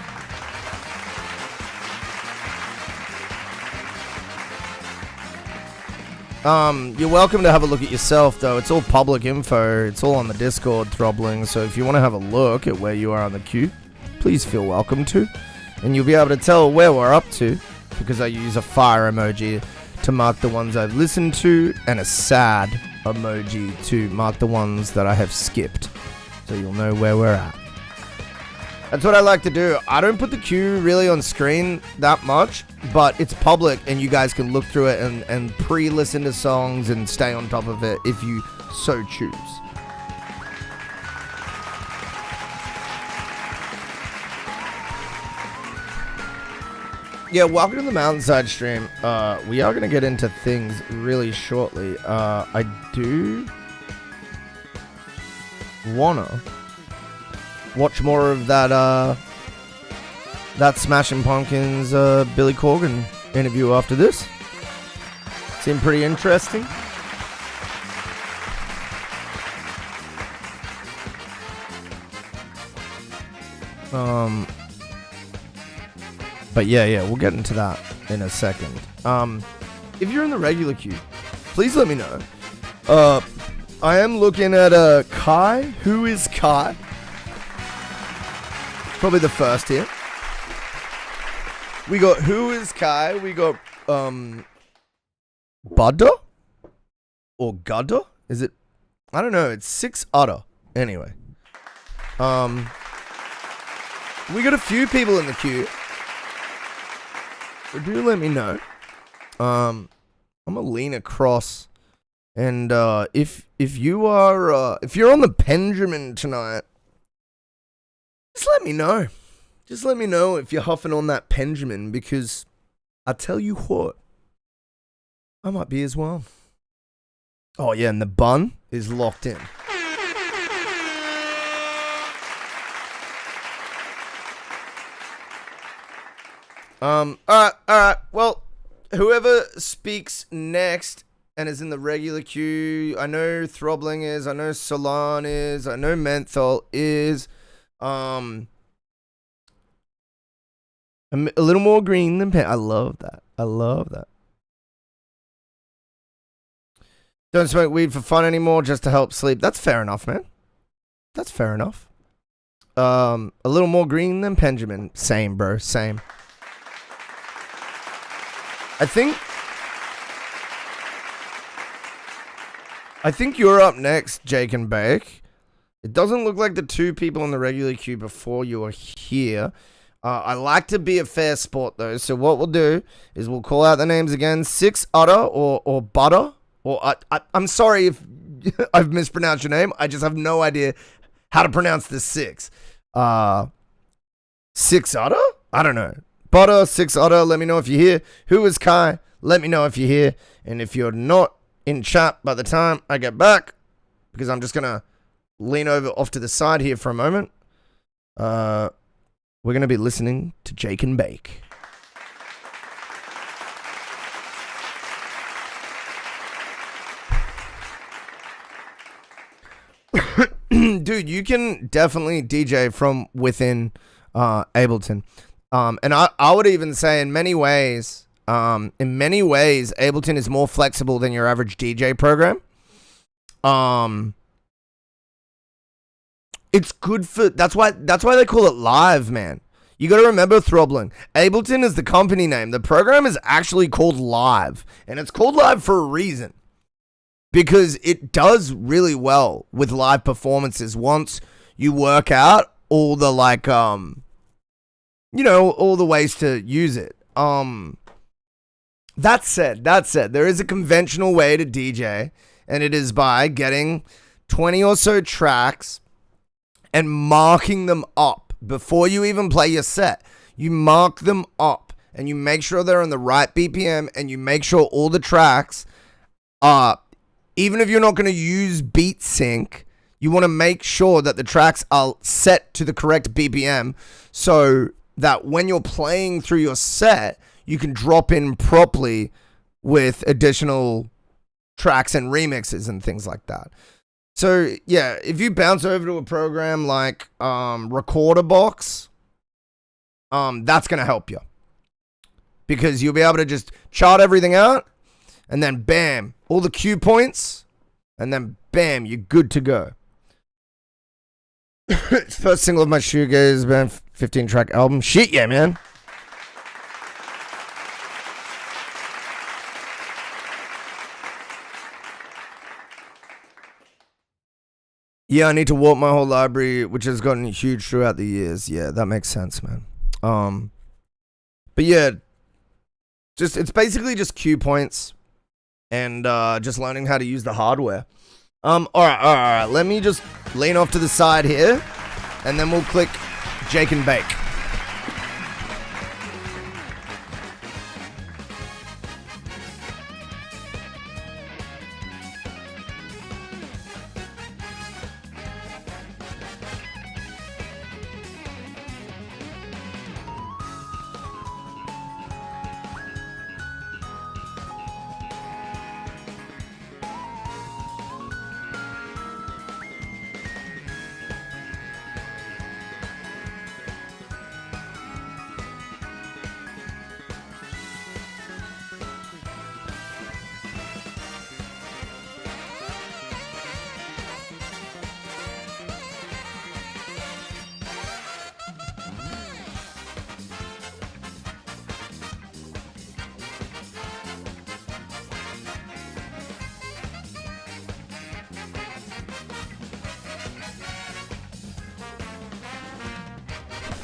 Speaker 1: You're welcome to have a look at yourself, though. It's all public info. It's all on the Discord, Throbbling. So if you want to have a look at where you are on the queue, please feel welcome to. And you'll be able to tell where we're up to, because I use a fire emoji to mark the ones I've listened to, and a sad emoji to mark the ones that I have skipped. So you'll know where we're at. That's what I like to do. I don't put the queue really on screen that much, but it's public and you guys can look through it and pre-listen to songs and stay on top of it if you so choose. Yeah, welcome to the Mountainside stream. We are going to get into things really shortly. I do wanna watch more of that Smashing Pumpkins Billy Corgan interview after this. Seemed pretty interesting. But yeah, we'll get into that in a second. If you're in the regular queue, please let me know. I am looking at Kai. Who is Kai? Probably the first here. We got Who is Kai. We got Budda or Gudda. Is it? I don't know. It's 6 Udder. Anyway. We got a few people in the queue. So do let me know. I'm gonna lean across, and if you are if you're on the Benjamin tonight, just let me know. Just let me know if you're huffing on that Benjamin, because I tell you what, I might be as well. Oh yeah, and the bun is locked in. Alright. Well, whoever speaks next and is in the regular queue, I know Throbbling is, I know Solan is, I know Menthol is, a little more green than I love that. Don't smoke weed for fun anymore, just to help sleep. That's fair enough, man. That's fair enough. A little more green than Benjamin. Same, bro. Same. I think you're up next, Jake and Bake. It doesn't look like the two people in the regular queue before you are here. I like to be a fair sport, though. So what we'll do is we'll call out the names again. 6 Udder or Butter. Or I'm sorry if I've mispronounced your name. I just have no idea how to pronounce this 6. 6 Udder? I don't know. Butter, 6 Udder, let me know if you're here. Who is Kai? Let me know if you're here. And if you're not in chat by the time I get back, because I'm just going to lean over off to the side here for a moment, we're going to be listening to Jake and Bake. Dude, you can definitely DJ from within Ableton. And I would even say in many ways, Ableton is more flexible than your average DJ program. It's good for, that's why they call it live, man. You got to remember, Throbbling, Ableton is the company name. The program is actually called Live, and it's called Live for a reason, because it does really well with live performances once you work out all the all the ways to use it. That said, there is a conventional way to DJ, and it is by getting 20 or so tracks and marking them up before you even play your set. You mark them up and you make sure they're on the right BPM, and you make sure all the tracks are, even if you're not going to use beat sync, you want to make sure that the tracks are set to the correct BPM so that when you're playing through your set, you can drop in properly with additional tracks and remixes and things like that. So, yeah, if you bounce over to a program like Recorder Box, that's going to help you. Because you'll be able to just chart everything out, and then bam, all the cue points, and then bam, you're good to go. First single of my shoegaze band, 15-track album. Shit, yeah, man. Yeah, I need to warp my whole library, which has gotten huge throughout the years. Yeah, that makes sense, man. But yeah, it's basically just cue points and just learning how to use the hardware. All right. Let me just lean off to the side here, and then we'll click Jake and Bake.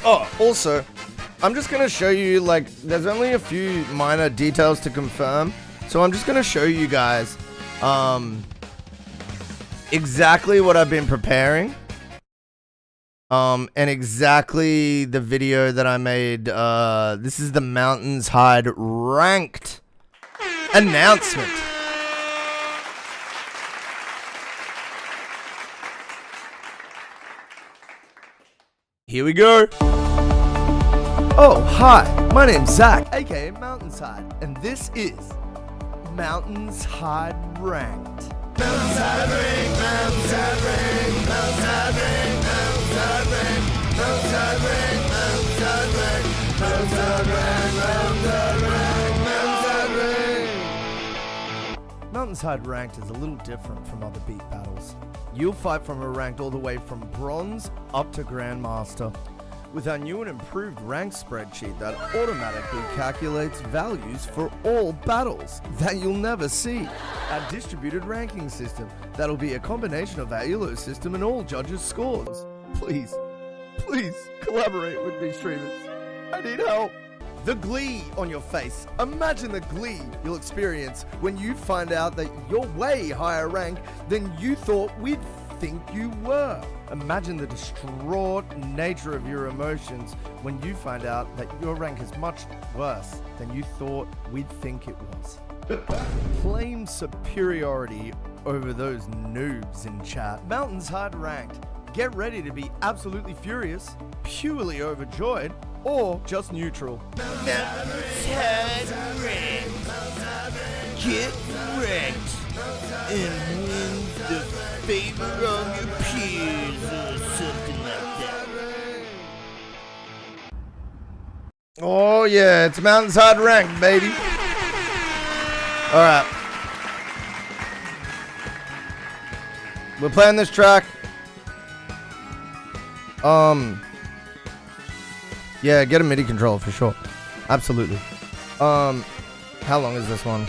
Speaker 1: Oh, also, I'm just going to show you, like, there's only a few minor details to confirm. So I'm just going to show you guys exactly what I've been preparing. And exactly the video that I made. This is the MountainsHide ranked announcement. Here we go. Oh, hi. My name's Zach, aka MountainsHide, and this is MountainsHide Ranked. MountainsHide Ranked, MountainsHide Ranked, MountainsHide Ranked, MountainsHide Ranked, MountainsHide Ranked, MountainsHide Ranked, MountainsHide Ranked, MountainsHide Ranked. MountainsHide Ranked is a little different from other beat battles. You'll fight from a ranked all the way from bronze up to grandmaster, with our new and improved ranked spreadsheet that automatically calculates values for all battles that you'll never see. Our distributed ranking system that'll be a combination of our ELO system and all judges' scores. Please collaborate with me, streamers. I need help. The glee on your face. Imagine the glee you'll experience when you find out that you're way higher rank than you thought we'd think you were. Imagine the distraught nature of your emotions when you find out that your rank is much worse than you thought we'd think it was. Claim superiority over those noobs in chat. MountainsHide Ranked. Get ready to be absolutely furious, purely overjoyed, or just neutral. MountainsHide Ranked. Get wrecked and win the favor of your peers or something like that. Oh yeah, it's MountainsHide Ranked, baby. Alright. We're playing this track. Yeah, get a MIDI controller for sure. Absolutely. How long is this one?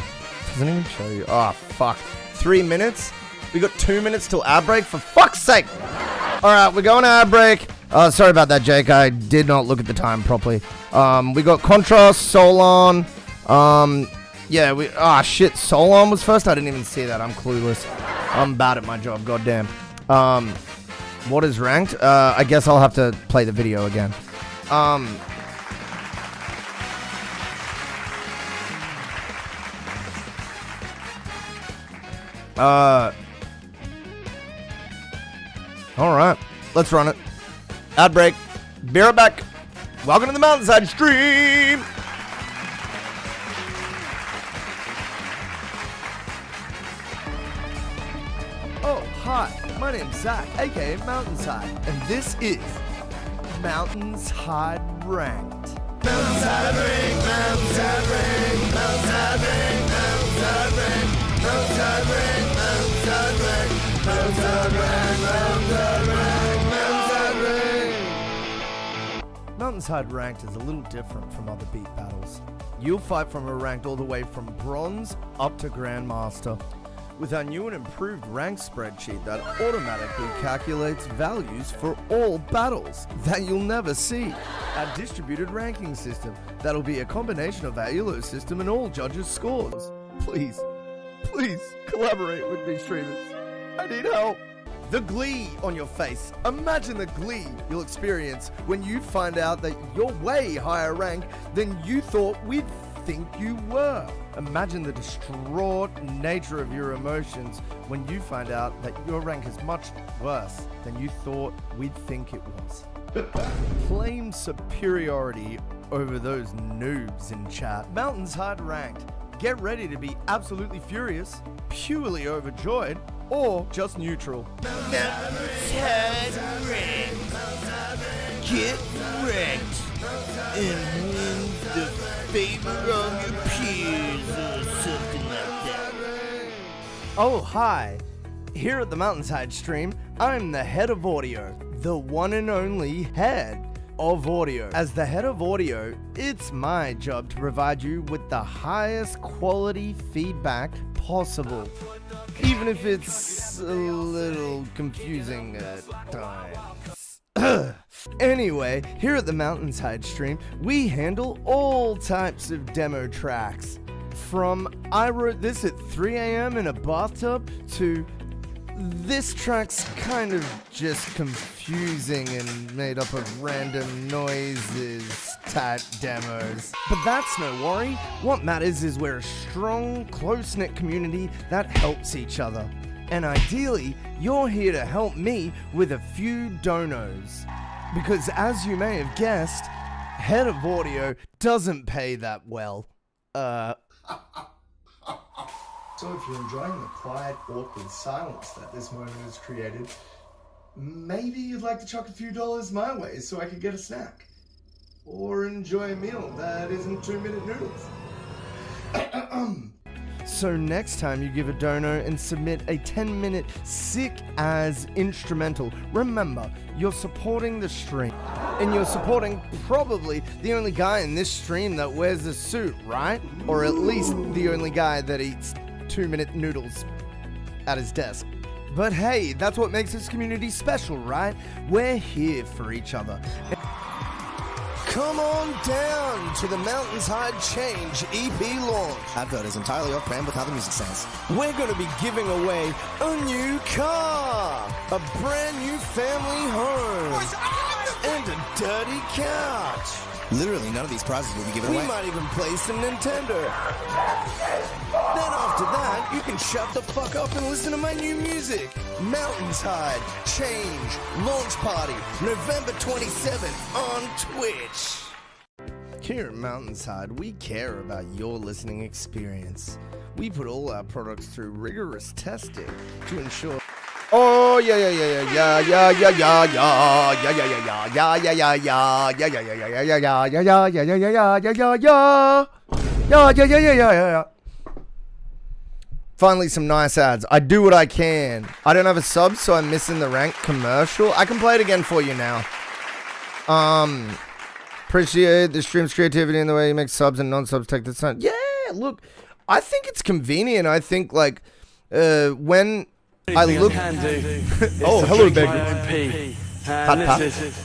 Speaker 1: Doesn't even show you. Oh, fuck. 3 minutes? We got 2 minutes till ad break? For fuck's sake! Alright, we're going to ad break. Sorry about that, Jake. I did not look at the time properly. We got Contrast, Solon. Yeah, shit. Solon was first? I didn't even see that. I'm clueless. I'm bad at my job. Goddamn. What is ranked? I guess I'll have to play the video again. Alright, let's run it. Ad break. Be right back. Welcome to the Mountainside stream. Oh, hi. My name's Zach, aka MountainsHide, and this is MountainsHide Ranked. MountainsHide Ranked, MountainsHide Ranked, MountainsHide Ranked, MountainsHide Ranked, MountainsHide Ranked, MountainsHide Ranked, MountainsHide Ranked, MountainsHide Ranked. MountainsHide Ranked is a little different from other beat battles. You'll fight from a ranked all the way from bronze up to Grandmaster, with our new and improved rank spreadsheet that automatically calculates values for all battles that you'll never see. Our distributed ranking system that'll be a combination of our ELO system and all judges' scores. Please collaborate with me, streamers. I need help. The glee on your face. Imagine the glee you'll experience when you find out that you're way higher rank than you thought we'd think you were. Imagine the distraught nature of your emotions when you find out that your rank is much worse than you thought we'd think it was. Claim superiority over those noobs in chat. MountainsHide Ranked. Get ready to be absolutely furious, purely overjoyed, or just neutral. MountainsHide Ranked. Get wrecked and win the favor of your peers or something like that. Oh, hi. Here at the MountainsHide stream, I'm the head of audio, the one and only head of audio. As the head of audio, it's my job to provide you with the highest quality feedback possible, even if it's a little confusing at times. Anyway, here at the MountainsHide stream, we handle all types of demo tracks. From I wrote this at 3 a.m. in a bathtub to this track's kind of just confusing and made up of random noises type demos. But that's no worry. What matters is we're a strong, close-knit community that helps each other. And ideally, you're here to help me with a few donos. Because as you may have guessed, head of audio doesn't pay that well. So if you're enjoying the quiet, awkward silence that this moment has created, maybe you'd like to chuck a few dollars my way so I could get a snack. Or enjoy a meal that isn't 2-minute noodles. So next time you give a dono and submit a 10-minute sick-as instrumental, remember, you're supporting the stream. And you're supporting probably the only guy in this stream that wears a suit, right? Or at least the only guy that eats 2-minute noodles at his desk. But hey, that's what makes this community special, right? We're here for each other. Come on down to the MountainsHide Change EP launch.
Speaker 6: Advert is entirely off brand with how the music sounds.
Speaker 1: We're going to be giving away a new car, a brand new family home, and a dirty couch.
Speaker 6: Literally none of these prizes will be given away.
Speaker 1: We might even play some Nintendo. Then after that, you can shut the fuck up and listen to my new music. MountainsHide Change Launch Party, November 27th on Twitch. Here at MountainsHide, we care about your listening experience. We put all our products through rigorous testing to ensure. Oh yeah. Finally, some nice ads. I do what I can. I don't have a sub, so I'm missing the rank commercial. I can play it again for you now. Appreciate the stream's creativity and the way you make subs and non-subs take the time. Yeah, look, I think it's convenient. I think like when I look. Oh, hello, baby. This is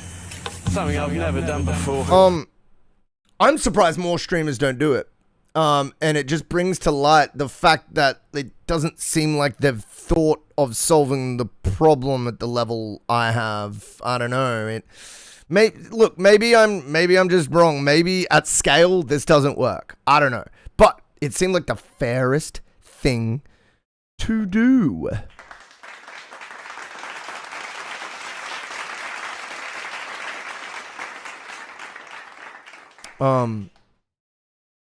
Speaker 1: something I've never done before. I'm surprised more streamers don't do it. And it just brings to light the fact that it doesn't seem like they've thought of solving the problem at the level I have. I don't know. Maybe I'm just wrong. Maybe at scale this doesn't work. I don't know. But it seemed like the fairest thing to do.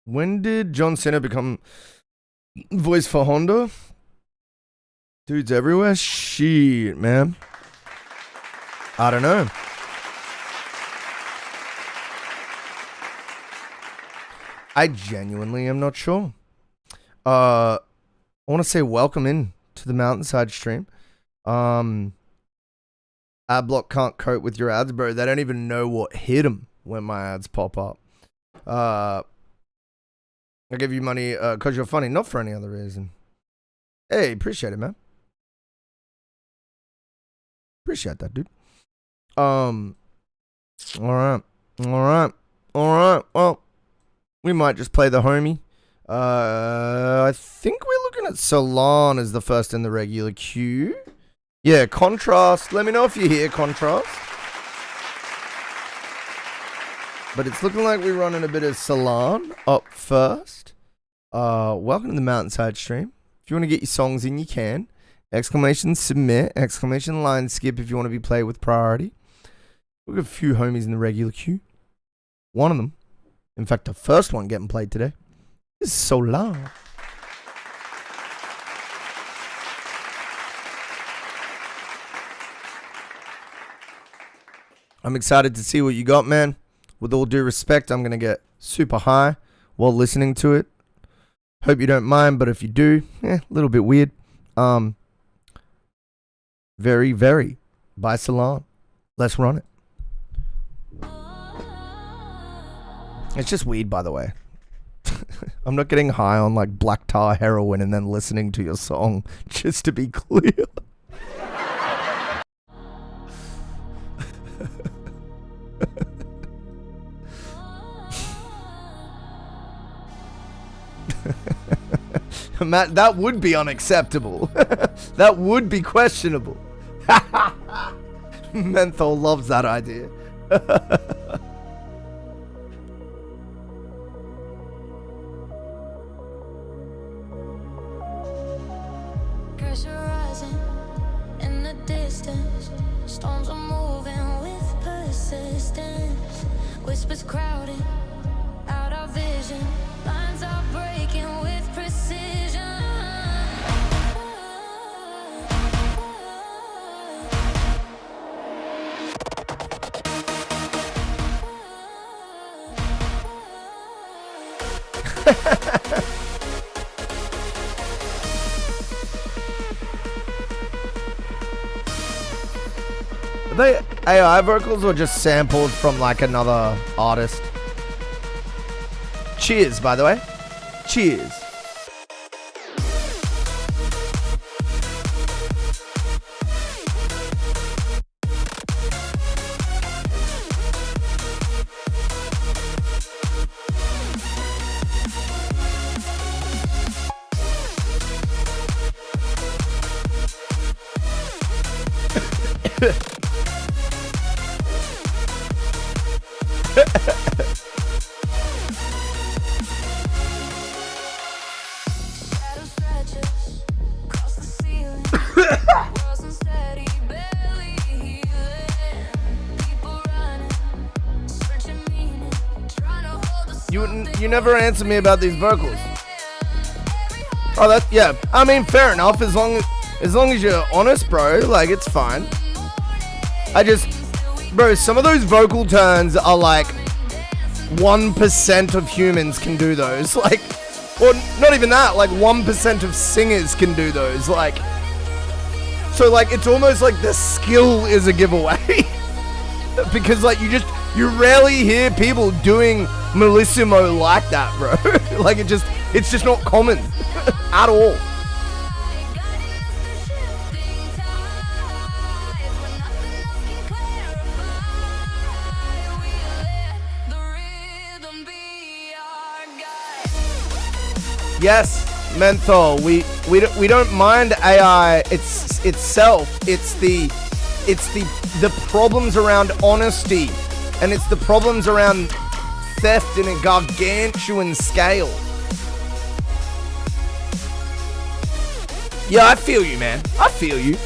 Speaker 1: When did John Cena become voice for Honda? Dudes everywhere? Shit, man. I don't know. I genuinely am not sure. I want to say welcome in to the Mountainside stream. Adblock can't cope with your ads, bro. They don't even know what hit them when my ads pop up. I give you money because you're funny, not for any other reason. Hey, appreciate it, man. Appreciate that, dude. All right. Well, we might just play the homie. I think we're looking at Salon as the first in the regular queue. Yeah, Contrast. Let me know if you hear Contrast. But it's looking like we're running a bit of Salon up first. Welcome to the Mountainside stream. If you want to get your songs in, you can. Exclamation submit. Exclamation line skip if you want to be played with priority. We've got a few homies in the regular queue. One of them, in fact, the first one getting played today, is Salon. I'm excited to see what you got, man. With all due respect, I'm going to get super high while listening to it. Hope you don't mind, but if you do, a little bit weird. Very, very. By Salon. Let's run it. It's just weed, by the way. I'm not getting high on like black tar heroin and then listening to your song, just to be clear. Matt, that would be unacceptable. That would be questionable. Menthol loves that idea.
Speaker 11: Pressure rising in the distance. Storms are moving with persistence. Whispers crowding out our vision. Lines are breaking with precision.
Speaker 1: Are they AI vocals or just sampled from like another artist? Cheers, by the way. Cheers. You never answer me about these vocals. Oh, that, yeah. I mean, fair enough. As long as you're honest, bro. Like, it's fine. Bro, some of those vocal turns are like 1% of humans can do those. Like, or not even that. Like 1% of singers can do those. Like, so like it's almost like the skill is a giveaway. Because like you rarely hear people doing Melissimo like that, bro. Like it's just not common at all. Yes, Menthol. We don't mind AI itself. It's the problems around honesty, and it's the problems around theft in a gargantuan scale. Yeah, I feel you, man. I feel you.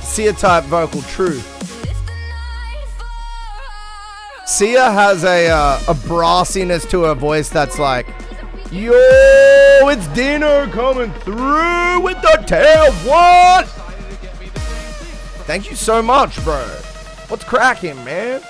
Speaker 1: Sia type vocal, true. Sia has a brassiness to her voice that's like, yo, it's Dino coming through with the tail. What? Thank you so much, bro. What's cracking, man?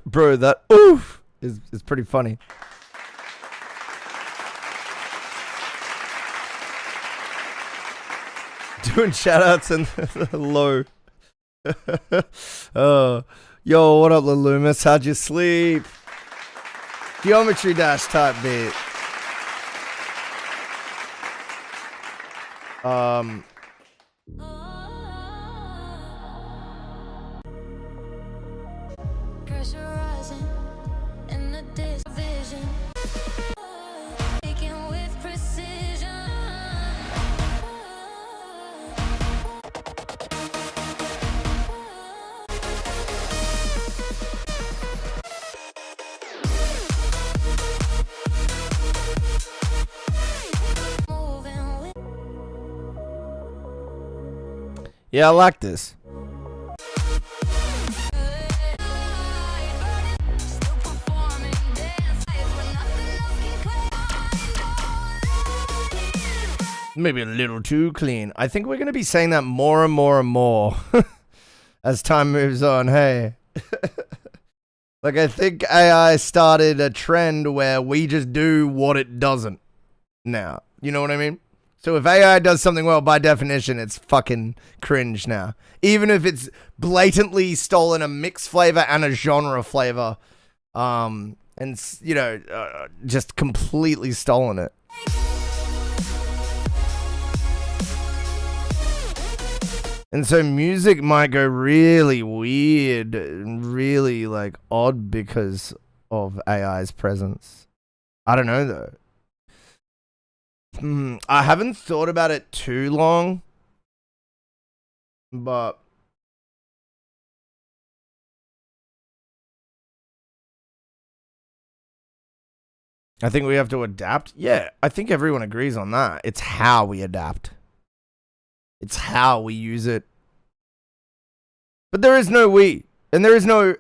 Speaker 1: Bro, that oof is pretty funny. Doing shoutouts in the low. Yo, what up, Lil Loomis? How'd you sleep? Geometry Dash type beat.
Speaker 11: Pressurizing in the vision, taking with precision.
Speaker 1: Yeah, I like this. Maybe a little too clean. I think we're going to be saying that more and more and more as time moves on. Hey. Like, I think AI started a trend where we just do what it doesn't now. You know what I mean? So if AI does something well, by definition, it's fucking cringe now. Even if it's blatantly stolen a mix flavor and a genre flavor. And, you know, just completely stolen it. And so music might go really weird and really like odd because of AI's presence. I don't know though. I haven't thought about it too long, but I think we have to adapt. Yeah, I think everyone agrees on that. It's how we adapt. It's how we use it. But there is no we. And there is no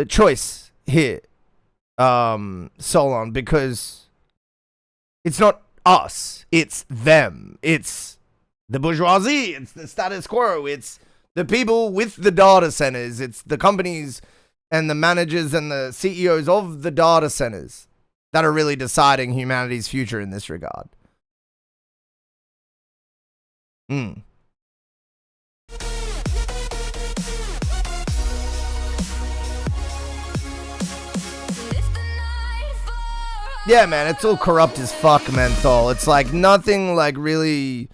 Speaker 1: choice here, Solon, because it's not us. It's them. It's the bourgeoisie. It's the status quo. It's the people with the data centers. It's the companies and the managers and the CEOs of the data centers that are really deciding humanity's future in this regard. Yeah, man, it's all corrupt as fuck, menthol. It's like nothing like really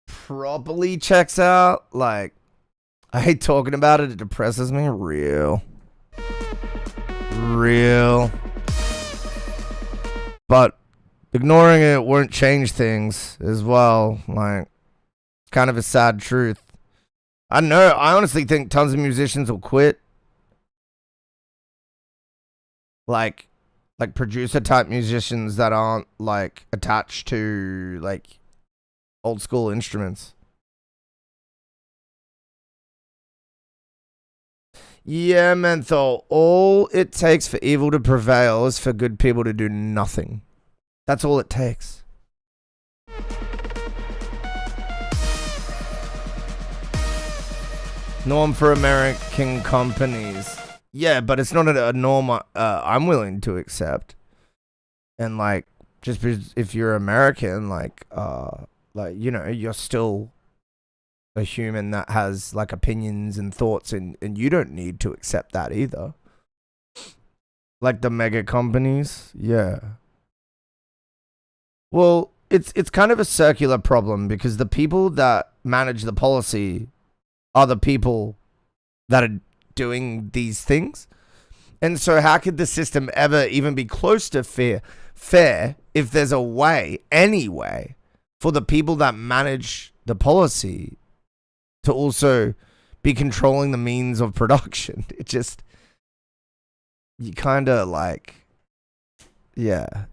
Speaker 1: properly checks out. Like, I hate talking about it. It depresses me. Real. But ignoring it won't change things as well. Like, kind of a sad truth. I don't know. I honestly think tons of musicians will quit. Like producer type musicians that aren't like attached to like old school instruments. Yeah, menthol. All it takes for evil to prevail is for good people to do nothing. That's all it takes. Norm for American companies. Yeah, but it's not a norm I'm willing to accept. And like, just because if you're American, like you know, you're still a human that has like opinions and thoughts, and you don't need to accept that either. Like the mega companies, yeah. Well, it's kind of a circular problem because the people that manage the policy are the people that are doing these things. And so how could the system ever even be close to fair if there's a way, any way, for the people that manage the policy to also be controlling the means of production? It just, you kind of like, yeah.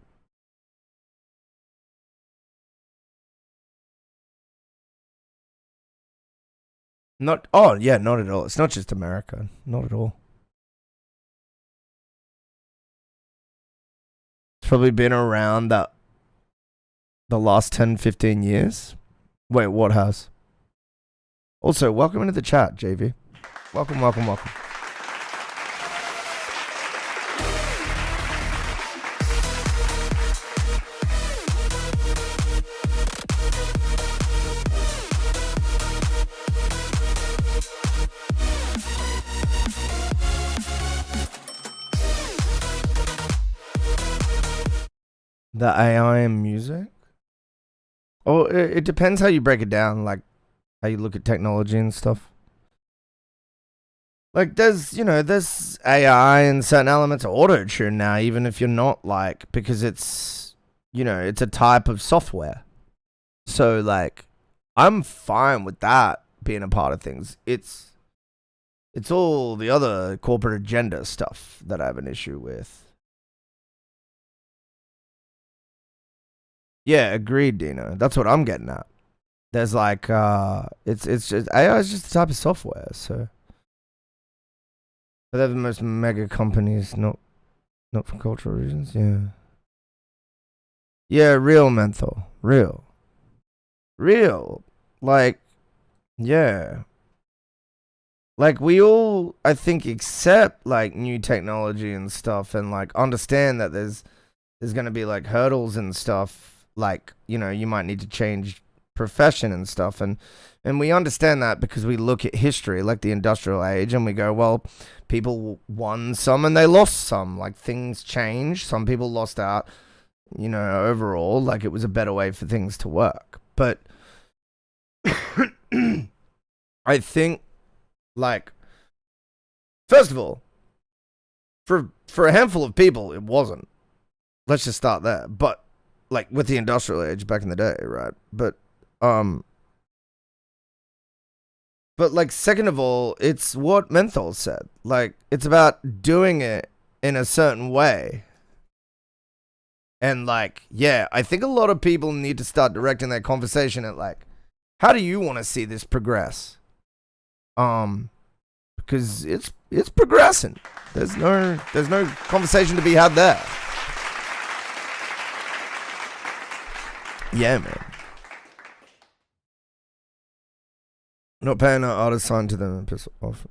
Speaker 1: Not at all. It's not just America. Not at all. It's probably been around the last 10, 15 years. Wait, what has? Also, welcome into the chat, JV. Welcome. The AI and music? Oh, it depends how you break it down, like how you look at technology and stuff. Like there's AI and certain elements of auto-tune now, even if you're not like, because it's a type of software. So like, I'm fine with that being a part of things. It's all the other corporate agenda stuff that I have an issue with. Yeah, agreed, Dino. That's what I'm getting at. There's like, it's just, AI is just a type of software, so. But they're the most mega companies, not for cultural reasons, yeah. Yeah, real menthol. Real. Like, yeah. Like, we all, I think, accept, like, new technology and stuff and, like, understand that there's going to be, like, hurdles and stuff. Like, you might need to change profession and stuff. And we understand that because we look at history, like the industrial age, and we go, well, people won some and they lost some. Like, things change. Some people lost out, overall. Like, it was a better way for things to work. But I think, like, first of all, for a handful of people, it wasn't. Let's just start there. But like with the industrial age back in the day, right? But like, second of all, it's what menthol said. Like, it's about doing it in a certain way. And like, yeah, I think a lot of people need to start directing their conversation at like, how do you want to see this progress? Because it's progressing. There's no conversation to be had there. Yeah, man. Not paying an artist signed to them and pissed off.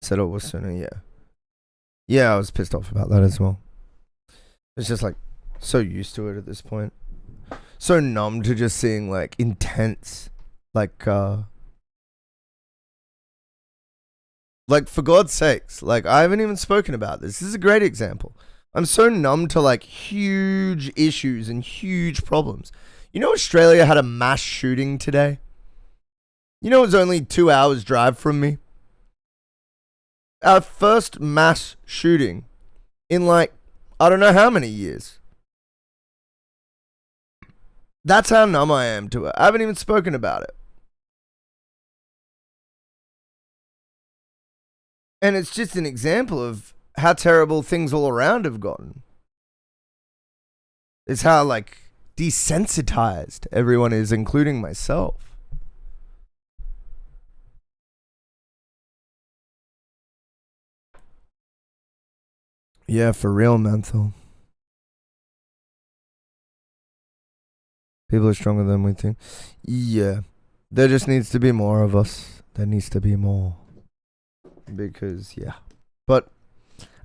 Speaker 1: Said it was sooner, yeah. Yeah, I was pissed off about that as well. It's just like, so used to it at this point. So numb to just seeing like intense, like for God's sakes, like I haven't even spoken about this. This is a great example. I'm so numb to like huge issues and huge problems. Australia had a mass shooting today. It was only 2 hours drive from me. Our first mass shooting in like, I don't know how many years. That's how numb I am to it. I haven't even spoken about it. And it's just an example of how terrible things all around have gotten. It's how like desensitized everyone is, including myself. Yeah, for real, menthol. People are stronger than we think. Yeah. There just needs to be more of us. There needs to be more. Because, yeah. But,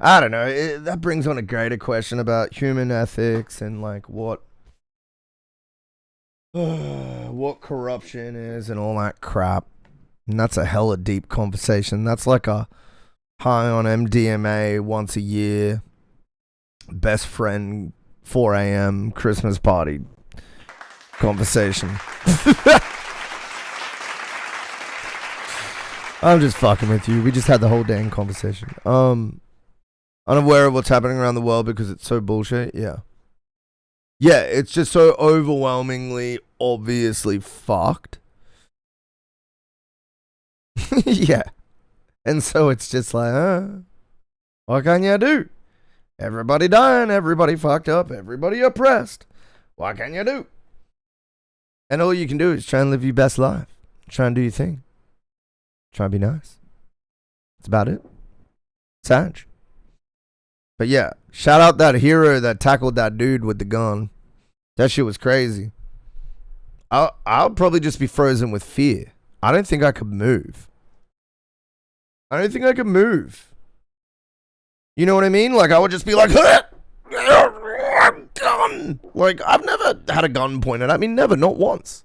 Speaker 1: I don't know. That brings on a greater question about human ethics and, like, what corruption is and all that crap. And that's a hella deep conversation. That's like a high on MDMA once a year, best friend 4 a.m. Christmas party conversation. I'm just fucking with you. We just had the whole dang conversation. Unaware of what's happening around the world because it's so bullshit. Yeah. Yeah, it's just so overwhelmingly, obviously fucked. Yeah. And so it's just like, what can you do? Everybody dying, everybody fucked up, everybody oppressed. What can you do? And all you can do is try and live your best life. Try and do your thing. Try and be nice. That's about it. Sad. But yeah, shout out that hero that tackled that dude with the gun. That shit was crazy. I'll probably just be frozen with fear. I don't think I could move. I don't think I could move. You know what I mean? Like, I would just be like, gun. Like, I've never had a gun pointed at me. Never, not once.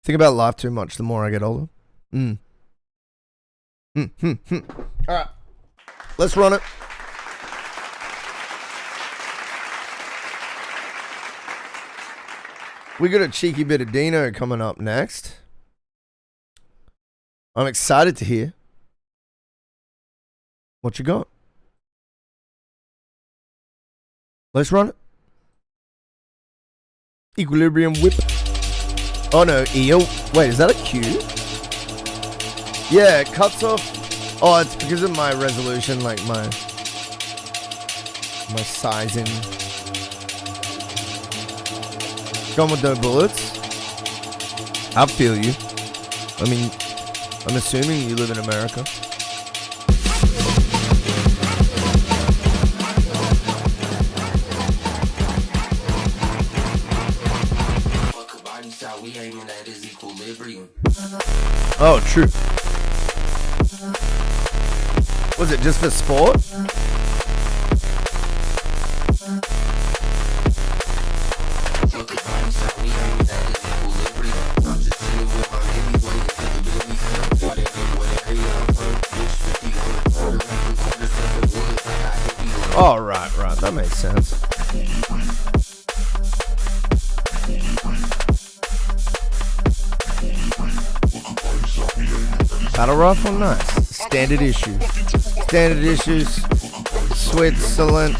Speaker 1: Think about life too much the more I get older. Alright. Let's run it. We got a cheeky bit of Dino coming up next. I'm excited to hear what you got. Let's run it. Equilibrium whip. Oh no, eel. Wait, is that a Q? Yeah, it cuts off. Oh, it's because of my resolution, like my sizing. Gone with no bullets. I feel you. I mean, I'm assuming you live in America. Oh, true. Was it just for sport? Oh, right. That makes sense. Battle rifle, nice. Standard issue. Standard issues. Switzerland.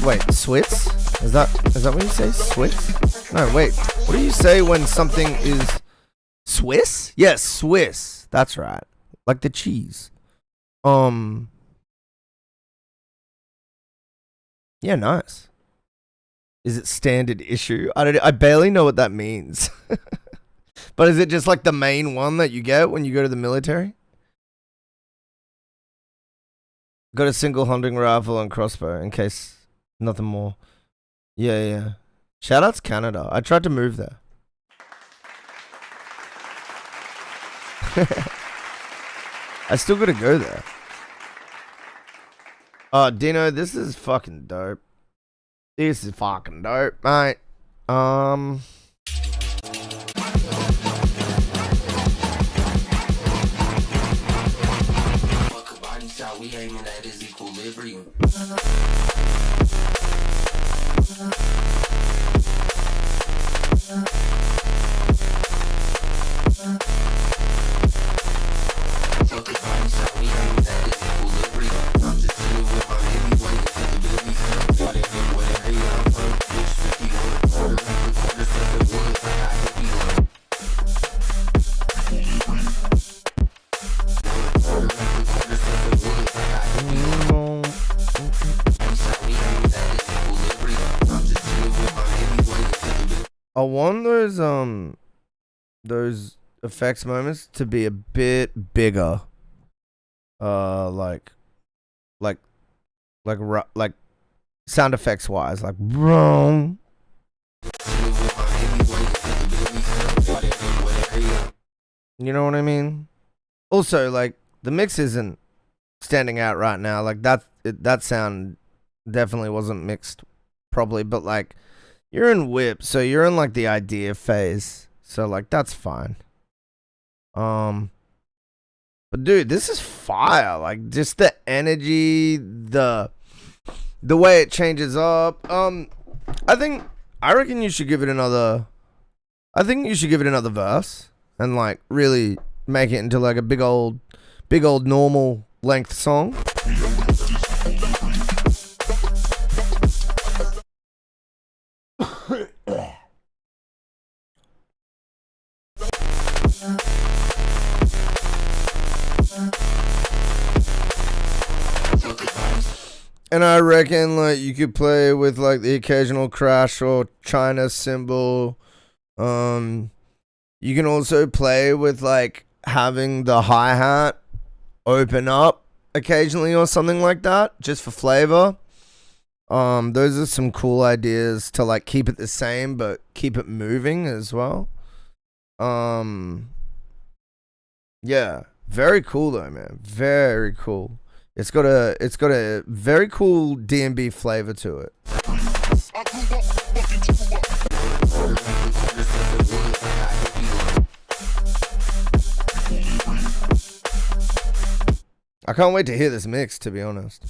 Speaker 1: Wait, Switz? Is that what you say? Switz? No, wait. What do you say when something is Swiss? Yes, Swiss. That's right. Like the cheese. Yeah, nice. Is it standard issue? I barely know what that means. But is it just like the main one that you get when you go to the military? Got a single hunting rifle and crossbow in case nothing more. Yeah. Shout out to Canada. I tried to move there. I still gotta go there. Oh, Dino, this is fucking dope. This is fucking dope, mate.
Speaker 12: We aiming at is equilibrium.
Speaker 1: I want those effects moments to be a bit bigger. Like sound effects wise, like wrong. You know what I mean? Also, like the mix isn't standing out right now. Like that sound definitely wasn't mixed properly, but like you're in whip, so you're in like the idea phase. So like that's fine. But dude, this is fire. Like just the energy, the way it changes up. I reckon you should give it another. I think you should give it another verse and like really make it into like a big old normal length song. And I reckon like you could play with like the occasional crash or China cymbal. You can also play with like having the hi-hat open up occasionally or something like that, just for flavor. Those are some cool ideas to like keep it the same but keep it moving as well. Yeah, very cool though, man. Very cool. It's got a very cool D&B flavor to it. I can't wait to hear this mix, to be honest.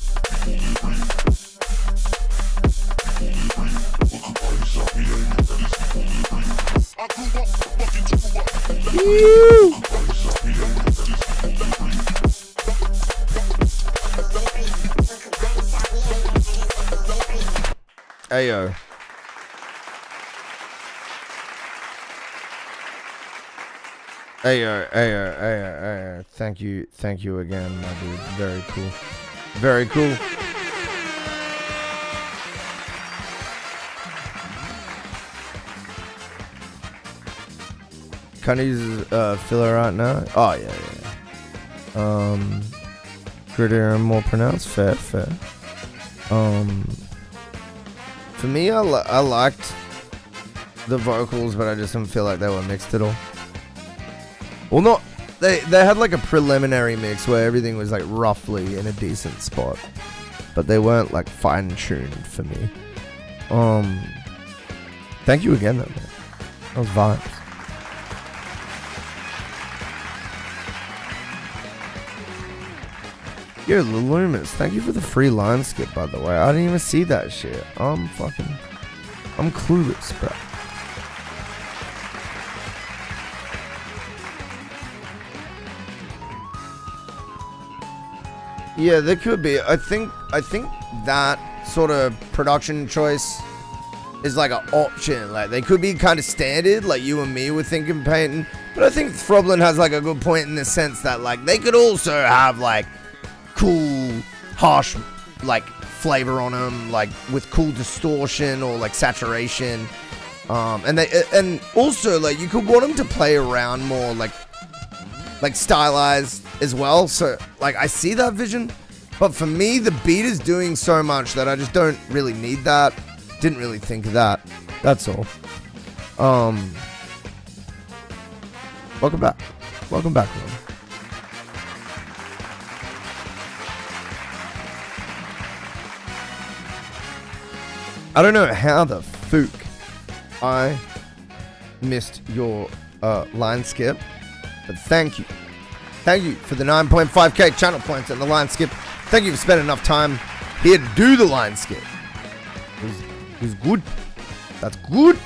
Speaker 1: Ayo. Ayo. Thank you again, my dude. Very cool. Very cool. Can I use filler right now? Oh yeah. Grittier and more pronounced. Fair. For me, I liked the vocals, but I just didn't feel like they were mixed at all. Well, not they had like a preliminary mix where everything was like roughly in a decent spot, but they weren't like fine tuned for me. Thank you again, though, man. That was vibes. Yo, Lulumis, thank you for the free line skip, by the way. I didn't even see that shit. I'm clueless, bro. Yeah, there could be. I think that sort of production choice is like an option. Like they could be kind of standard, like you and me were thinking, Peyton. But I think Throblin has like a good point in the sense that like they could also have like cool, harsh, like flavor on them, like with cool distortion or like saturation. And also like you could want them to play around more like stylized as well. So like I see that vision, but for me the beat is doing so much that I just don't really need that. Didn't really think of that. That's all. Welcome back, Ron. I don't know how the fook I missed your line skip, but thank you. Thank you for the 9.5k channel points and the line skip. Thank you for spending enough time here to do the line skip. It was good. That's good.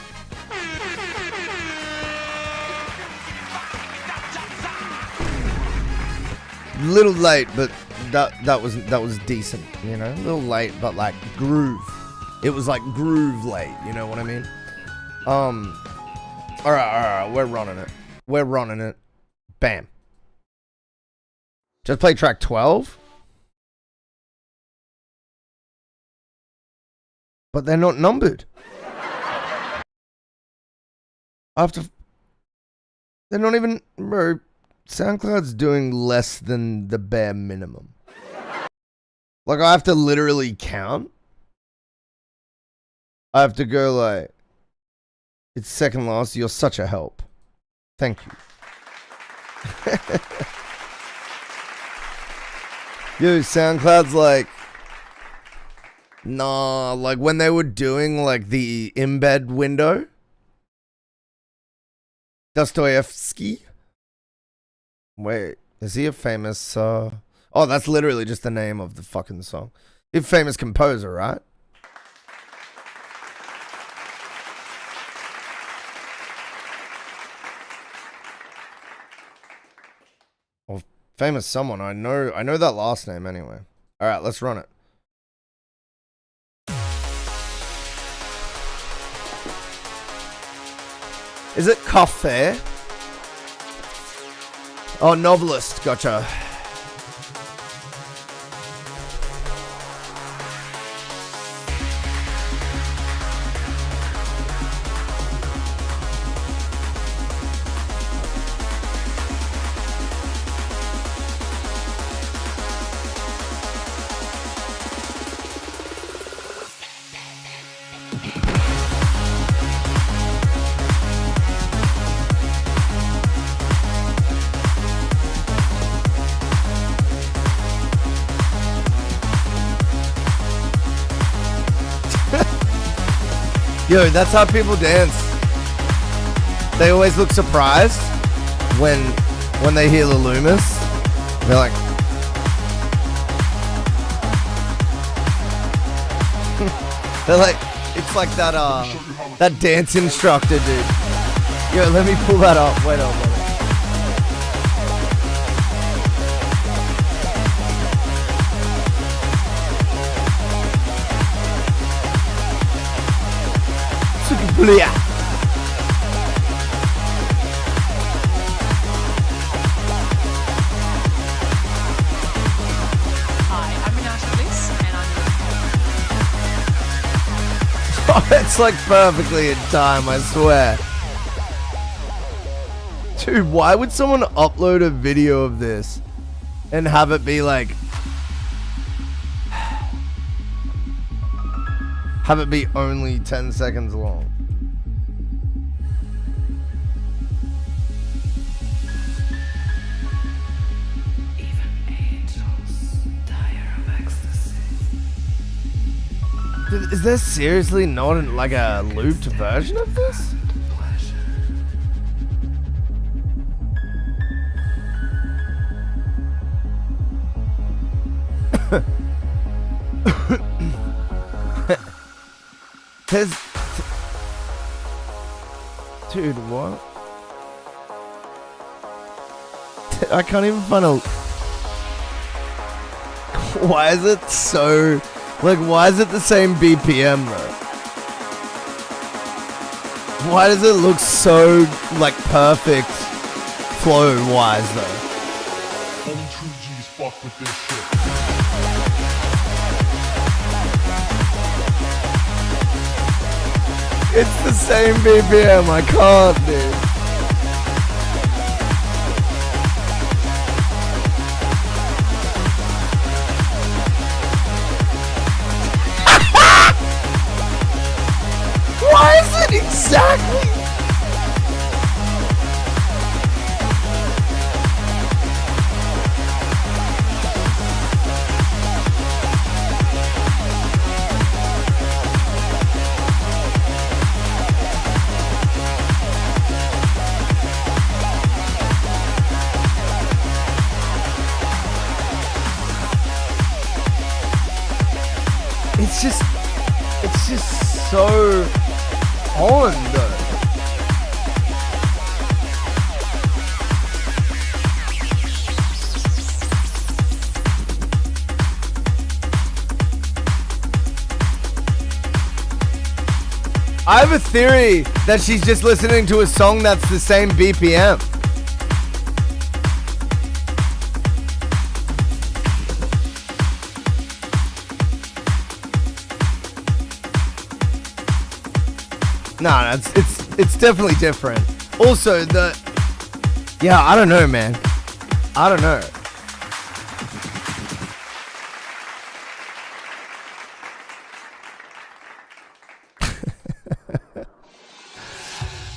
Speaker 1: Little late, but that was decent, you know? A little late, but like groove. It was like groove late, you know what I mean? Alright, we're running it. Bam. Just play track 12? But they're not numbered. They're not even, bro, SoundCloud's doing less than the bare minimum. Like I have to literally count. I have to go like, it's second last, you're such a help. Thank you. Yo, SoundCloud's like, nah, like when they were doing like the embed window, Dostoevsky. Wait, Is he a famous... Oh, that's literally just the name of the fucking song. He's a famous composer, right? Well, famous someone. I know that last name anyway. All right, let's run it. Is it Cafe? Oh, novelist. Gotcha. Yo, that's how people dance. They always look surprised when they hear the Loomis. They're like, it's like that dance instructor, dude. Yo, let me pull that up. Wait up. Oh, it's like perfectly in time, I swear. Dude, why would someone upload a video of this and have it be like... have it be only 10 seconds long? Is there seriously not like a looped version of this? Dude, what? I can't even find a... Why is it so... Like, why is it the same BPM, though? Why does it look so, like, perfect flow-wise, though?
Speaker 10: Only true G's fuck with this shit.
Speaker 1: It's the same BPM, I can't, dude. Why is it exactly? It's just so on though. I have a theory that she's just listening to a song that's the same BPM. No, it's definitely different. Also, I don't know, man. I don't know.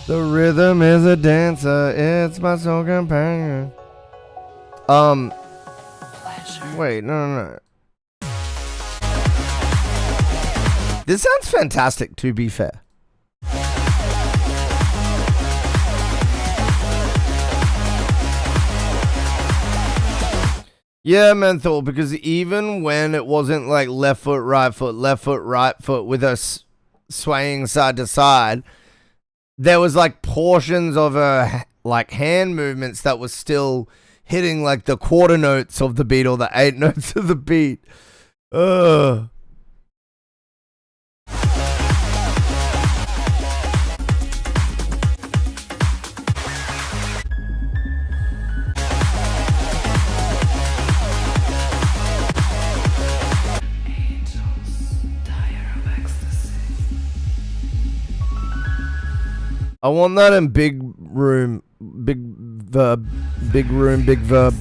Speaker 1: The rhythm is a dancer, it's my soul companion. Wait, no. This sounds fantastic, to be fair. Yeah, menthol, because even when it wasn't like left foot, right foot with us swaying side to side, there was like portions of her like hand movements that was still hitting like the quarter notes of the beat or the 8 notes of the beat. Ugh. I want that in big room, big verb, big room, big verb.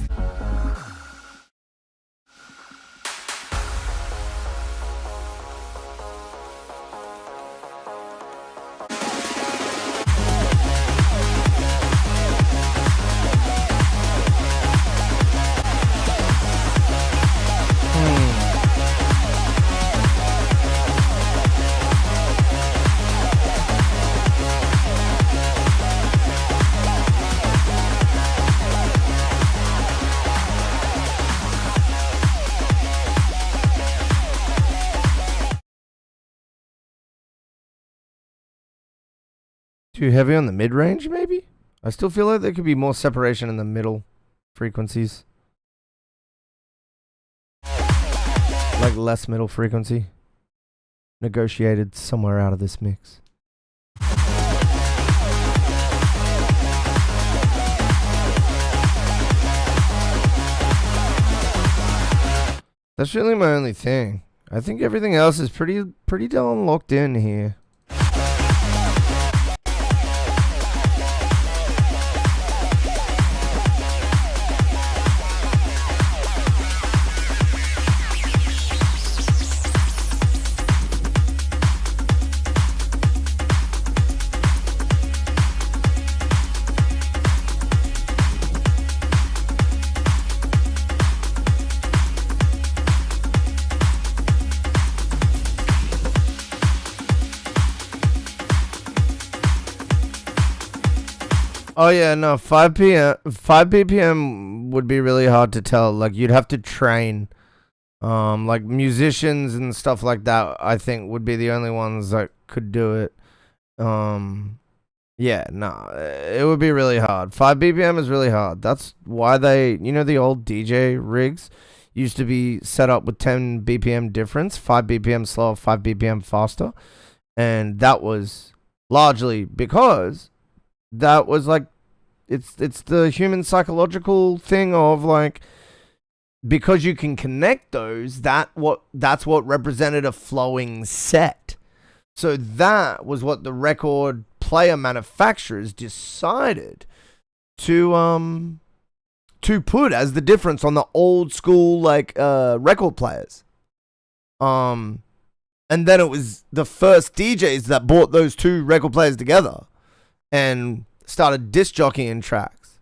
Speaker 1: Too heavy on the mid-range, maybe? I still feel like there could be more separation in the middle frequencies. Like less middle frequency. Negotiated somewhere out of this mix. That's really my only thing. I think everything else is pretty darn locked in here. Oh yeah, no, 5 BPM would be really hard to tell. Like you'd have to train. Like musicians and stuff like that, I think would be the only ones that could do it. Yeah, no, it would be really hard. 5 BPM is really hard. That's why the old DJ rigs used to be set up with 10 BPM difference, 5 BPM slower, 5 BPM faster. And that was largely because that was like, it's the human psychological thing of like, because you can connect those, that's what represented a flowing set. So that was what the record player manufacturers decided to put as the difference on the old school like record players. And then it was the first DJs that brought those two record players together and started disc jockeying tracks.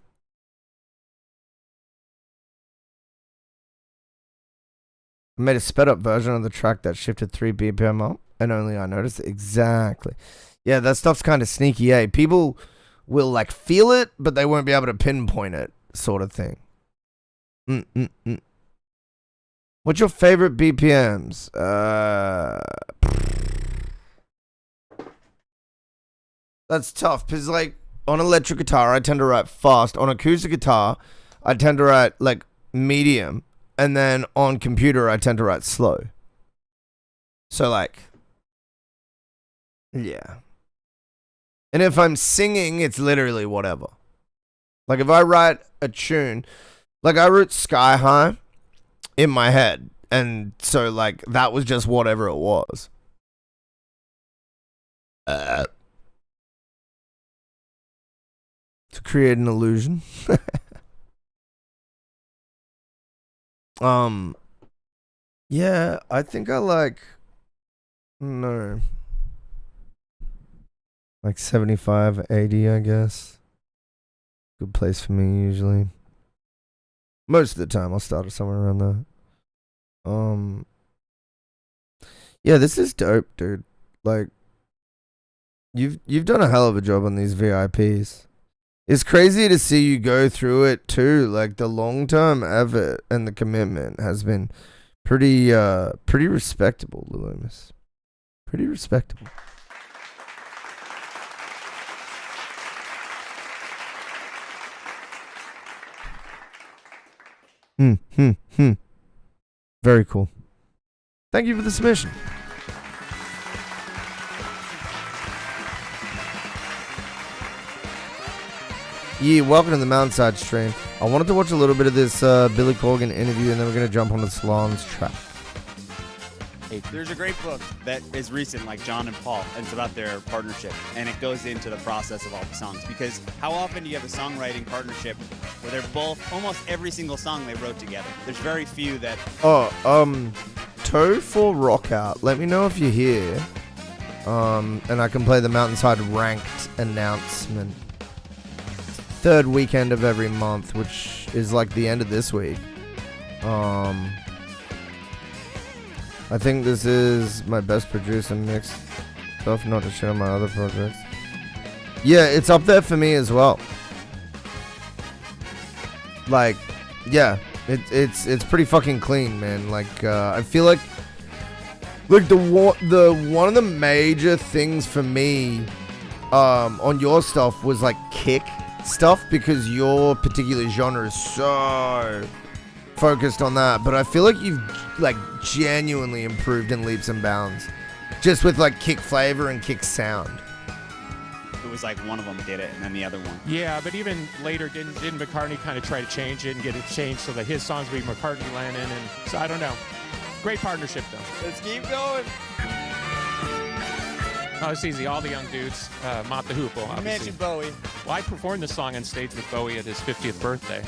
Speaker 1: I made a sped up version of the track that shifted 3 BPM up, and only I noticed it. Exactly. Yeah, that stuff's kind of sneaky, eh? People will like feel it, but they won't be able to pinpoint it, sort of thing. What's your favorite BPMs? That's tough, because like on electric guitar, I tend to write fast. On acoustic guitar, I tend to write like medium. And then on computer, I tend to write slow. So like, yeah. And if I'm singing, it's literally whatever. Like if I write a tune, like I wrote Sky High in my head. And so like, that was just whatever it was. To create an illusion. Yeah, I think I like, no, like 75, 80, I guess. Good place for me, usually. Most of the time, I'll start somewhere around that. Yeah, this is dope, dude. Like, you've done a hell of a job on these VIPs. It's crazy to see you go through it too. Like the long-term effort and the commitment has been pretty respectable, Loomis. Pretty respectable. Very cool. Thank you for the submission. Yeah, welcome to the MountainsHide stream. I wanted to watch a little bit of this Billy Corgan interview, and then we're going to jump on the Salon's track.
Speaker 7: Hey, there's a great book that is recent, like John and Paul, and it's about their partnership, and it goes into the process of all the songs, because how often do you have a songwriting partnership where they're both, almost every single song they wrote together? There's very few that...
Speaker 1: Toe for Rock Out. Let me know if you're here, and I can play the MountainsHide ranked announcement. Third weekend of every month, which is like the end of this week. I think this is my best producer mix stuff, not to share my other projects. Yeah, it's up there for me as well. Like, yeah, it's pretty fucking clean, man. Like, I feel like the one of the major things for me on your stuff was like kick stuff, because your particular genre is so focused on that, but I feel like you've like genuinely improved in leaps and bounds just with like kick flavor and kick sound.
Speaker 7: It was like one of them did it and then the other one.
Speaker 8: Yeah, but even later, didn't McCartney kind of try to change it and get it changed so that his songs would be McCartney, Lennon, and so I don't know. Great partnership though.
Speaker 7: Let's keep going.
Speaker 8: Oh, it's easy. All the young dudes. Mott the Hoople, obviously.
Speaker 7: You mentioned Bowie.
Speaker 8: Well, I performed this song on stage with Bowie at his 50th birthday.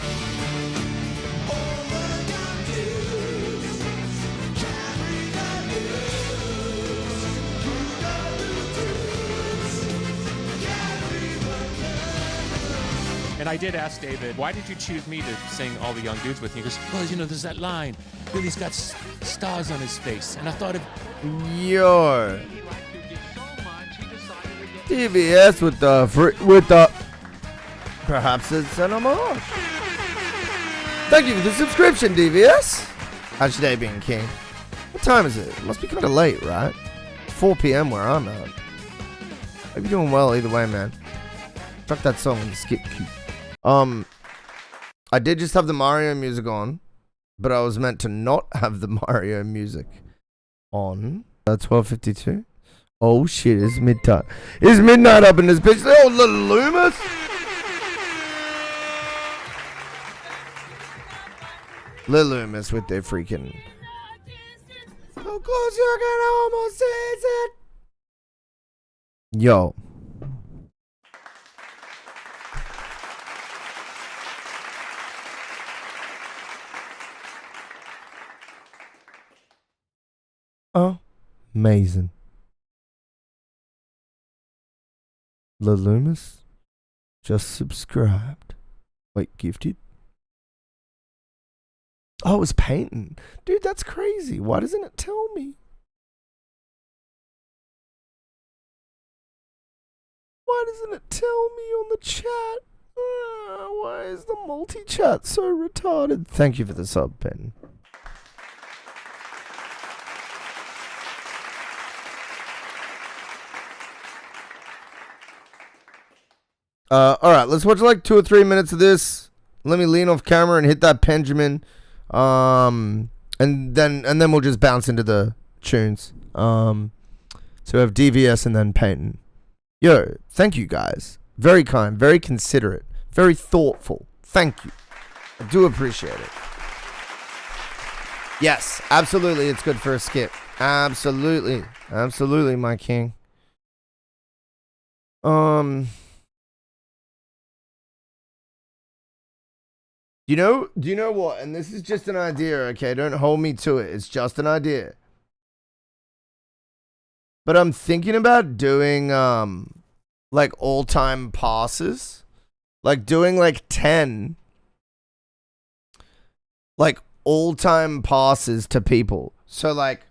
Speaker 8: And I did ask David, why did you choose me to sing All the Young Dudes with you? He goes, well, you know, there's that line, Billy's got stars on his face. And I thought of...
Speaker 1: Yo. TVS with the perhaps it's an homage. Thank you for the subscription, DVS. How's your day being, King? What time is it? It must be kind of late, right? 4 p.m. where I'm at. Hope you're doing well either way, man. Drop that song and skip cute. I did just have the Mario music on, but I was meant to not have the Mario music on. 12:52. Oh shit, it's midnight. It's midnight up in this bitch. Oh, little Loomis. Little Loomis with their freaking... So close you can almost taste it. Yo. Amazing. Lil Loomis just subscribed. Wait, gifted? Oh, it was Peyton. Dude, that's crazy. Why doesn't it tell me? Why doesn't it tell me on the chat? Why is the multi-chat so retarded? Thank you for the sub, Peyton. Alright, let's watch like 2 or 3 minutes of this. Let me lean off camera and hit that Benjamin. And then we'll just bounce into the tunes. So we have DVS and then Peyton. Yo, thank you guys. Very kind, very considerate, very thoughtful. Thank you. I do appreciate it. Yes, absolutely, it's good for a skip. Absolutely. Absolutely, my king. Do you know what? And this is just an idea, okay? Don't hold me to it. It's just an idea. But I'm thinking about doing like all-time passes. Like doing like 10 like all-time passes to people. So like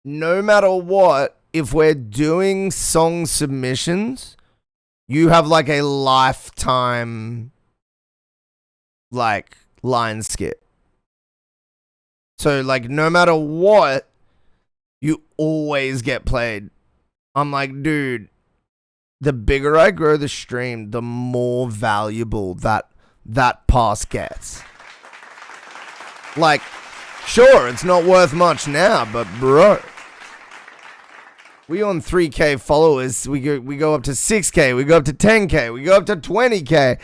Speaker 1: no matter what, if we're doing song submissions, you have like a lifetime like Lineskip. So like no matter what, you always get played. I'm like, dude, the bigger I grow the stream, the more valuable that pass gets. Like, sure, it's not worth much now, but bro, we on 3K followers, we go up to 6K, we go up to 10K, we go up to 20K.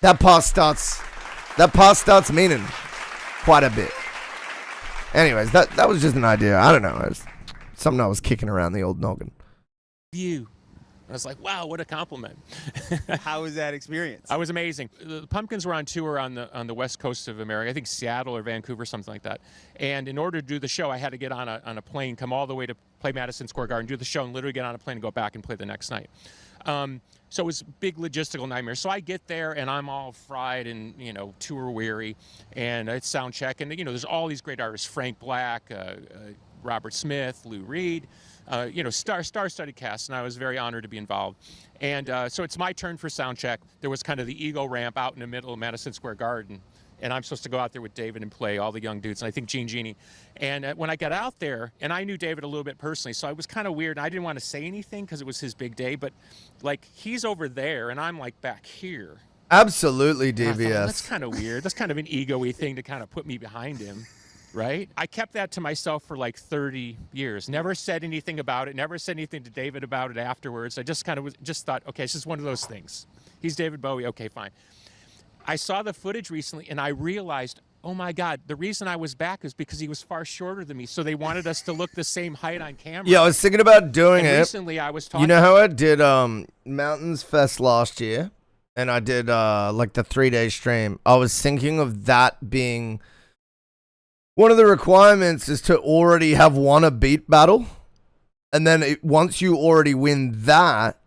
Speaker 1: That pass starts meaning quite a bit. Anyways, that was just an idea. I don't know. It was something I was kicking around the old noggin.
Speaker 8: You. I was like, wow, what a compliment.
Speaker 7: How was that experience?
Speaker 8: I was amazing. The Pumpkins were on tour on the west coast of America, I think Seattle or Vancouver, something like that. And in order to do the show, I had to get on a plane, come all the way to play Madison Square Garden, do the show, and literally get on a plane and go back and play the next night. So it was a big logistical nightmare. So I get there, and I'm all fried and, tour weary, and it's sound check. And, there's all these great artists, Frank Black, Robert Smith, Lou Reed, star-studded cast, and I was very honored to be involved. And so it's my turn for sound check. There was kind of the ego ramp out in the middle of Madison Square Garden, and I'm supposed to go out there with David and play all the young dudes, and I think Genie. And when I got out there, and I knew David a little bit personally, so it was kind of weird. I didn't want to say anything because it was his big day, but like he's over there, and I'm like back here.
Speaker 1: Absolutely, DVS.
Speaker 8: That's kind of weird. That's kind of an ego-y thing to kind of put me behind him. Right? I kept that to myself for like 30 years. Never said anything about it. Never said anything to David about it afterwards. I just kind of thought, okay, it's just one of those things. He's David Bowie. Okay, fine. I saw the footage recently and I realized, oh my God, the reason I was back is because he was far shorter than me. So they wanted us to look the same height on camera.
Speaker 1: Yeah, I was thinking about doing it.
Speaker 8: Recently I was talking.
Speaker 1: You know how I did Mountains Fest last year? And I did like the 3-day stream. I was thinking of that being one of the requirements is to already have won a beat battle. And then once you already win that,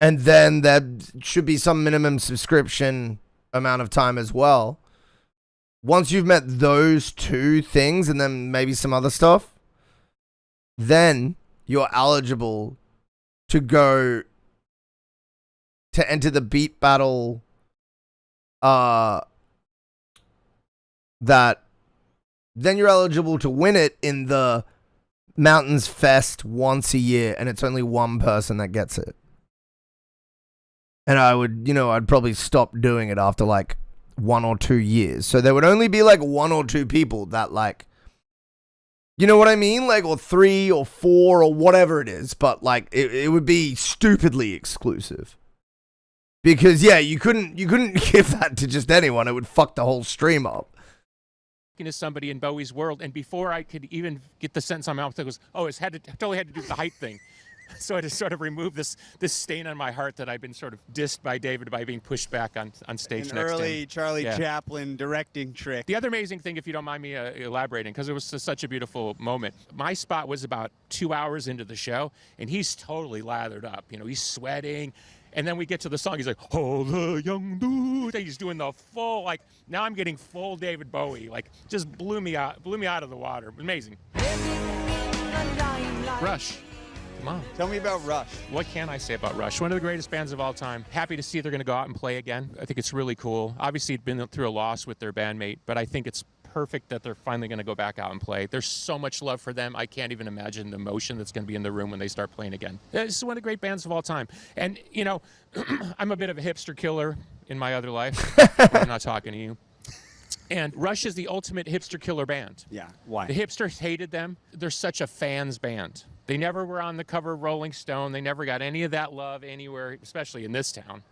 Speaker 1: and then there should be some minimum subscription amount of time as well. Once you've met those two things and then maybe some other stuff, then you're eligible to go to enter the beat battle then you're eligible to win it in the Mountains Fest once a year, and it's only one person that gets it. And I would, I'd probably stop doing it after like 1 or 2 years. So there would only be like 1 or 2 people that like, you know what I mean? Like, or 3 or 4 or whatever it is. But like, it would be stupidly exclusive. Because yeah, you couldn't give that to just anyone. It would fuck the whole stream up.
Speaker 8: To somebody in Bowie's world, and before I could even get the sentence on my mouth, it was, totally had to do with the height thing. So I just sort of removed this stain on my heart that I've been sort of dissed by David by being pushed back on stage next to him.
Speaker 7: An early Charlie Chaplin directing trick.
Speaker 8: The other amazing thing, if you don't mind me elaborating, because it was such a beautiful moment, my spot was about 2 hours into the show, and he's totally lathered up. He's sweating. And then we get to the song. He's like, oh, the young dude. And he's doing the full, like, now I'm getting full David Bowie. Like, just blew me out of the water. Amazing. Rush. Come on.
Speaker 7: Tell me about Rush.
Speaker 8: What can I say about Rush? One of the greatest bands of all time. Happy to see they're going to go out and play again. I think it's really cool. Obviously, it's been through a loss with their bandmate, but I think it's perfect that they're finally going to go back out and play. There's so much love for them. I can't even imagine the emotion that's going to be in the room when they start playing again. This is one of the great bands of all time. And, I'm a bit of a hipster killer in my other life. I'm not talking to you. And Rush is the ultimate hipster killer band.
Speaker 7: Yeah, why?
Speaker 8: The hipsters hated them. They're such a fans band. They never were on the cover of Rolling Stone. They never got any of that love anywhere, especially in this town.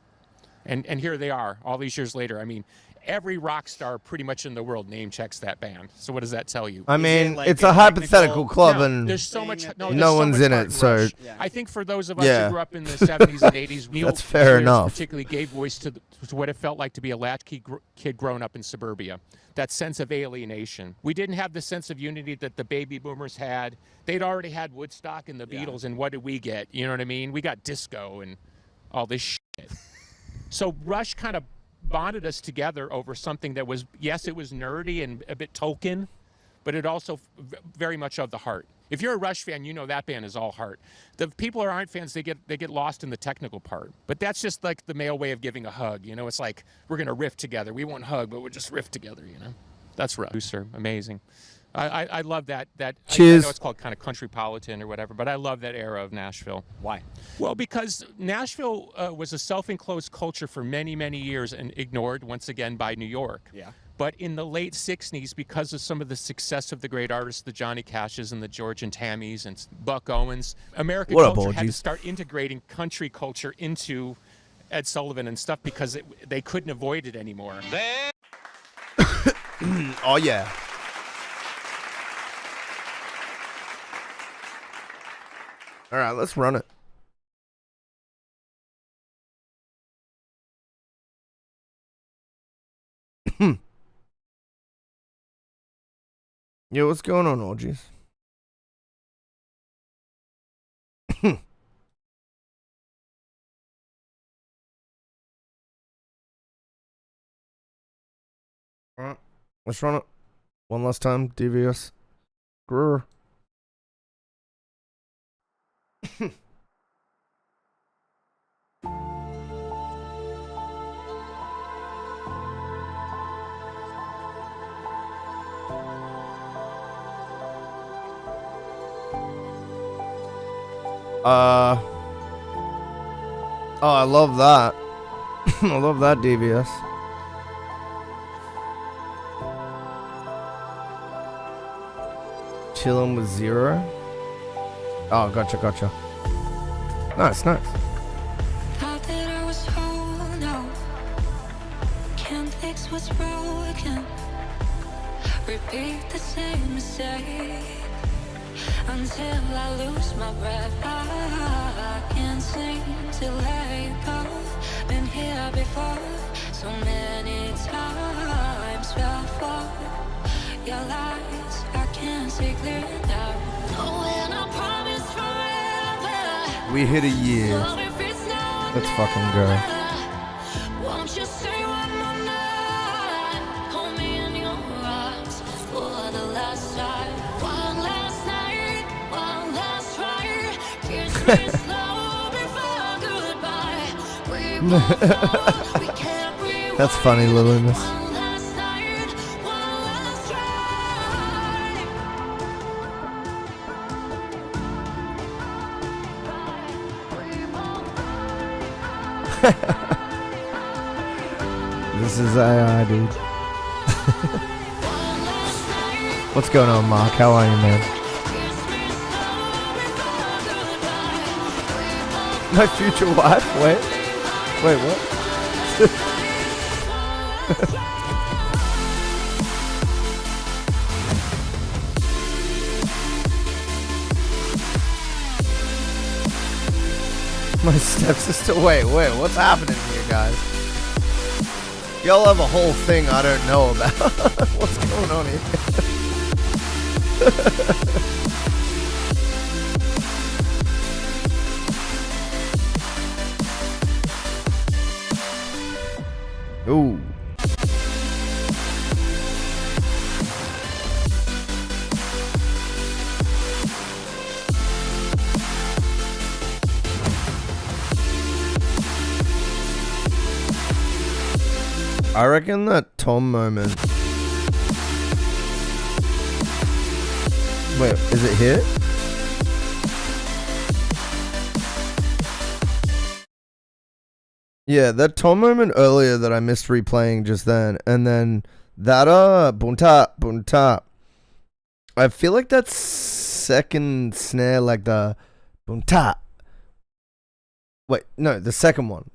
Speaker 8: And here they are, all these years later. I mean, every rock star pretty much in the world name checks that band. So what does that tell you?
Speaker 1: I mean, it's a hypothetical club, and
Speaker 8: there's so much.
Speaker 1: No one's in it. So
Speaker 8: I think for those of us who grew up in the 70s and 80s, Neil
Speaker 1: that's fair enough.
Speaker 8: Particularly gave voice to what it felt like to be a latchkey kid growing up in suburbia. That sense of alienation. We didn't have the sense of unity that the baby boomers had. They'd already had Woodstock and the Beatles, and what did we get? You know what I mean? We got disco and all this shit. So Rush kind of bonded us together over something that was, yes, it was nerdy and a bit Tolkien, but it also very much of the heart. If you're a Rush fan, you know that band is all heart. The people who aren't fans, they get lost in the technical part. But that's just like the male way of giving a hug. You know, it's like we're gonna riff together. We won't hug, but we'll just riff together. You know, that's Rush. Amazing. I love that.
Speaker 1: Cheers.
Speaker 8: I know it's called kind of countrypolitan or whatever, but I love that era of Nashville.
Speaker 7: Why?
Speaker 8: Well, because Nashville was a self-enclosed culture for many, many years and ignored once again by New York.
Speaker 7: Yeah.
Speaker 8: But in the late 60s, because of some of the success of the great artists, the Johnny Cashes and the George and Tammys and Buck Owens, American culture had to start integrating country culture into Ed Sullivan and stuff because they couldn't avoid it anymore.
Speaker 1: Oh, yeah. All right, let's run it. Yo, what's going on, orgies? All right, let's run it. One last time, DVS. Grr. Oh, I love that. I love that DVS. Chilling with Zero. Oh, gotcha. Nice.
Speaker 11: Thought that I was whole, no. Can't fix what's broken. Repeat the same mistake until I lose my breath. I can't seem to let go. Been here before so many times. Fell for your lies. I can't see clear now. Oh, and I promise forever.
Speaker 1: We hit a year. Let's fucking go.
Speaker 11: Won't you say one more night? Hold me in your arms for the last time. One last night, one last try. Kiss me slow before goodbye. We both know we can't rewind.
Speaker 1: That's funny, Liliness.
Speaker 11: One last night, one last try.
Speaker 1: This is AI, dude. What's going on, Mark? How are you, man? My future wife? Wait, what? My stepsister? Wait, what's happening here, guys? Y'all have a whole thing I don't know about. What's going on here? Ooh. I reckon that Tom moment. Wait, is it here? Yeah, that Tom moment earlier that I missed replaying just then, and then that bunta. I feel like that second snare, like the bunta. Wait, no, the second one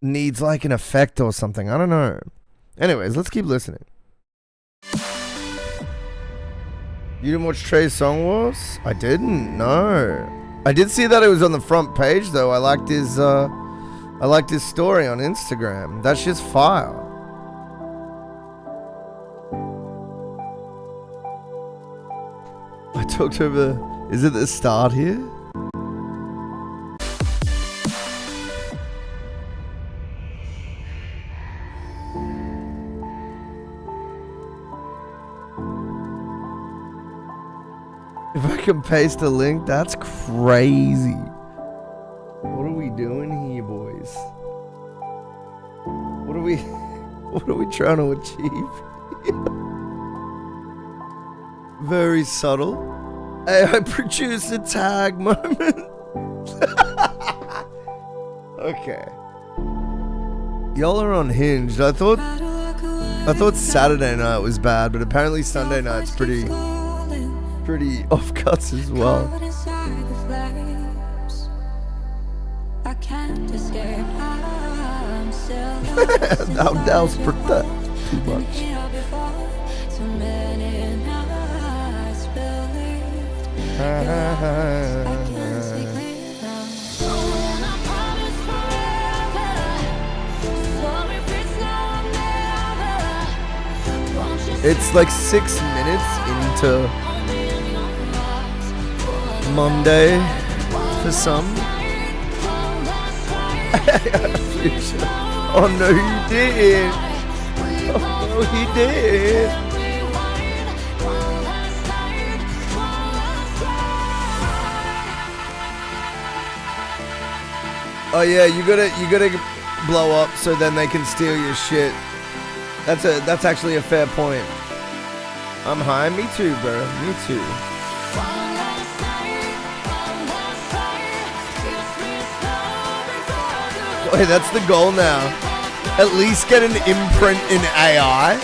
Speaker 1: needs like an effect or something. I don't know. Anyways, let's keep listening. You didn't watch Trey's Song Wars? I didn't. No. I did see that it was on the front page though. I liked his story on Instagram. That shit's fire. I talked over. Is it the start here? If I can paste a link? That's crazy. What are we doing here, boys? What are we trying to achieve? Very subtle. AI producer tag moment. Okay. Y'all are unhinged. I thought Saturday night was bad, but apparently Sunday night's pretty off cuts as well. that was too much. It's like 6 minutes into Monday for some. Oh no, he did. Oh no, he did. Oh yeah, you gotta blow up so then they can steal your shit. That's actually a fair point. I'm high. Me too, bro. Me too. Wait, that's the goal now. At least get an imprint in AI.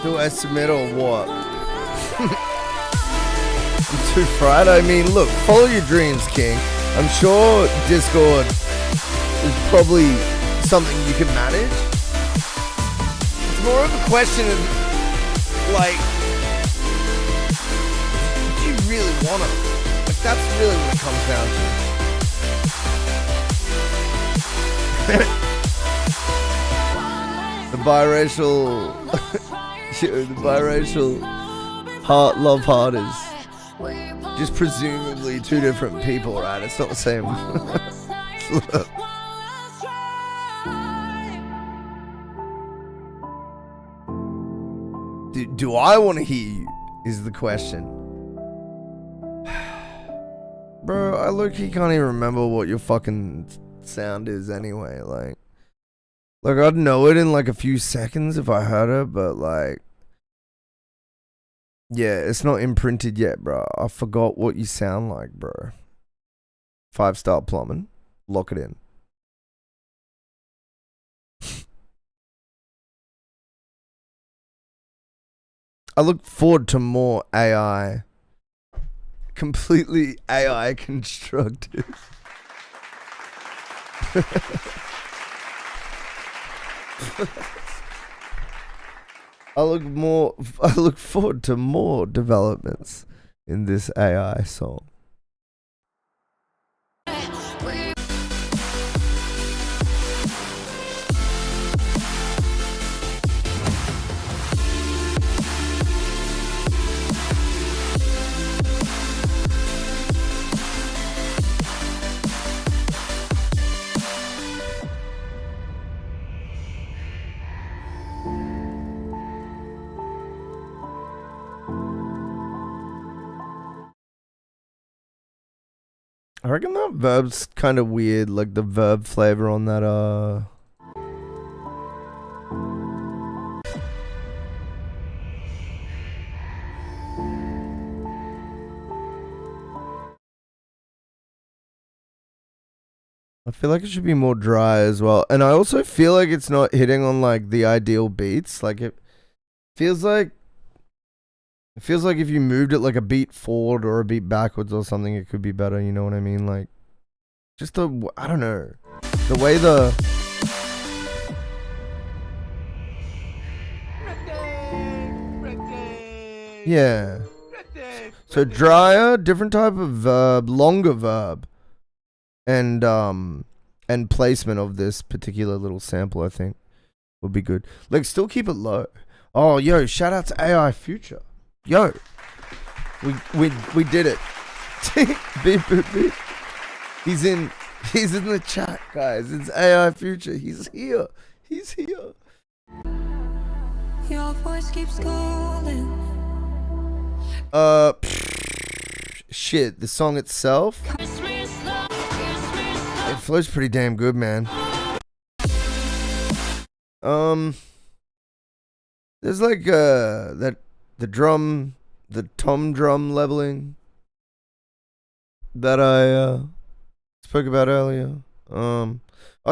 Speaker 1: Do I submit or what? I'm too fried. I mean, look, follow your dreams, King. I'm sure Discord is probably something you can manage. It's more of a question of, like, do you really want to? Like, that's really what it comes down to. The biracial... the biracial love is just presumably two different people, right? It's not the same. do I want to hear you is the question. Bro, I low-key can't even remember what your fucking sound is anyway. Like I'd know it in like a few seconds if I heard it, but like, yeah, it's not imprinted yet, bro. I forgot what you sound like, bro. 5-star plumbing. Lock it in. I look forward to more AI. Completely AI constructed. I look forward to more developments in this AI song. I reckon that verb's kind of weird, like the verb flavor on that, I feel like it should be more dry as well. And I also feel like it's not hitting on like the ideal beats. Like it feels like if you moved it like a beat forward or a beat backwards or something, it could be better. You know what I mean? Like, just I don't know. The way yeah. So drier, different type of verb, longer verb, and placement of this particular little sample, I think, would be good. Like, still keep it low. Oh, yo, shout out to AI Future. Yo, we did it. Beep, beep, beep. He's in the chat, guys. It's AI Future. He's here. He's here.
Speaker 11: Your voice keeps calling.
Speaker 1: Shit, the song itself, it flows pretty damn good, man. There's like the tom drum leveling that I spoke about earlier. Oh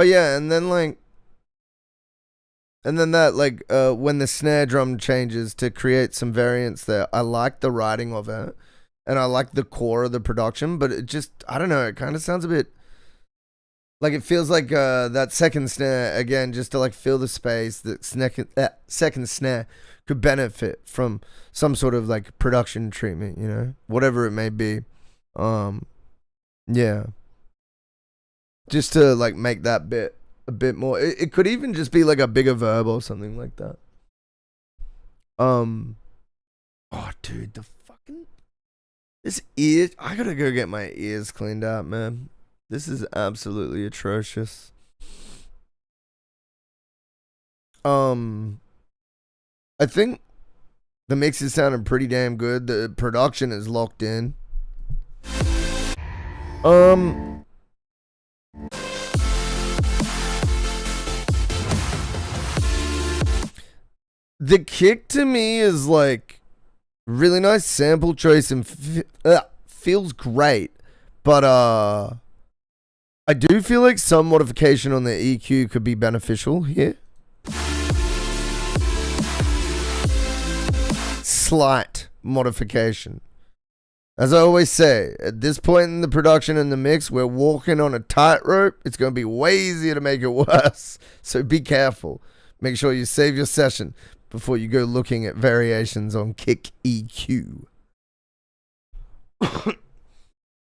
Speaker 1: yeah, and then that when the snare drum changes to create some variants there. I like the writing of it, and I like the core of the production, but it just, I don't know, it kind of sounds a bit like, it feels like that second snare, again, just to like fill the space, the second snare could benefit from some sort of like production treatment, you know, whatever it may be. Yeah, just to like make that bit a bit more. It could even just be like a bigger verb or something like that. Oh, dude, this ear. I gotta go get my ears cleaned out, man. This is absolutely atrocious. I think the mix is sounding pretty damn good. The production is locked in. The kick to me is like really nice sample choice and feels great, but I do feel like some modification on the EQ could be beneficial here. Slight modification. As I always say, at this point in the production and the mix, we're walking on a tightrope. It's going to be way easier to make it worse. So be careful. Make sure you save your session before you go looking at variations on kick EQ.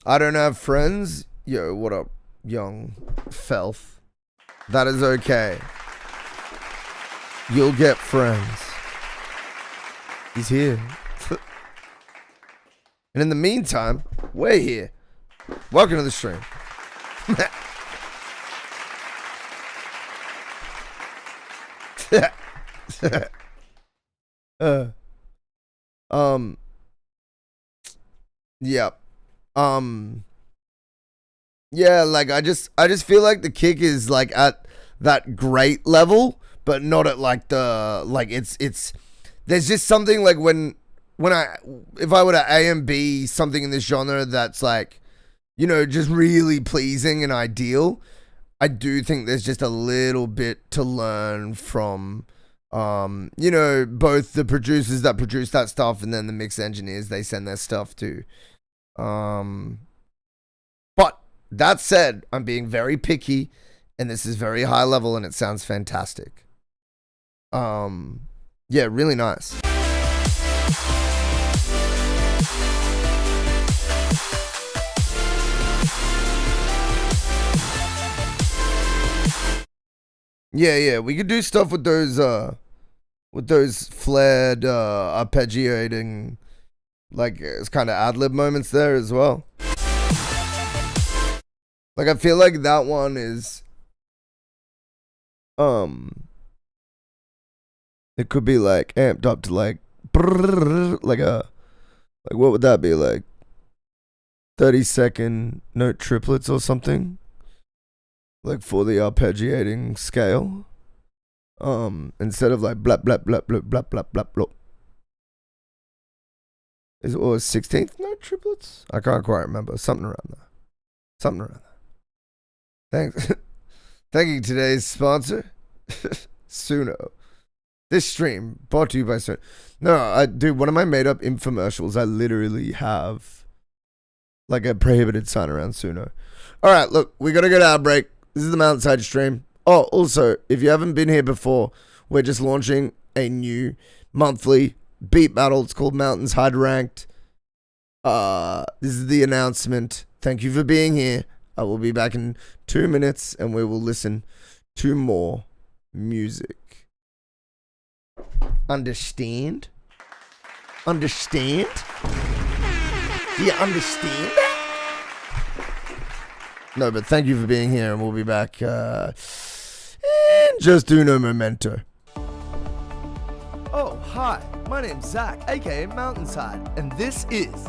Speaker 1: I don't have friends. Yo, what up, young Felth? That is okay. You'll get friends. He's here. And in the meantime, we're here. Welcome to the stream. Yep. Yeah, like I just feel like the kick is like at that great level, but not at like the it's there's just something like if I were to A and B something in this genre that's like, you know, just really pleasing and ideal, I do think there's just a little bit to learn from you know, both the producers that produce that stuff and then the mix engineers they send their stuff to. But that said, I'm being very picky, and this is very high level, and it sounds fantastic. Yeah, really nice. Yeah, we could do stuff with those flared arpeggiating, like it's kind of ad-lib moments there as well. Like I feel like that one is it could be like amped up to like like what would that be, like 30-second note triplets or something, like for the arpeggiating scale, instead of like blap blap blap blap blap blap blap blap. Is it 16th note triplets? I can't quite remember. Something around there. Thanks. Thank you, today's sponsor, Suno. This stream brought to you by Suno. No, dude, one of my made up infomercials, I literally have like a prohibited sign around Suno. All right, look, we got to go to our break. This is the MountainsHide stream. Oh, also, if you haven't been here before, we're just launching a new monthly beat battle. It's called MountainsHide Ranked. This is the announcement. Thank you for being here. I will be back in 2 minutes and we will listen to more music. Understand? Understand? Do you understand that? No, but thank you for being here and we'll be back in just uno momento. Oh, hi. My name's Zach, aka MountainsHide, and this is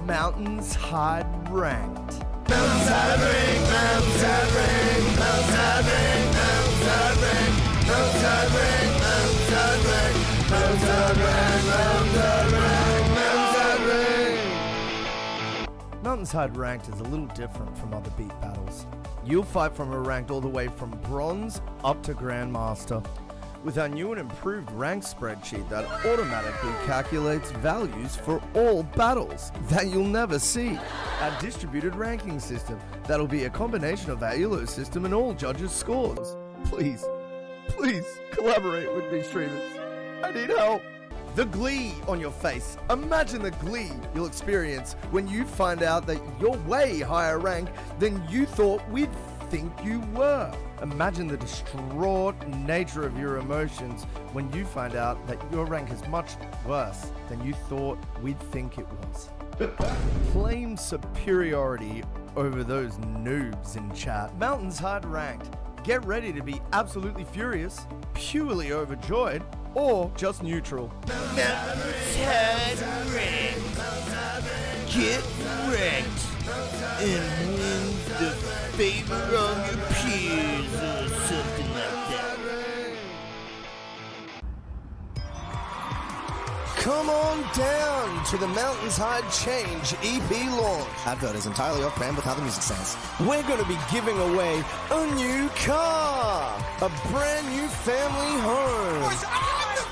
Speaker 1: MountainsHide Ranked. MountainsHide Ranked, MountainsHide Ranked, MountainsHide Ranked, MountainsHide Ranked, MountainsHide Ranked, MountainsHide Ranked, MountainsHide Ranked, MountainsHide Ranked. MountainsHide Ranked is a little different from other beat battles. You'll fight from a ranked all the way from bronze up to Grandmaster, with our new and improved rank spreadsheet that automatically calculates values for all battles that you'll never see. Our distributed ranking system that'll be a combination of our ELO system and all judges' scores. Please collaborate with me, streamers. I need help. The glee on your face. Imagine the glee you'll experience when you find out that you're way higher rank than you thought we'd think you were. Imagine the distraught nature of your emotions when you find out that your rank is much worse than you thought we'd think it was. Claim superiority over those noobs in chat. MountainsHide Ranked. Get ready to be absolutely furious, purely overjoyed, or just neutral. MountainsHide Ranked. Get wrecked and win the favor of your peers or something like that. Come on down to the MountainsHide Change EP launch.
Speaker 6: Advert is entirely off-brand with how the music sounds.
Speaker 1: We're going to be giving away a new car, a brand new family home,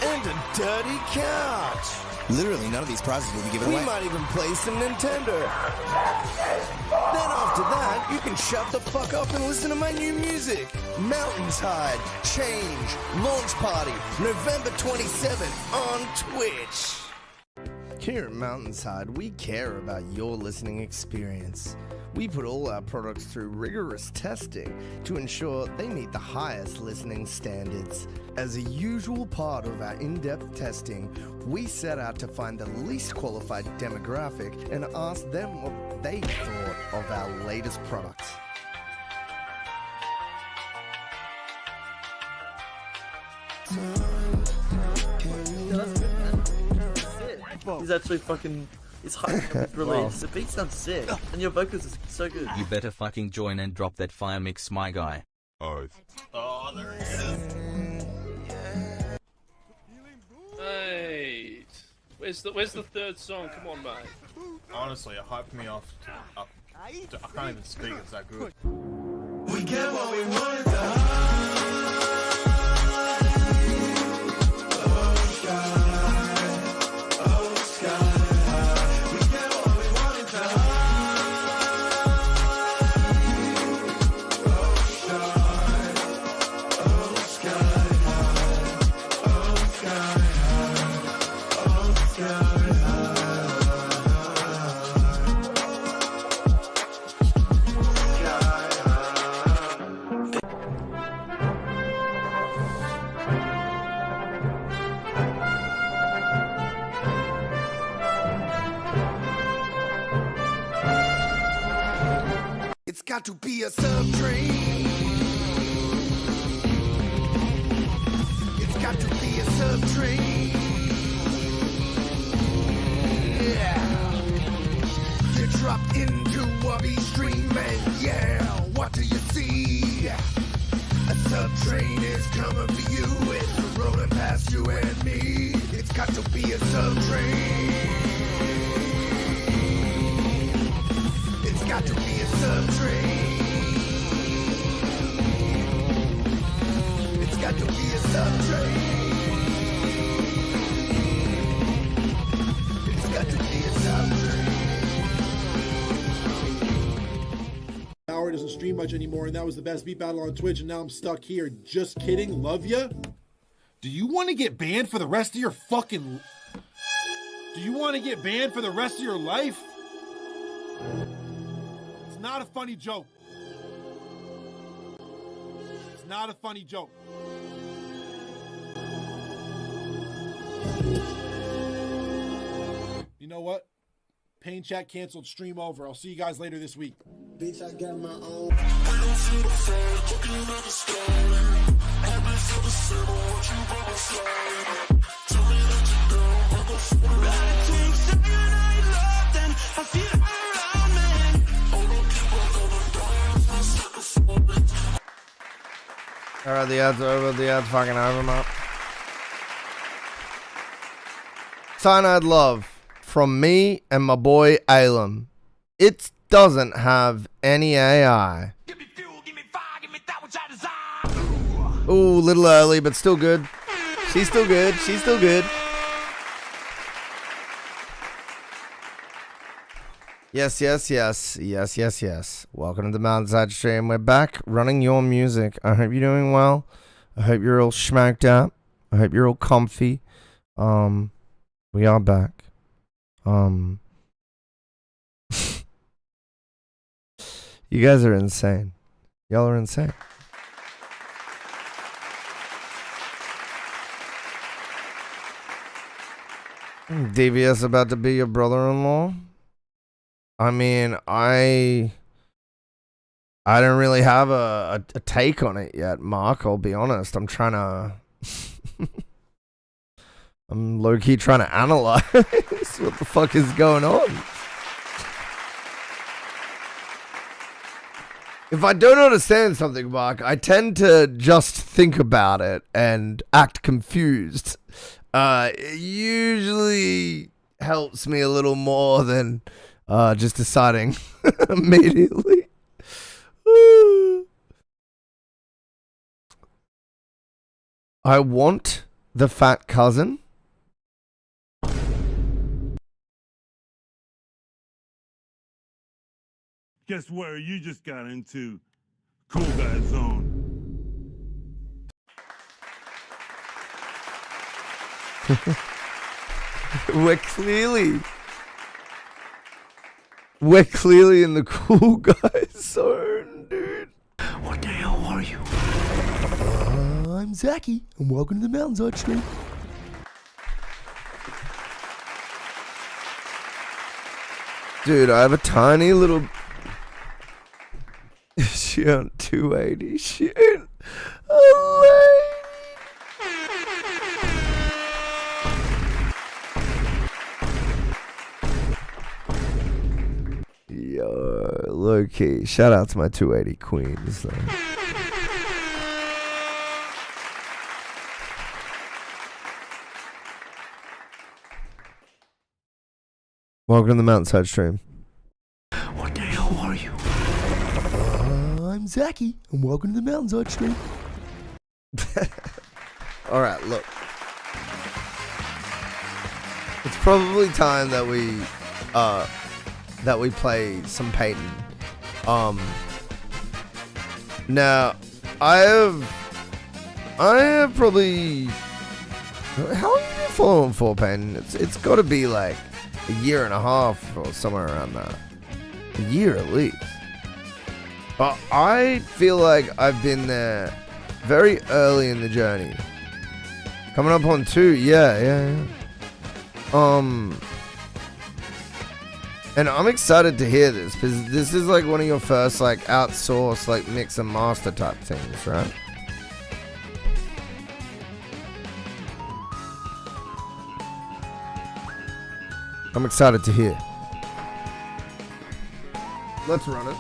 Speaker 1: and a dirty couch.
Speaker 6: Literally, none of these prizes will be given away.
Speaker 1: We might even play some Nintendo. Then after that, you can shut the fuck up and listen to my new music. MountainsHide Change Launch Party, November 27th on Twitch. Here at MountainsHide, we care about your listening experience. We put all our products through rigorous testing to ensure they meet the highest listening standards. As a usual part of our in-depth testing, we set out to find the least qualified demographic and ask them what they thought of our latest products.
Speaker 13: He's actually fucking... It's hyping up his release. The beat sounds sick, and your vocals are so good.
Speaker 14: You better fucking join and drop that fire mix, my guy.
Speaker 2: Oh,
Speaker 13: there he is.
Speaker 15: Hey, where's the third song? Come on, mate.
Speaker 16: Honestly, it hyped me off. I can't even speak. It's that good.
Speaker 10: We get what we wanted to hide. Oh, God.
Speaker 1: It's got to be a subtrain. It's got to be a subtrain. Yeah. You drop into a B-stream and yeah, what do you see? A subtrain is coming for you. It's rolling past you and me. It's got to be a subtrain. It's got to be a subtrain. It's got to be a subtrain. It's got to be a subtrain.
Speaker 17: Howard doesn't stream much anymore, and that was the best beat battle on Twitch, and now I'm stuck here. Just kidding. Love ya. Do you want to get banned for the rest of your fucking... Do you want to get banned for the rest of your life? It's not a funny joke. It's not a funny joke. You know what? Pain chat canceled, stream over. I'll see you guys later this week. Bitch, I got my own.
Speaker 1: Alright, the ads are over. The ads fucking over, man. Cyanide Love from me and my boy Alum. It doesn't have any AI. Ooh, a little early, but still good. She's still good. She's still good. Yes, yes, yes. Yes, yes, yes. Welcome to the MountainsHide stream. We're back running your music. I hope you're doing well. I hope you're all schmacked up. I hope you're all comfy. We are back. You guys are insane. Y'all are insane. DVS about to be your brother-in-law? I mean, I don't really have a take on it yet, Mark. I'll be honest. I'm trying to... I'm low-key trying to analyze what the fuck is going on. If I don't understand something, Mark, I tend to just think about it and act confused. It usually helps me a little more than just deciding immediately. I want the fat cousin.
Speaker 2: Guess where you just got into? Cool Guy Zone.
Speaker 1: We're clearly in the cool guy zone, dude.
Speaker 3: What the hell are you?
Speaker 1: I'm Zachy, and welcome to the MountainsHide stream. Dude, I have a tiny little... She on 280. She ain't a lady. Yo, low key. Shout out to my 280 queens, though. Welcome to the MountainsHide stream.
Speaker 3: What the hell are you?
Speaker 1: I'm Zachy, and welcome to the MountainsHide stream. Alright, look. It's probably time that we play some Peyton. Now, I have probably... How long have you been following for, Peyton? It's got to be like a year and a half or somewhere around that. A year at least. But I feel like I've been there very early in the journey. Coming up on 2, yeah. And I'm excited to hear this because this is like one of your first like outsourced like mix and master type things, right? I'm excited to hear. Let's run it.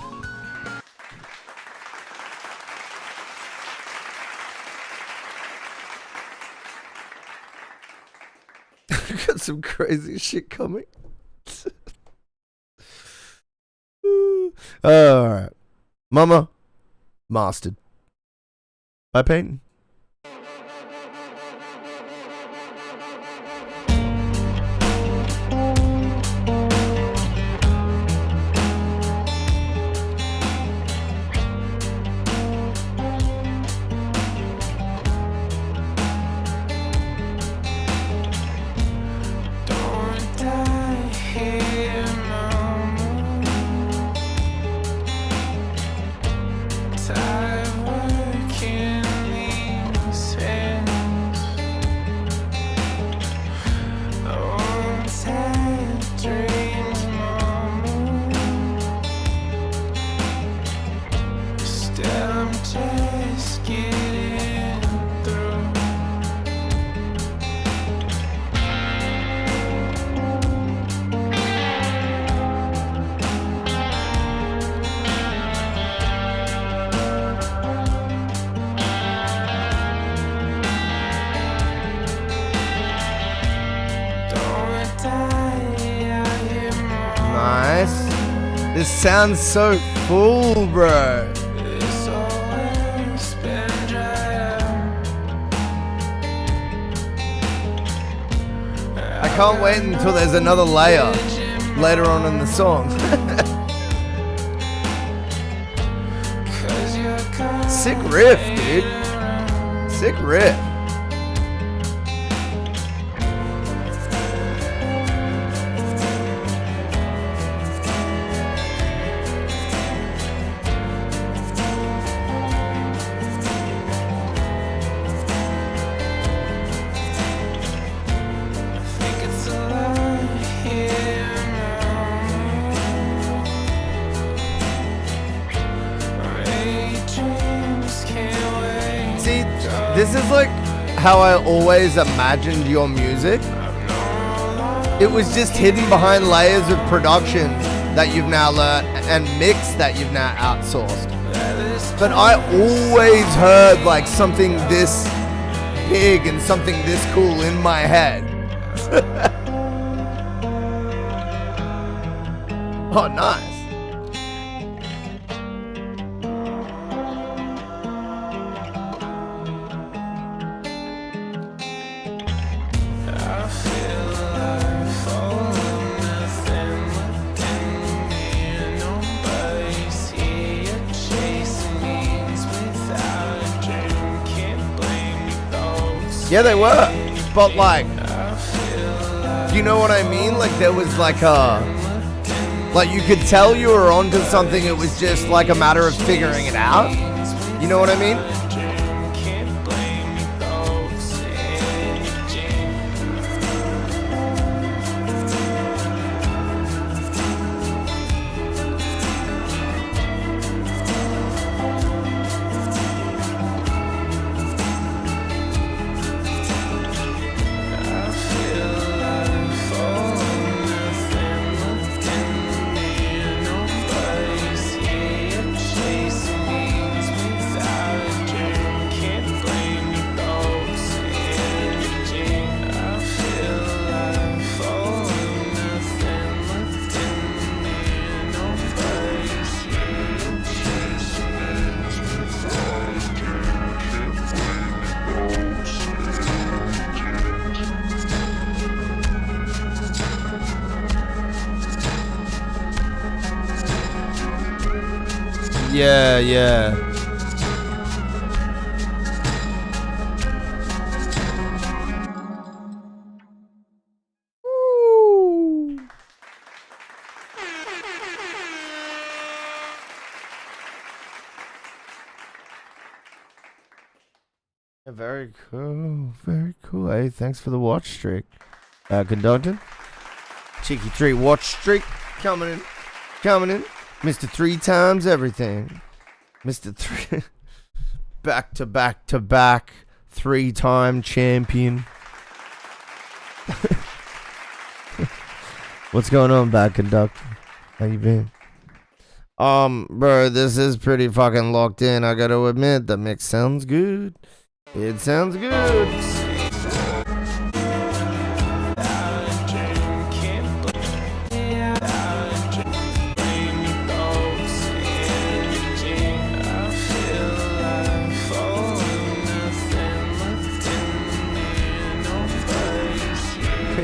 Speaker 1: Got some crazy shit coming. Alright. Mama Mastered by Peyton.
Speaker 11: Don't
Speaker 1: just sounds so full, bro. I can't wait until there's another layer later on in the song. Sick riff, dude. Sick riff. This is like how I always imagined your music. It was just hidden behind layers of production that you've now learned and mix that you've now outsourced. But I always heard like something this big and something this cool in my head. Oh, nice. Yeah, they were, but like, you know what I mean? Like there was like like you could tell you were onto something. It was just like a matter of figuring it out. You know what I mean? Yeah, yeah. Woo. Very cool, very cool. Hey, thanks for the watch streak. Conductor. Cheeky 3 watch streak. Coming in. Mr. 3 times everything. Mr. 3. Back to back 3-time champion. What's going on, bad conductor? How you been? Bro, this is pretty fucking locked in. I gotta admit, the mix sounds good. It sounds good.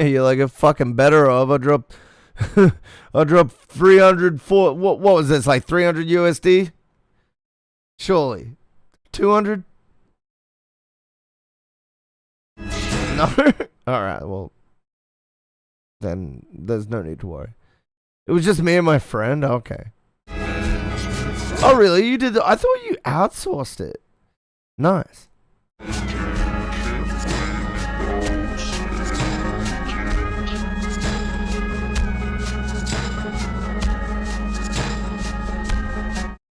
Speaker 1: You're like a fucking better of. I dropped 300 for what was this, like 300 USD? Surely 200? No. All right, well then there's no need to worry. It was just me and my friend. Okay. Oh really? You did I thought you outsourced it. Nice.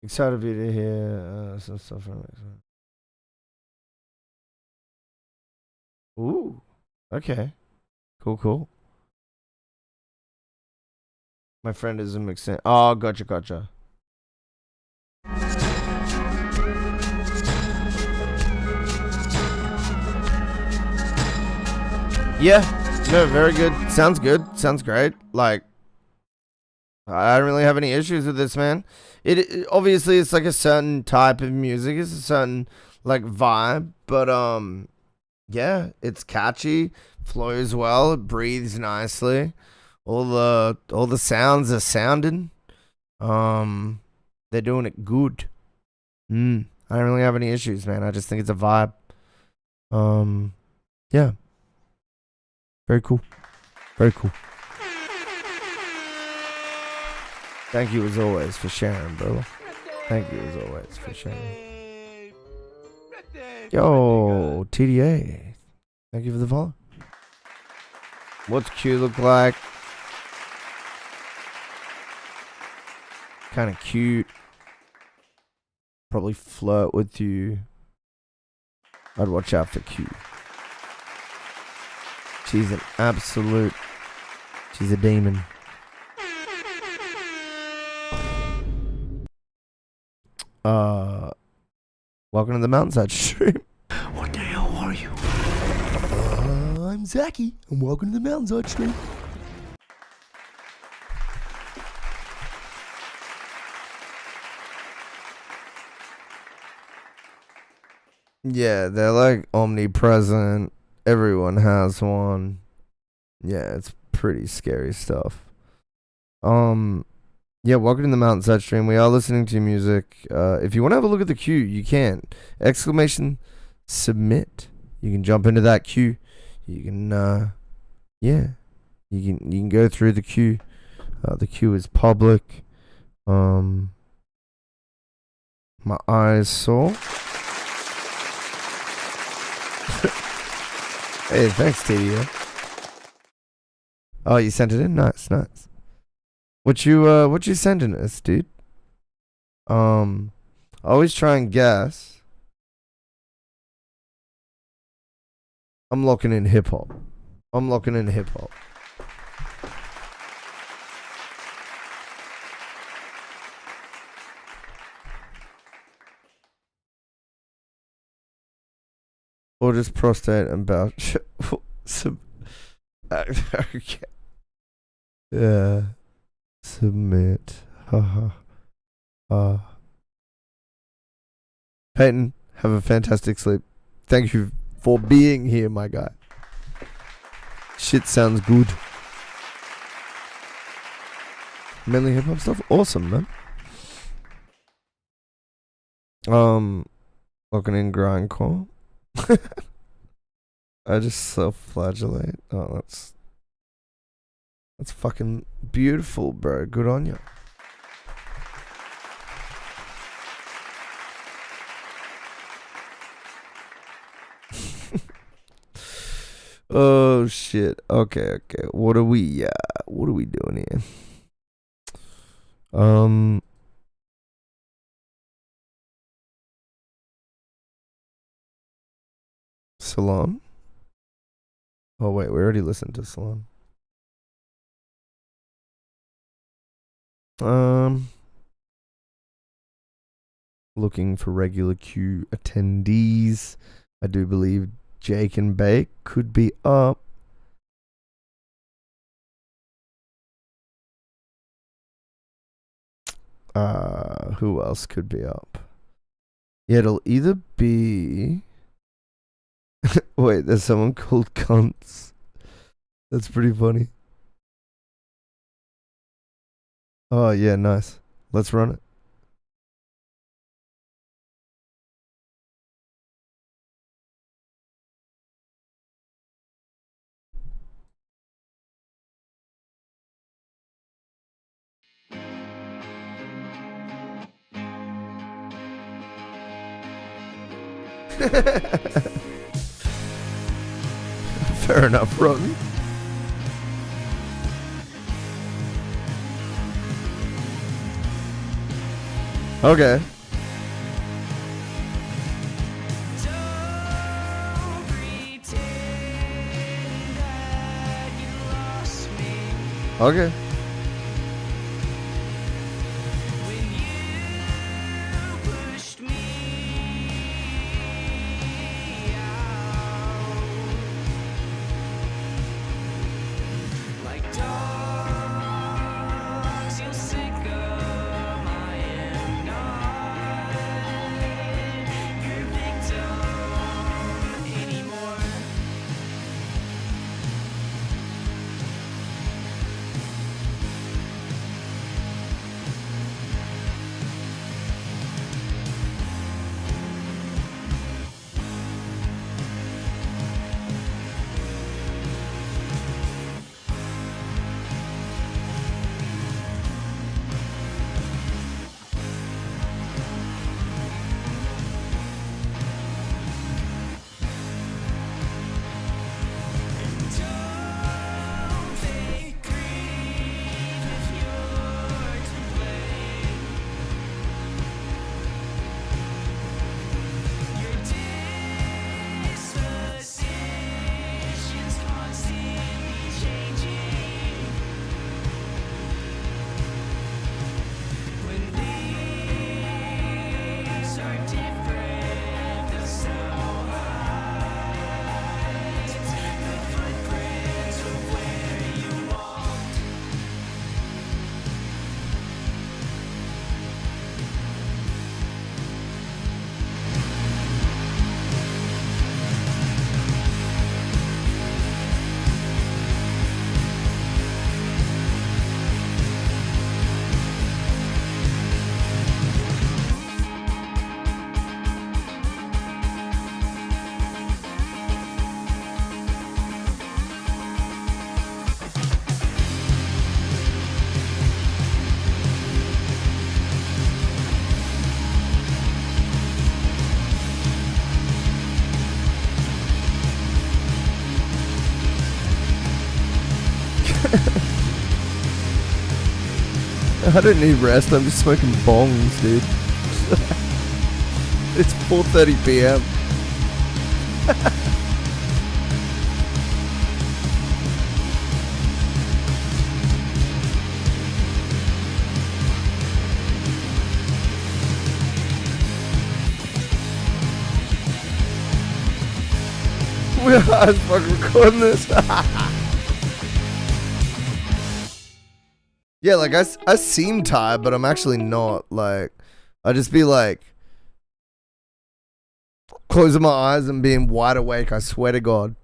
Speaker 1: Excited for you to hear some stuff from it. Ooh, okay, cool. My friend is a mixin'. Oh, gotcha. Yeah, no, very good. Sounds good. Sounds great. Like, I don't really have any issues with this, man. It obviously it's like a certain type of music, it's a certain like vibe, but yeah, it's catchy, flows well, it breathes nicely. All the sounds are sounding. They're doing it good. I don't really have any issues, man. I just think it's a vibe. Yeah. Very cool. Very cool. Thank you as always for sharing, bro. Thank you as always for sharing. Yo, TDA. Thank you for the follow. What's Q look like? Kind of cute. Probably flirt with you. I'd watch out for Q. She's an absolute. She's a demon. Welcome to the Mountainside stream.
Speaker 3: What the hell are you?
Speaker 1: I'm Zachy, and welcome to the Mountainside stream. Yeah, they're like omnipresent. Everyone has one. Yeah, it's pretty scary stuff. Yeah, welcome to the Mountainside stream. We are listening to music. If you want to have a look at the queue, you can. Exclamation submit. You can jump into that queue. You can yeah. You can go through the queue. The queue is public. My eyes sore. Hey, thanks, TDA. Oh, you sent it in? Nice, nice. What you sending us, dude? Always try and guess. I'm locking in hip hop. I'm locking in hip hop. Or just prostate and bowel. Okay. Yeah. Submit. Peyton, have a fantastic sleep. Thank you for being here, my guy. Shit sounds good. Mainly hip hop stuff? Awesome, man. Looking in grindcore. I just self-flagellate. Oh, that's fucking beautiful, bro. Good on you. Oh shit. Okay. What are we doing here? Salon? Oh wait, we already listened to Salon. Looking for regular queue attendees. I do believe Jake and Bake could be up. Who else could be up? Yeah, it'll either be wait, there's someone called Cunts. That's pretty funny. Oh yeah, nice. Let's run it. Fair enough, Rotten. Okay. Okay. I don't need rest. I'm just smoking bongs, dude. It's 4:30 p.m. We're hard fucking recording this. Yeah, like I seem tired, but I'm actually not. Like, I just be like closing my eyes and being wide awake. I swear to God.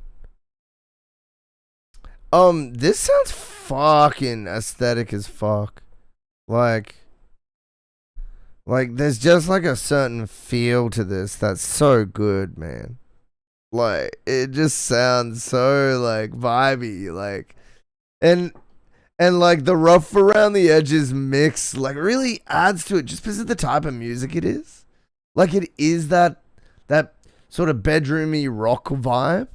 Speaker 1: This sounds fucking aesthetic as fuck. Like there's just like a certain feel to this that's so good, man. Like, it just sounds so like vibey, like, and like the rough around the edges mix like really adds to it just because of the type of music it is. Like, it is that sort of bedroomy rock vibe,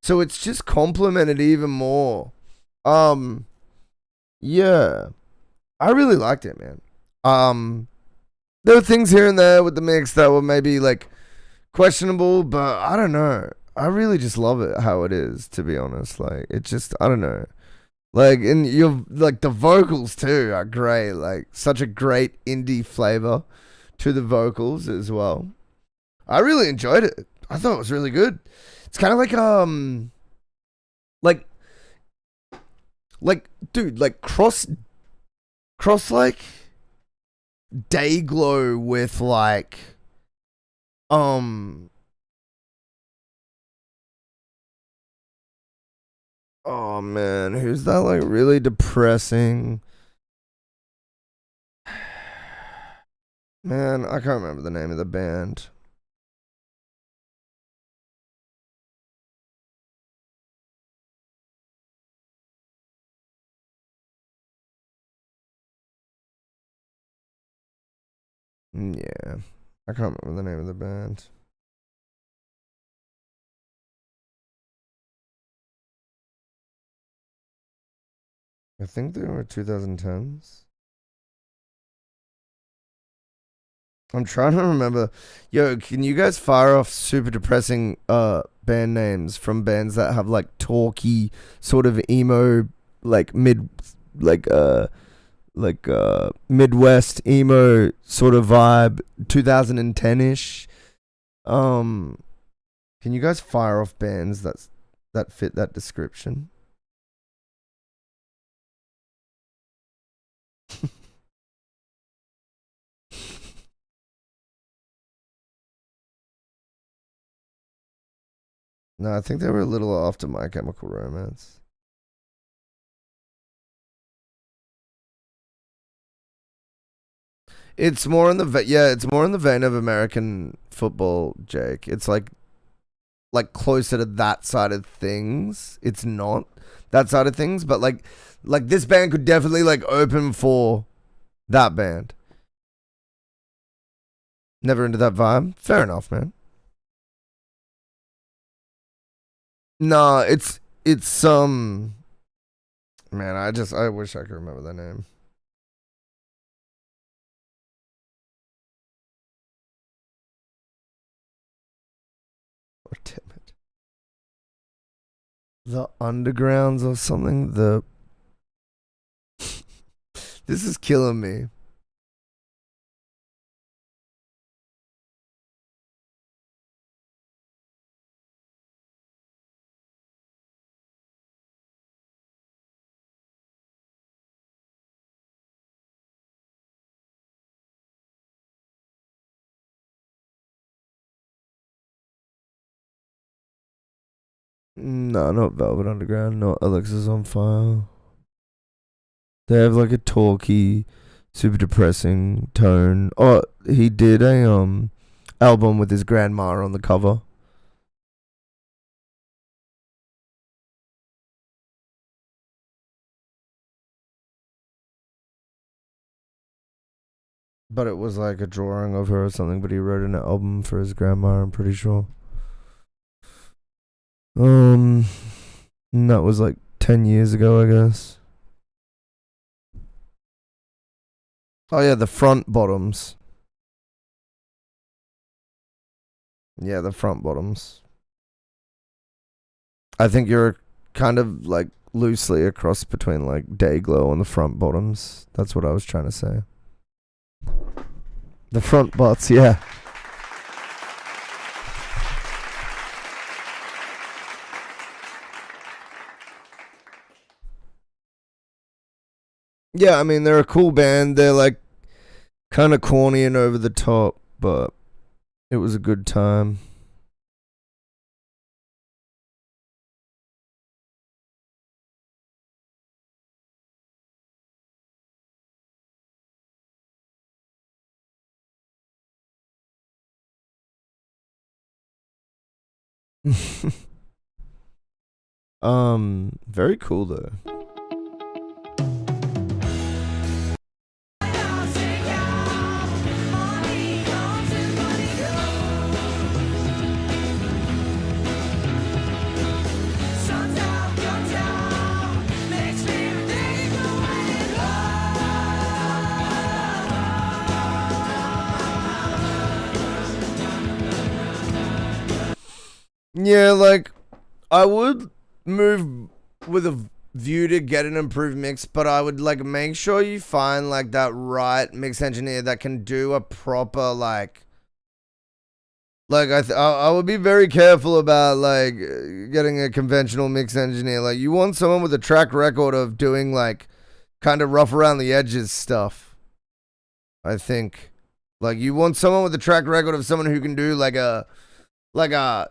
Speaker 1: so it's just complemented even more. Yeah, I really liked it, man. There were things here and there with the mix that were maybe like questionable, but I don't know. I really just love it how it is, to be honest. Like, it just, I don't know. Like, and you're like the vocals too are great. Like, such a great indie flavor to the vocals as well. I really enjoyed it. I thought it was really good. It's kind of like dude, like cross like Dayglow with like oh man, who's that like really depressing? Man, I can't remember the name of the band. Yeah, I can't remember the name of the band. I think they were 2010s. I'm trying to remember. Yo, can you guys fire off super depressing band names from bands that have like talky sort of emo like Midwest emo sort of vibe, 2010-ish. Can you guys fire off bands that fit that description? No, I think they were a little after My Chemical Romance. It's more in the it's more in the vein of American football, Jake. It's like closer to that side of things. It's not that side of things, but like this band could definitely like open for that band. Never into that vibe. Fair enough, man. No, it's man, I wish I could remember the name. Oh, damn it. The Undergrounds or something. This is killing me. No, not Velvet Underground, not Alexis on Fire. They have like a talky, super depressing tone. Oh, he did a album with his grandma on the cover. But it was like a drawing of her or something, but he wrote an album for his grandma, I'm pretty sure. And that was like 10 years ago, I guess. Oh yeah, the front bottoms. Yeah, the front bottoms. I think you're kind of like loosely a cross between like Dayglow and the front bottoms. That's what I was trying to say. The front bots, yeah. Yeah, I mean, they're a cool band. They're like kind of corny and over the top, but it was a good time. Very cool though. Yeah, like, I would move with a view to get an improved mix, but I would, like, make sure you find, like, that right mix engineer that can do a proper, like, I would be very careful about, like, getting a conventional mix engineer. Like, you want someone with a track record of doing, like, kind of rough around the edges stuff, I think. Like, you want someone with a track record of someone who can do, like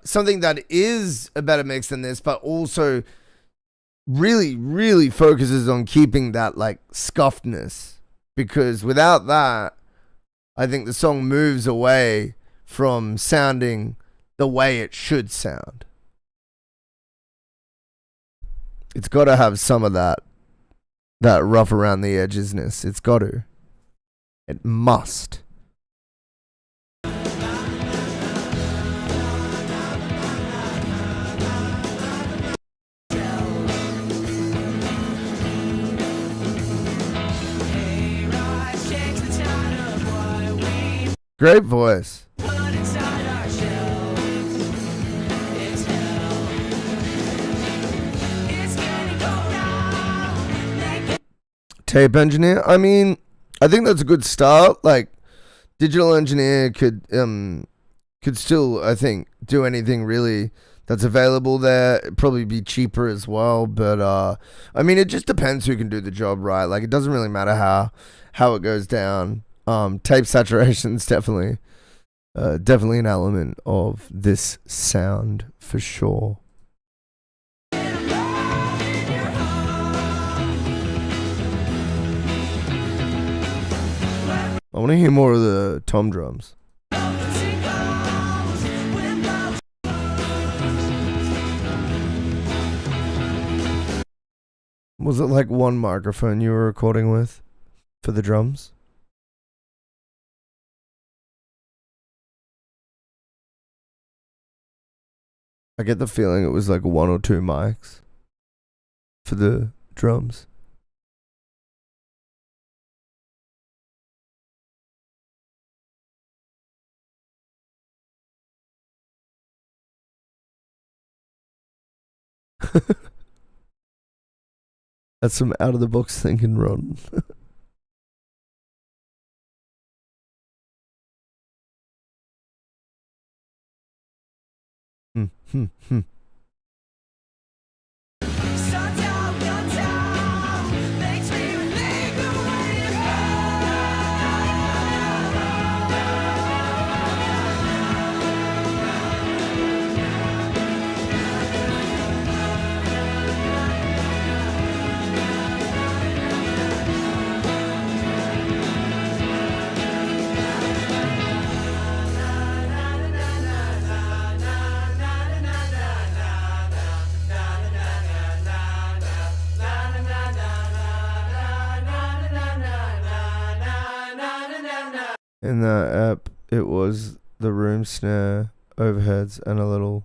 Speaker 1: something that is a better mix than this, but also really focuses on keeping that like scuffedness, because without that, I think the song moves away from sounding the way it should sound. It's got to have some of that rough around the edgesness. It's got to. It must. Great voice. Tape engineer. I mean, I think that's a good start. Like, digital engineer could still, I think, do anything really that's available there. It'd probably be cheaper as well. But I mean, it just depends who can do the job right. Like, it doesn't really matter how it goes down. Tape saturation's definitely an element of this sound for sure. I want to hear more of the tom drums. Was it like one microphone you were recording with for the drums? I get the feeling it was like one or two mics for the drums. That's some out of the box thinking, Ron. In that app, it was the room snare, overheads, and a little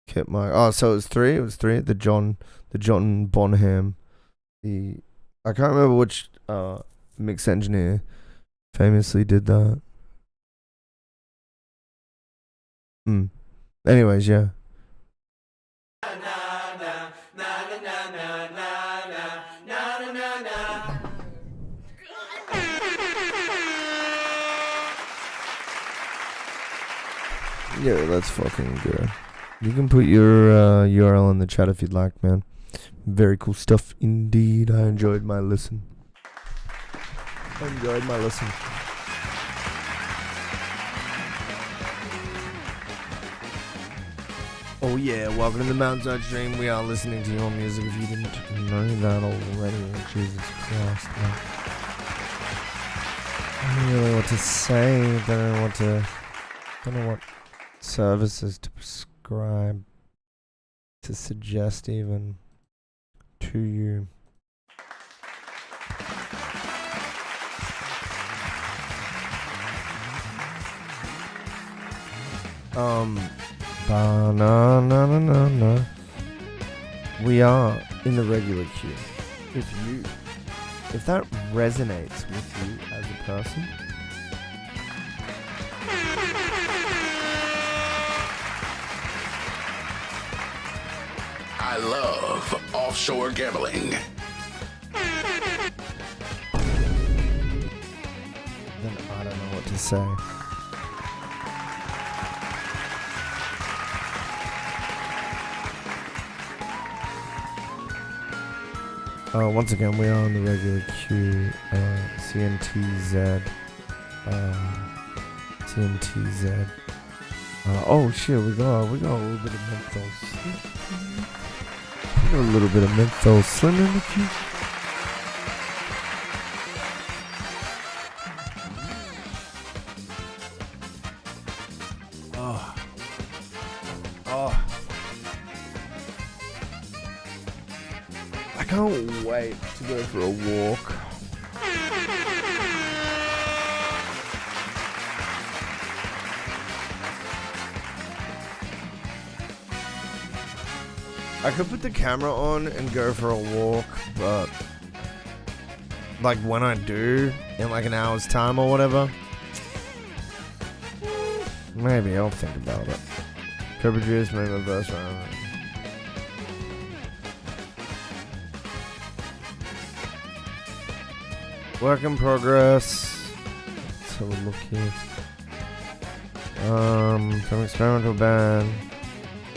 Speaker 1: kit mic. Oh, so it was three. It was three. The John Bonham. I can't remember which mix engineer famously did that. Anyways, yeah. Yeah, that's fucking good. You can put your URL in the chat if you'd like, man. Very cool stuff indeed. I enjoyed my listen. Oh yeah, welcome to the MountainsHide stream. We are listening to your music if you didn't know that already. Jesus Christ, man. I don't really know what to say. Don't know what services to prescribe, to suggest even to you. No. We are in the regular queue. If that resonates with you as a person,
Speaker 3: I love offshore gambling.
Speaker 1: then I don't know what to say. Once again, we are on the regular queue. CNTZ. Oh shit, we got a little bit of menthol slim. We got a little bit of menthol slim in the queue. I can't wait to go for a walk. I could put the camera on and go for a walk, but like when I do, in like an hour's time or whatever, maybe I'll think about it. Co-produce, maybe my verse round. Work in progress. Let's have a look here. Some experimental band.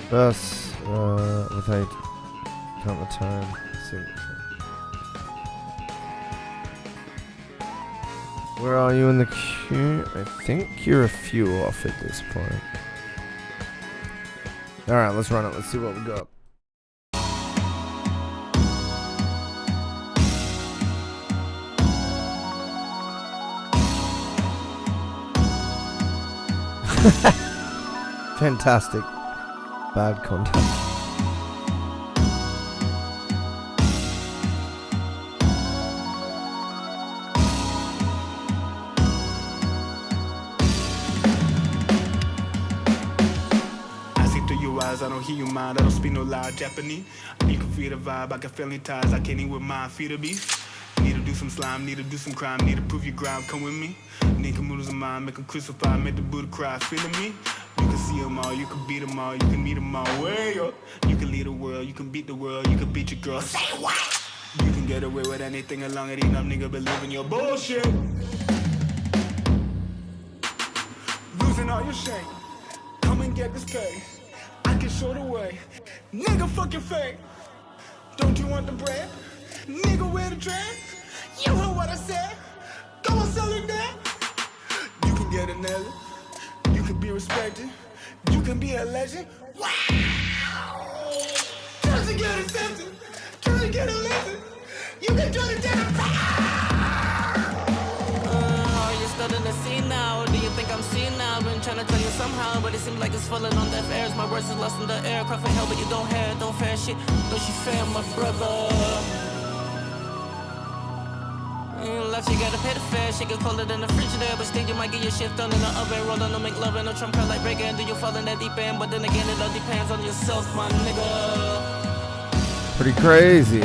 Speaker 1: Verse. With 8. Count the time. Signature. Where are you in the queue? I think you're a few off at this point. Alright, let's run it. Let's see what we got. Fantastic. Bad content.
Speaker 18: I see through your eyes, I don't hear you mind, I don't speak no loud Japanese. You can feel the vibe, I can feel any ties, I can't eat with my feet a beef. Need to do some slime, need to do some crime, need to prove your ground, come with me. Need noodles of mine, make them crucify, make the Buddha cry, feeling me. You can see them all, you can beat them all, you can meet them all, way up. You can lead the world, you can beat the world, you can beat your girl. Say what? You can get away with anything as long as these dumb niggas believe in your bullshit. Losing all your shame, come and get this pay. I can show the way, nigga fuck your fake. Don't you want the bread? Nigga wear the dress. You heard what I said, go and sell it there. You can get an L. You can be respected. You can be a legend. Wow! Try to get accepted. Try to get a lesson. You can try to get a
Speaker 19: Are you studying the scene now? Or do you think I'm seen now? Been trying to tell you somehow, but it seems like it's falling on deaf ears. My words is lost in the air. Cry for help, but you don't hear it. Don't fair shit. Don't you fair, my brother? In life, you gotta pay the fare. Shit get colder than the Frigidaire, but still you might get your shift done in the oven. Roll on, no make love, and no trump card like Reagan. Do you fall in that deep end? But then again, it all depends on yourself, my nigga.
Speaker 1: Pretty crazy.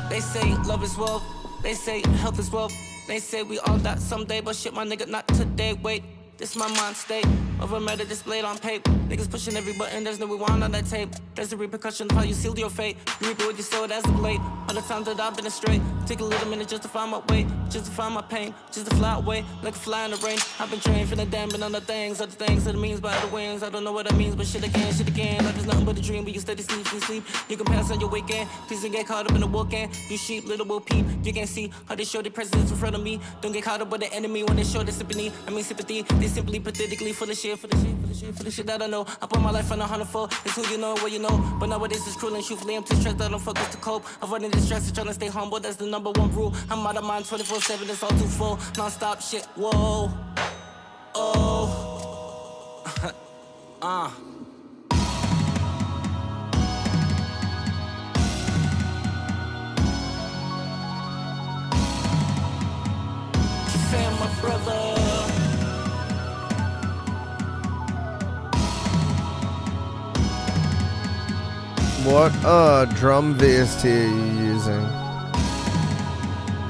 Speaker 19: They say love is wealth. They say health is wealth. They say we all die someday, but shit, my nigga, not today. Wait, this my mind state. Over murder displayed on paper. Niggas pushing every button, there's no rewind on that tape. There's the repercussion of how you sealed your fate. You reap it with your sword as of late. All the times that I've been astray. Take a little minute just to find my way, just to find my pain, just to fly away like a fly in the rain. I've been trained for the damn and other things that it means by the wings. I don't know what that means, but shit again. Life is nothing but a dream, but you steady sleep. You can pass on your weekend, please don't get caught up in the weekend. You sheep, little will peep. You can see how they show their presence in front of me. Don't get caught up with the enemy when they show their sympathy. Sympathy. They simply pathetically full of shit, for the shit that I know. I put my life on 100-fold. It's who you know and what you know. But nowadays it's cruel and truthfully I'm too stressed. I don't focus to cope. Avoiding distress and trying to stay humble. That's the number one rule. I'm out of mind 24/7. It's all too full. Non-stop shit. Whoa. Oh. Fam, my brother.
Speaker 1: What drum VST are you using?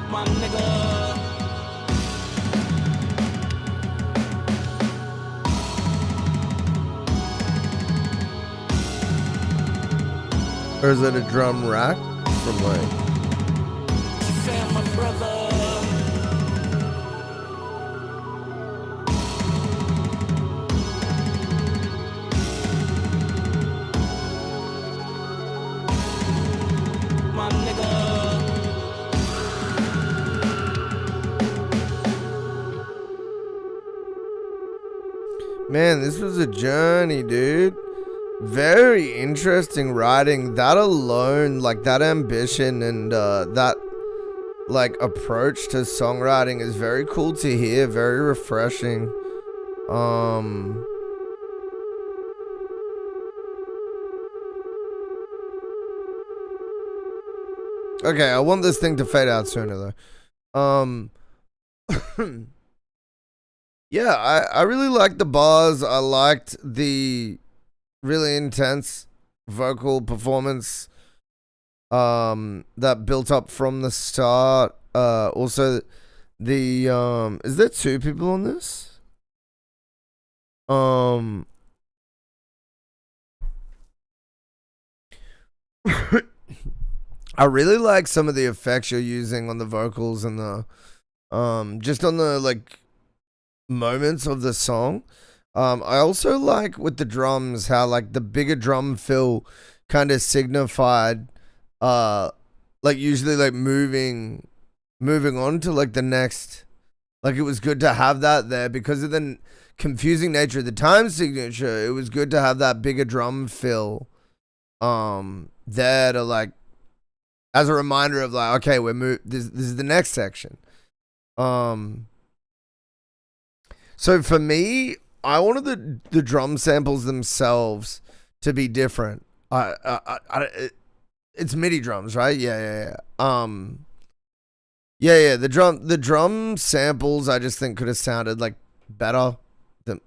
Speaker 19: My nigga.
Speaker 1: Or is it a drum rack from like?
Speaker 19: Fam, my brother. My nigga.
Speaker 1: Man, this was a journey, dude. Very interesting writing. That alone, like that ambition and that like approach to songwriting is very cool to hear. Very refreshing. Okay, I want this thing to fade out sooner though. Yeah, I really liked the bars. I liked the really intense vocal performance that built up from the start. Also the is there two people on this? I really like some of the effects you're using on the vocals and the just on the like moments of the song. I also like with the drums how like the bigger drum fill kind of signified like usually like moving on to like the next, like it was good to have that there because of the confusing nature of the time signature. It was good to have that bigger drum fill there to like as a reminder of like, okay, this is the next section. So for me, I wanted the drum samples themselves to be different. It's MIDI drums, right? Yeah. The drum samples I just think could have sounded like better. It's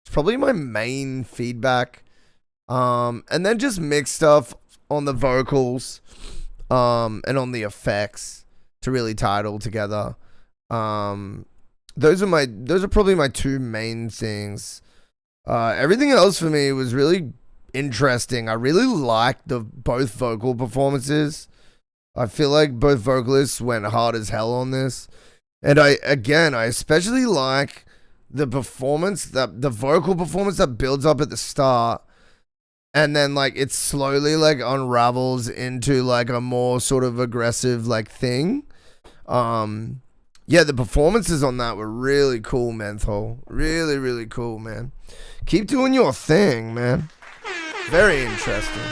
Speaker 1: probably my main feedback. And then just mix stuff on the vocals, and on the effects to really tie it all together. Those are probably my two main things. Everything else for me was really interesting. I really liked both vocal performances. I feel like both vocalists went hard as hell on this. And I especially like the vocal performance that builds up at the start. And then like it slowly like unravels into like a more sort of aggressive like thing. Yeah, the performances on that were really cool, Menthol. Really, really cool, man. Keep doing your thing, man. Very interesting.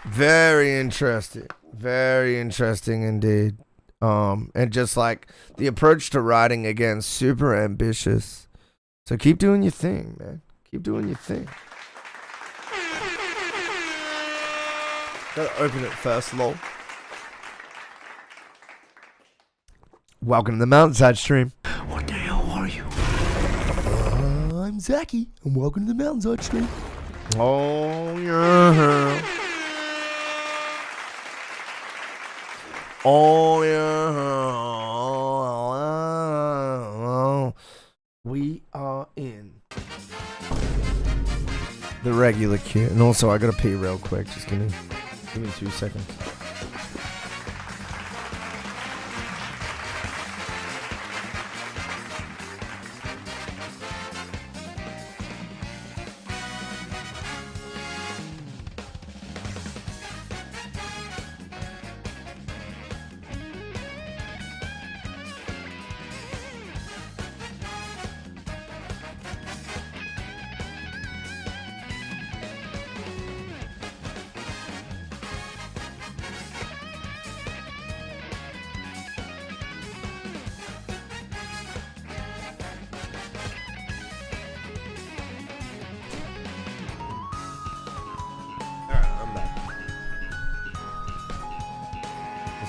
Speaker 1: Very interesting. Very interesting indeed. And just like the approach to writing again, super ambitious. So keep doing your thing, man. Keep doing your thing. Gotta open it first, lol. Welcome to the Mountainside stream. What the hell are you? I'm Zachy, and welcome to the Mountainside stream. Oh, yeah. Oh, yeah. We are in the regular queue. And also, I gotta pee real quick. Just give me 2 seconds.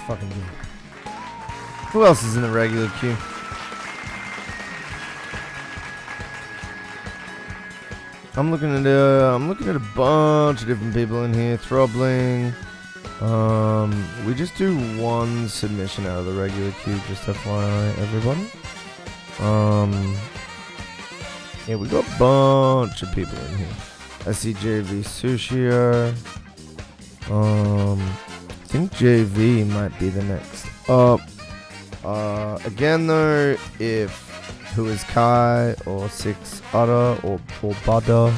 Speaker 1: Fucking good. Who else is in the regular queue? I'm looking at a bunch of different people in here. Throbling. We just do one submission out of the regular queue, just FYI, everybody. Yeah, we got a bunch of people in here. I see JV Sushia. I think JV might be the next up. Again though, if Who Is Kai or Six Udder or Bada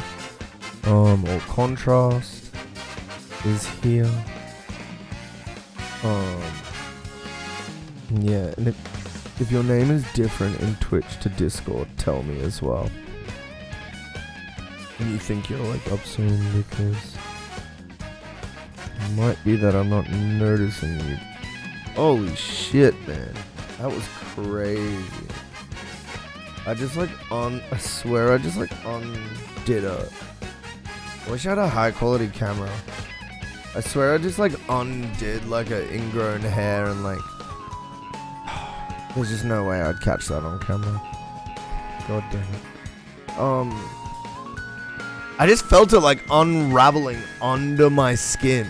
Speaker 1: or Contrast is here. Yeah, and if your name is different in Twitch to Discord, tell me as well. And you think you're like up soon, because it might be that I'm not noticing you. Holy shit, man. That was crazy. I swear I just undid a... I wish I had a high quality camera. I swear I just undid like an ingrown hair and like... There's just no way I'd catch that on camera. God damn it. I just felt it like unraveling under my skin.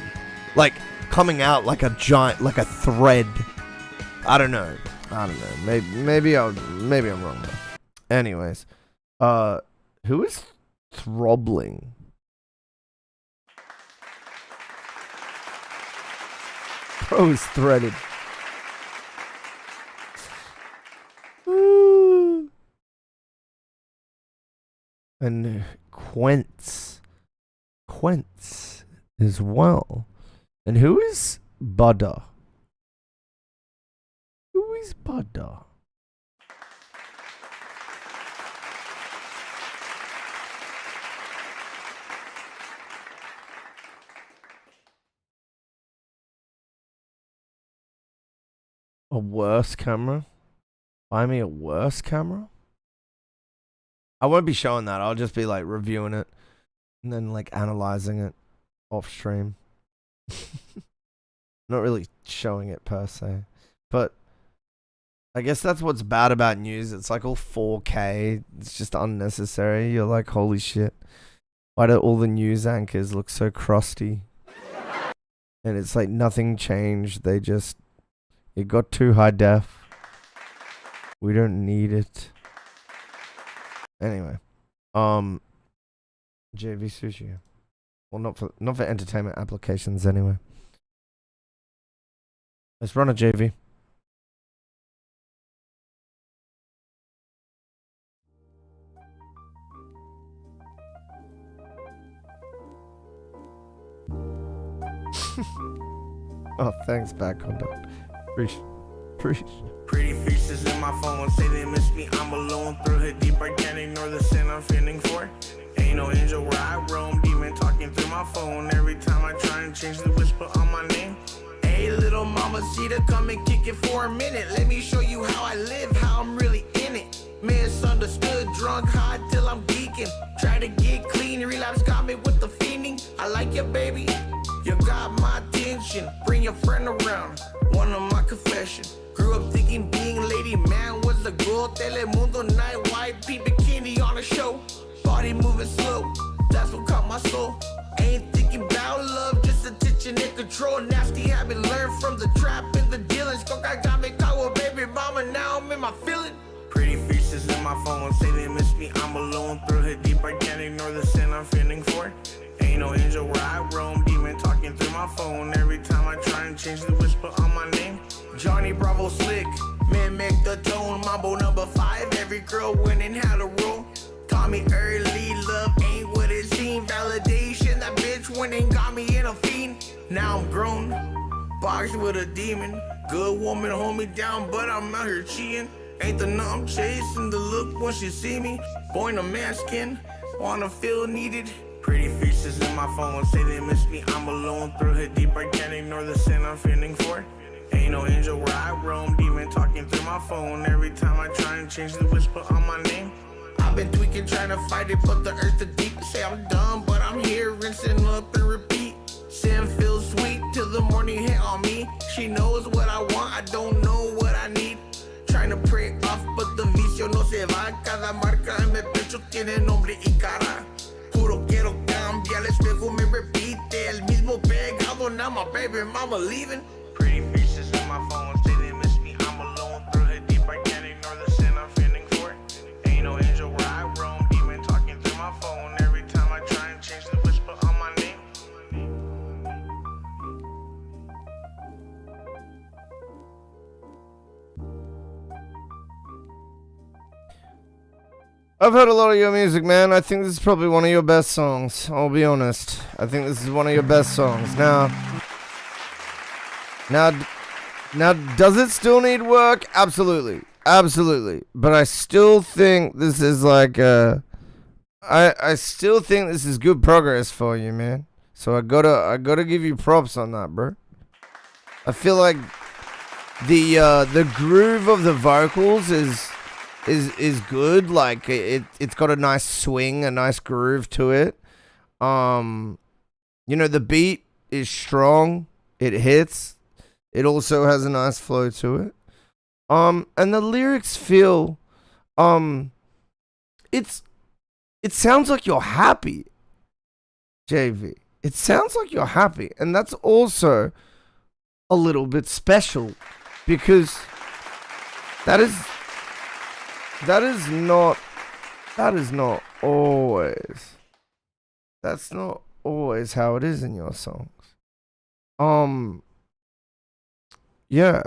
Speaker 1: Like coming out like a giant, like a thread. I don't know. Maybe I'm wrong though. Anyways, who is Throbling? Bro is threaded. And Quentz as well. And who is Buddha? Who is Buddha? A worse camera? Buy me a worse camera? I won't be showing that. I'll just be like reviewing it and then like analyzing it off stream. Not really showing it per se. But I guess that's what's bad about news. It's like all 4K. It's just unnecessary. You're like, holy shit. Why do all the news anchors look so crusty? And it's like nothing changed. It got too high def. We don't need it. Anyway, JV Sushi. Well, not for entertainment applications anyway. Let's run a JV. Oh, thanks, bad conduct. Appreciate.
Speaker 20: Pretty faces in my phone say they miss me. I'm alone through her deep. I can't ignore the sin I'm feeling for. Ain't no angel where I roam. Demon talking through my phone. Every time I try and change the whisper on my name. Hey, little mama, Cedar, come and kick it for a minute. Let me show you how I live, how I'm really in it. Misunderstood, drunk, high till I'm geeking. Try to get clean, relapse got me with the fiending. I like you, baby. You got my attention. Bring your friend around. One of my confessions. Grew up thinking being lady man was the goal. Telemundo night, white pea bikini on a show. Body moving slow, that's what caught my soul. Ain't thinking about love, just attention and control. Nasty habit learned from the trap and the deal. am I feeling? Pretty faces in my phone say they miss me. I'm alone through it deep. I can't ignore the sin I'm feeling for. Ain't no angel where I roam. Demon talking through my phone. Every time I try and change the whisper on my name. Johnny Bravo slick. Men make the tone. Mambo number 5. Every girl winning how to roll. Call me early. Love ain't what it seemed. Validation. That bitch went and got me in a fiend. Now I'm grown. Boxed with a demon. Good woman hold me down, but I'm out here cheating. Ain't the numb chasing the look when she see me. Born a man skin, wanna feel needed. Pretty faces in my phone say they miss me. I'm alone through it deep. I can't ignore the sin I'm feeling for. Ain't no angel where I roam. Demon talking through my phone. Every time I try and change the whisper on my name. I've been tweaking trying to fight it, but the earth the deep. Say I'm dumb, but I'm here rinsing up and repeat. Sin feels sweet till the morning hit on me. She knows what I want, I don't know what I need. Trying to pray off, but the vicio no se va. Cada marca en mi pecho tiene nombre y cara. Juro quiero cambiar, el espejo me repite. El mismo pegado, now my baby mama leaving. Pretty faces in my phone say they miss me. I'm alone through it deep. I can't ignore the sin I'm feeling for. Ain't no angel where I roam. Demon talking through my phone. Every time I try and change the whisper on my name.
Speaker 1: I've heard a lot of your music, man. I think this is probably one of your best songs. I'll be honest. I think this is one of your best songs. Now, does it still need work? Absolutely. Absolutely. But I still think this is like, I still think this is good progress for you, man. So I gotta give you props on that, bro. I feel like the groove of the vocals is good. Like it's got a nice swing, a nice groove to it. You know, the beat is strong. It hits. It also has a nice flow to it. And the lyrics feel it sounds like you're happy, JV. It sounds like you're happy, and that's also a little bit special because that is not always. That's not always how it is in your songs. Yeah.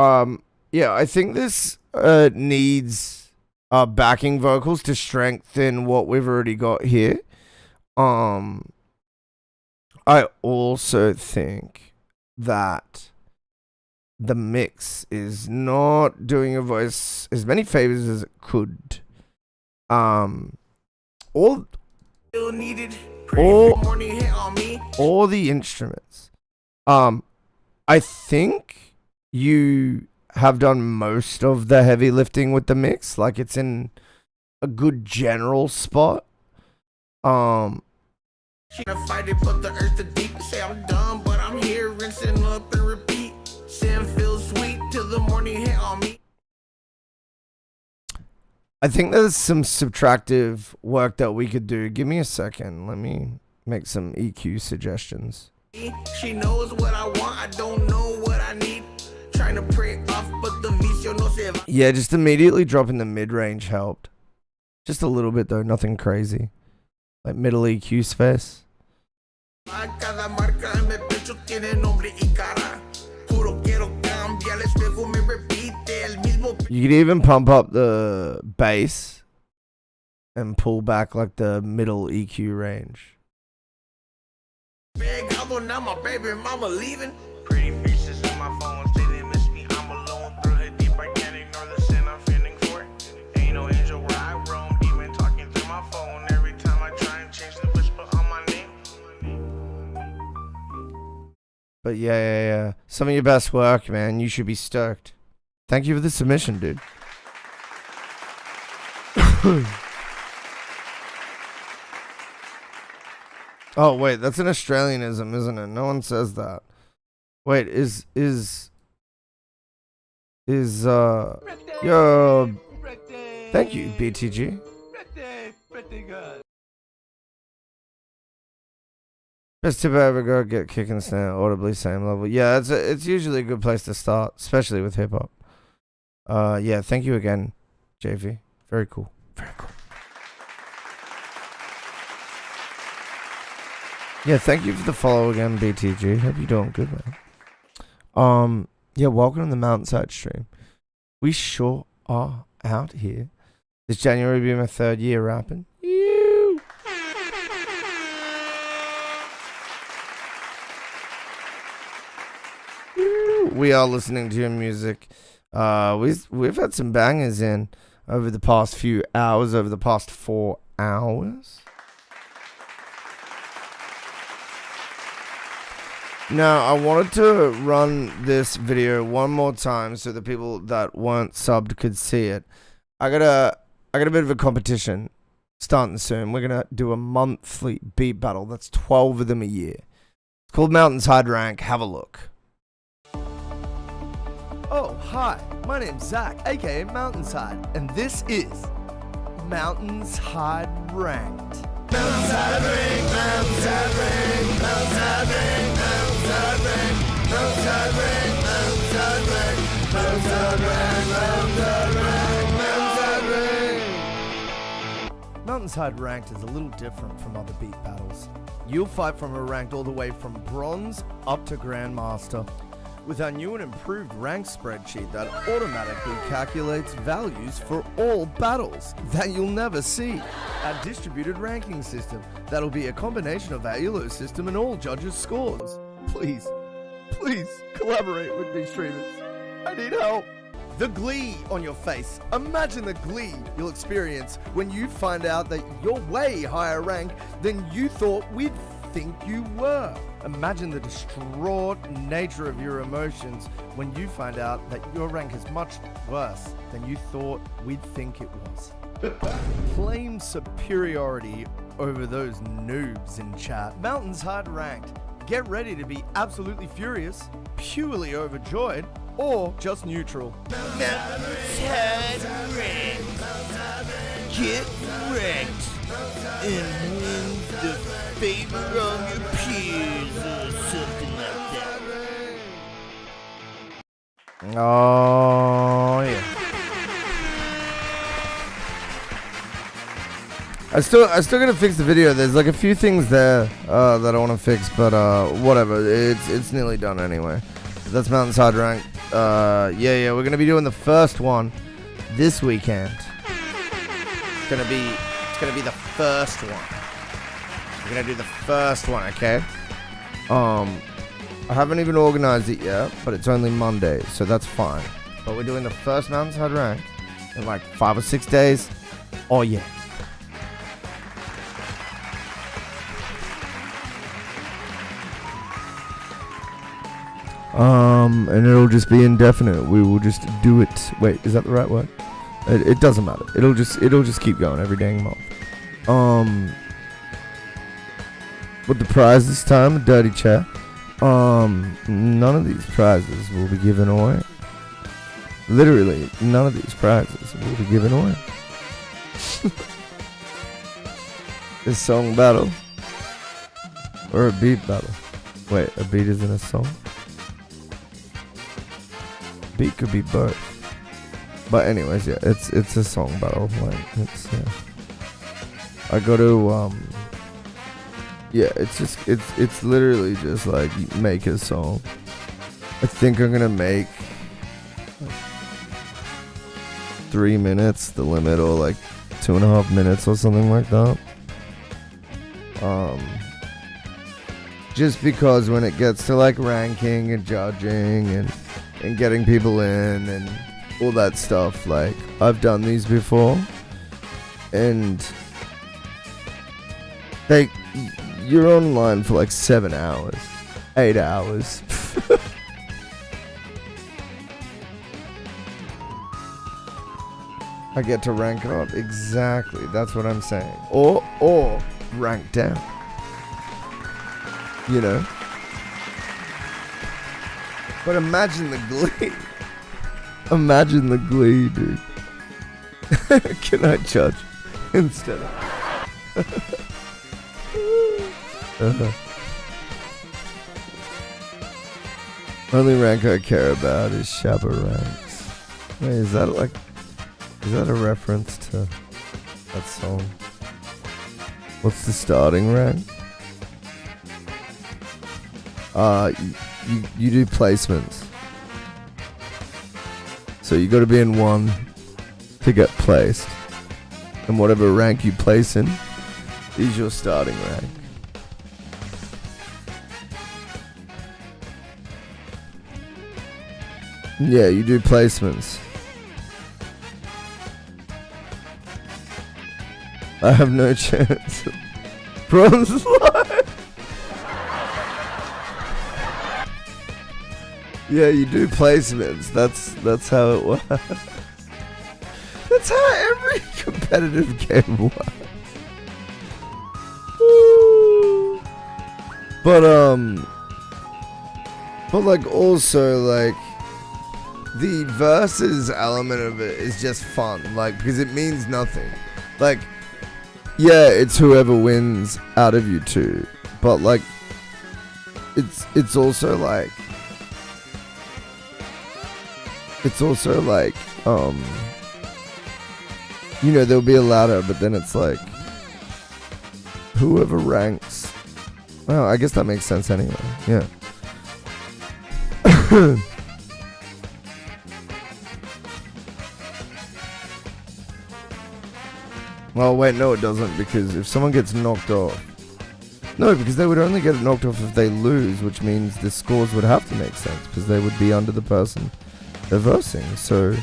Speaker 1: I think this needs backing vocals to strengthen what we've already got here. I also think that the mix is not doing your voice as many favors as it could. All the instruments. I think you have done most of the heavy lifting with the mix. Like, it's in a good general spot.
Speaker 20: Fight it, but the earth the deep. Say I'm dumb, but I'm here rinsing up and repeat. Sin feels sweet till the morning hit on me.
Speaker 1: I think there's some subtractive work that we could do. Give me a second. Let me make some EQ suggestions.
Speaker 20: She knows what I want, I don't know what I need. Trying to pray off, but the vicio no se va.
Speaker 1: Yeah, just immediately dropping the mid-range helped. Just a little bit though, nothing crazy. Like middle EQ space. You could even pump up the bass and pull back like the middle EQ range.
Speaker 20: Now my baby mama leaving. Pretty faces in my phone say they miss me. I'm alone through it deep. I can't ignore the sin I'm feeling for. Ain't no angel where I roam. Demon talking through my phone. Every time I try and change the whisper on my name.
Speaker 1: But yeah. Some of your best work, man. You should be stoked. Thank you for the submission, dude. Oh, wait, that's an Australianism, isn't it? No one says that. Wait, yo, thank you, BTG. Best tip I ever got, get kick and snare, audibly same level. Yeah, it's usually a good place to start, especially with hip hop. Yeah, thank you again, JV. Very cool. Very cool. Yeah, thank you for the follow again, BTG. Hope you're doing good, man. Yeah, welcome to the Mountainside stream. We sure are out here. This January will be my 3rd year rapping. You. We are listening to your music. We've had some bangers in over the past few hours, over the past 4 hours. Now, I wanted to run this video one more time so the people that weren't subbed could see it. I got a bit of a competition starting soon. We're gonna do a monthly beat battle. That's 12 of them a year. It's called MountainsHide Rank. Have a look. Oh, hi. My name's Zach, aka MountainsHide, and this is MountainsHide Ranked. MountainsHide Rank, MountainsHide Rank, MountainsHide Rank, MountainsHide Rank, MountainsHide Rank, MountainsHide Rank, MountainsHide Rank, MountainsHide Rank. MountainsHide Ranked is a little different from other beat battles. You'll fight from a ranked all the way from bronze up to Grandmaster, with our new and improved rank spreadsheet that automatically calculates values for all battles that you'll never see. Our distributed ranking system that'll be a combination of our ELO system and all judges' scores. Please collaborate with me, streamers. I need help. The glee on your face. Imagine the glee you'll experience when you find out that you're way higher rank than you thought we'd think you were. Imagine the distraught nature of your emotions when you find out that your rank is much worse than you thought we'd think it was. Claim superiority over those noobs in chat. MountainsHide Ranked. Get ready to be absolutely furious, purely overjoyed, or just neutral. MountainsHide Ranked. Get wrecked and win the favor of your peers or something like that. Oh yeah. I still gotta fix the video. There's like a few things there that I want to fix, but whatever. It's nearly done anyway. That's MountainsHide Rank. Yeah. We're gonna be doing the first one this weekend. It's gonna be the first one. We're gonna do the first one, okay? I haven't even organized it yet, but it's only Monday, so that's fine. But we're doing the first MountainsHide Rank in like 5 or 6 days. Oh yeah. And it'll just be indefinite. We will just do it. Wait, is that the right word? It doesn't matter. It'll just keep going every dang month. With the prize this time, a dirty chair. None of these prizes will be given away. Literally, none of these prizes will be given away. A song battle or a beat battle. Wait, a beat isn't a song. Beat could be both. But anyways, yeah, it's a song battle. Like it's I go to yeah, it's literally just like make a song. I think I'm gonna make 3 minutes the limit, or like 2.5 minutes or something like that. Just because when it gets to like ranking and judging and getting people in and all that stuff, like I've done these before, and you're online for like 7 hours, 8 hours. I get to rank up. Exactly. That's what I'm saying. Or rank down. You know? But imagine the glee. Imagine the glee, dude. Can I judge instead of... Only rank I care about is Shabba ranks. Wait, is that a reference to that song? What's the starting rank? You do placements. So you got to be in 1 to get placed. And whatever rank you place in is your starting rank. Yeah, you do placements. I have no chance. Bronze line. Yeah, you do placements. That's how it works. That's how every competitive game works. But like also like the versus element of it is just fun, like because it means nothing. Like, yeah, it's whoever wins out of you two, but like it's also like you know, there'll be a ladder, but then it's like whoever ranks. Oh, I guess that makes sense anyway. Yeah. Well, wait, no, it doesn't, because if someone gets knocked off... No, because they would only get knocked off if they lose, which means the scores would have to make sense, because they would be under the person they're versing. So,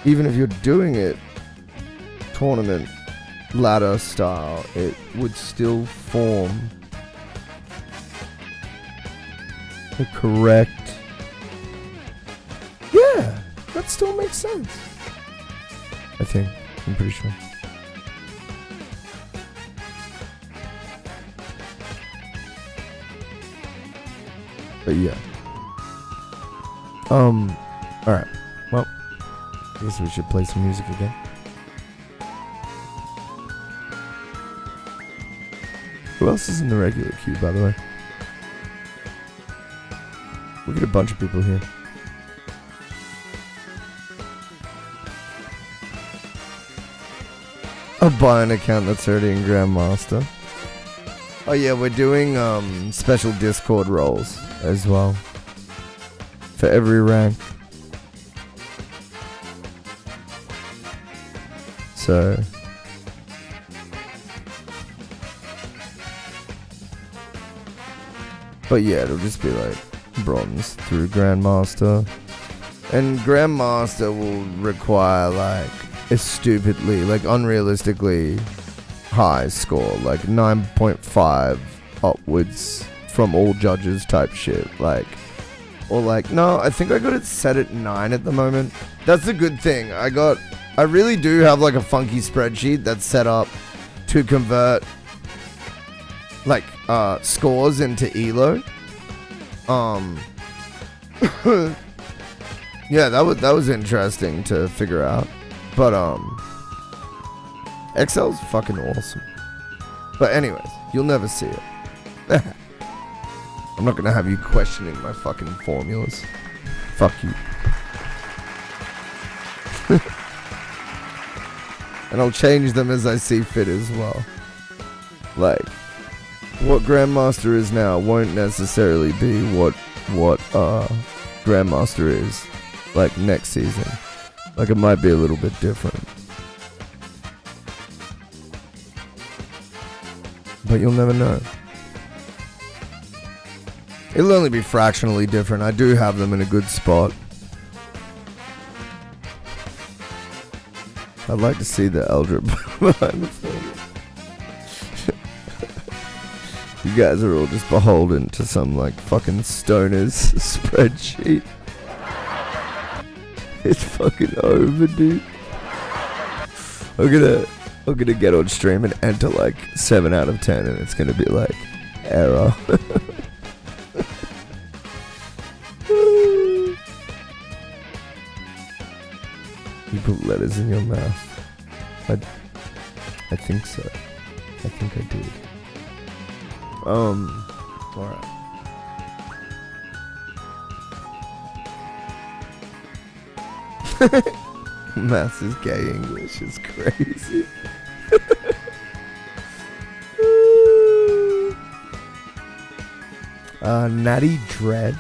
Speaker 1: even if you're doing it tournament ladder style, it would still form the correct... Yeah, that still makes sense. I think. I'm pretty sure. But yeah. Alright. Well, I guess we should play some music again. Who else is in the regular queue, by the way? We get a bunch of people here. I'll buy an account that's already in Grandmaster. Oh yeah, we're doing special Discord roles as well for every rank. So but yeah, it'll just be like bronze through Grandmaster. And Grandmaster will require like a stupidly, like unrealistically high score, like 9.5 upwards from all judges type shit. Like, or like, no, I think I got it set at 9 at the moment. That's a good thing. I really do have like a funky spreadsheet that's set up to convert like scores into ELO. Yeah, that was interesting to figure out. But Excel's fucking awesome. But anyways, you'll never see it. I'm not gonna have you questioning my fucking formulas. Fuck you. And I'll change them as I see fit as well. Like, what Grandmaster is now won't necessarily be what Grandmaster is like next season. Like, it might be a little bit different. But you'll never know. It'll only be fractionally different. I do have them in a good spot. I'd like to see the Eldra behind the phone. You guys are all just beholden to some like fucking stoner's spreadsheet. It's fucking over, dude. I'm gonna get on stream and enter like 7 out of 10 and it's gonna be like error. You put letters in your mouth. I think so. I think I did. Alright. Master's gay English is crazy. Natty Dread.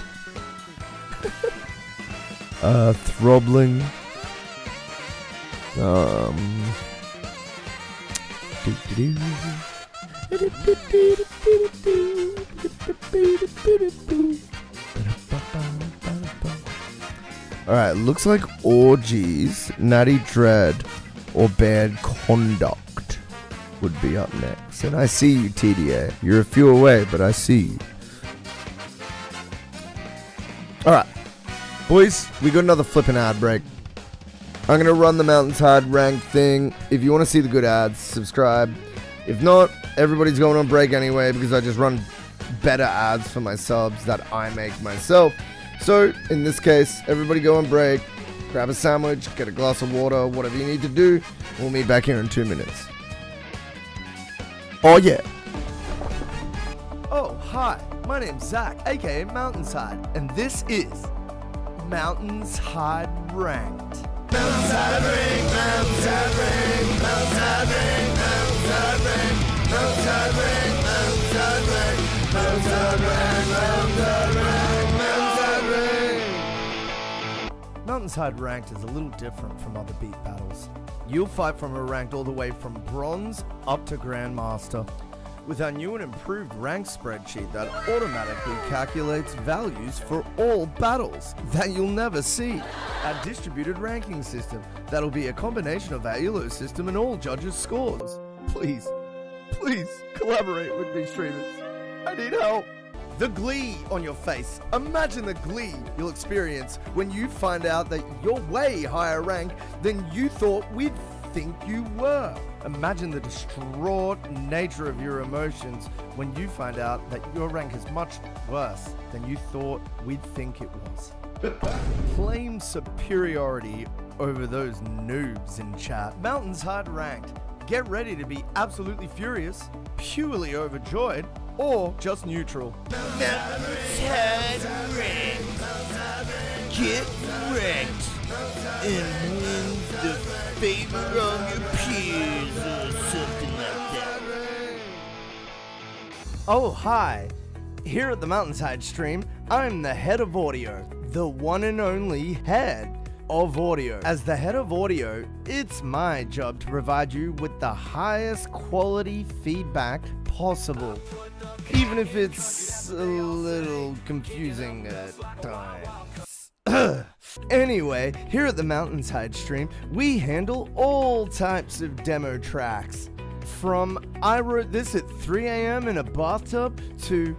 Speaker 1: Throbling. Alright, looks like Orgies, Natty Dread, or Bad Conduct would be up next. And I see you, TDA. You're a few away, but I see you. Alright, boys, we got another flipping ad break. I'm going to run the MountainsHide rank thing. If you want to see the good ads, subscribe. If not, everybody's going on break anyway because I just run better ads for my subs that I make myself. So, in this case, everybody go on break, grab a sandwich, get a glass of water, whatever you need to do. We'll meet back here in 2 minutes. Oh, yeah. Oh, hi. My name's Zach, aka MountainsHide, and this is MountainsHide Ranked. MountainsHide Ranked, MountainsHide Ranked, MountainsHide Ranked, MountainsHide Ranked, MountainsHide Ranked, MountainsHide Ranked, MountainsHide Ranked, MountainsHide Ranked. MountainsHide Ranked is a little different from other beat battles. You'll fight from a ranked all the way from bronze up to Grandmaster, with our new and improved rank spreadsheet that automatically calculates values for all battles that you'll never see. Our distributed ranking system that'll be a combination of our ELO system and all judges' scores. Please collaborate with me, streamers. I need help. The glee on your face. Imagine the glee you'll experience when you find out that you're way higher rank than you thought we'd think you were. Imagine the distraught nature of your emotions when you find out that your rank is much worse than you thought we'd think it was. Claim superiority over those noobs in chat. MountainsHide Ranked. Get ready to be absolutely furious, purely overjoyed, or just neutral.
Speaker 10: MountainsHide Ranked. Get wrecked and win the favor of your peers or something like that.
Speaker 1: Oh, hi. Here at the MountainsHide stream, I'm the head of audio, the one and only head of audio. As the head of audio, it's my job to provide you with the highest quality feedback possible, even if it's a little confusing at times. Anyway, here at the MountainsHide stream, we handle all types of demo tracks. From I wrote this at 3 a.m. in a bathtub to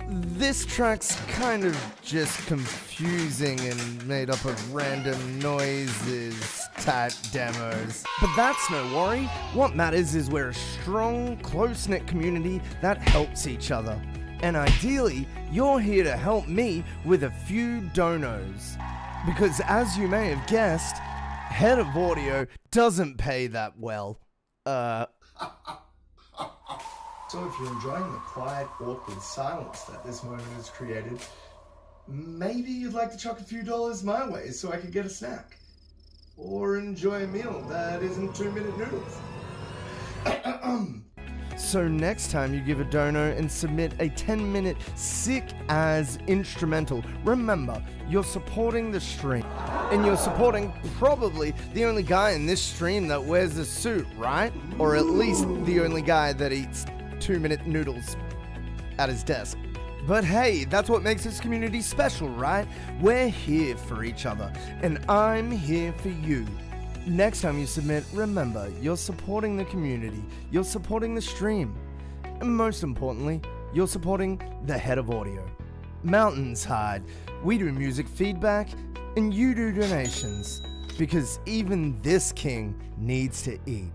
Speaker 1: this track's kind of just confusing and made up of random noises type demos. But that's no worry. What matters is we're a strong, close-knit community that helps each other. And ideally, you're here to help me with a few donos. Because as you may have guessed, head of audio doesn't pay that well. So if you're enjoying the quiet, awkward silence that this moment has created, maybe you'd like to chuck a few dollars my way so I could get a snack. Or enjoy a meal that isn't 2-minute noodles. So next time you give a dono and submit a 10-minute sick-as instrumental, remember, you're supporting the stream. And you're supporting probably the only guy in this stream that wears a suit, right? Or at least the only guy that eats 2-minute noodles at his desk. But hey, that's what makes this community special, right? We're here for each other, and I'm here for you. Next time you submit, remember, you're supporting the community, you're supporting the stream, and most importantly, you're supporting the head of audio. MountainsHide. We do music feedback, and you do donations, because even this king needs to eat.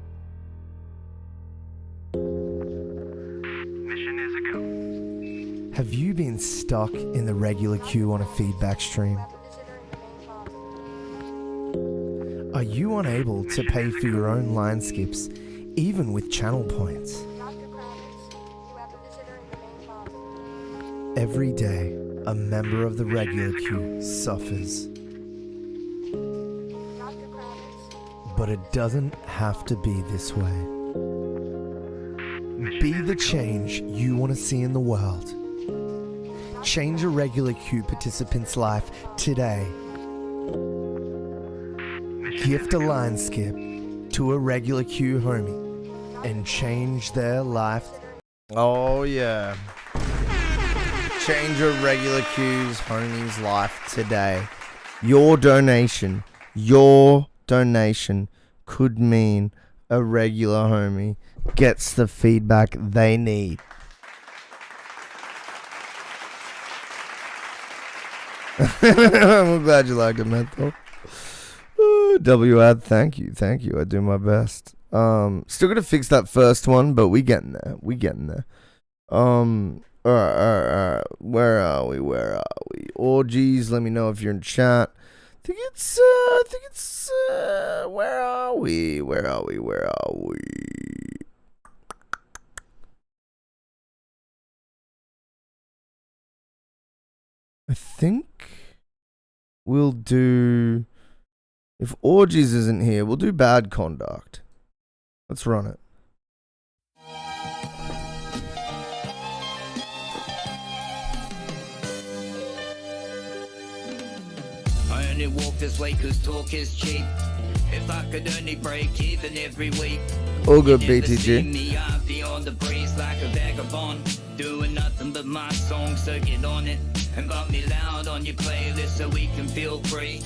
Speaker 21: Mission is a go.
Speaker 1: Have you been stuck in the regular queue on a feedback stream? Are you unable to pay for your own line skips, even with channel points? Every day, a member of the regular queue suffers. But it doesn't have to be this way. Be the change you want to see in the world. Change a regular queue participant's life today. Gift a Lineskip to a regular queue homie and change their life. Oh yeah. Change a regular queue's homie's life today. Your donation could mean a regular homie gets the feedback they need. I'm glad you liked it, Menthol. WAD, thank you. I do my best. Still gonna fix that first one, but we getting there. Alright. Where are we? Orgies, let me know if you're in chat. I think it's where are we? I think we'll do, if Orgies isn't here, we'll do Bad Conduct. Let's run it.
Speaker 21: I only walk this way cause talk is cheap. If I could only break even every week.
Speaker 1: All good,
Speaker 21: You never
Speaker 1: BTG.
Speaker 21: see me out beyond the breeze like a vagabond, doing nothing but my songs, so get on it and bump me loud on your playlist so we can feel free.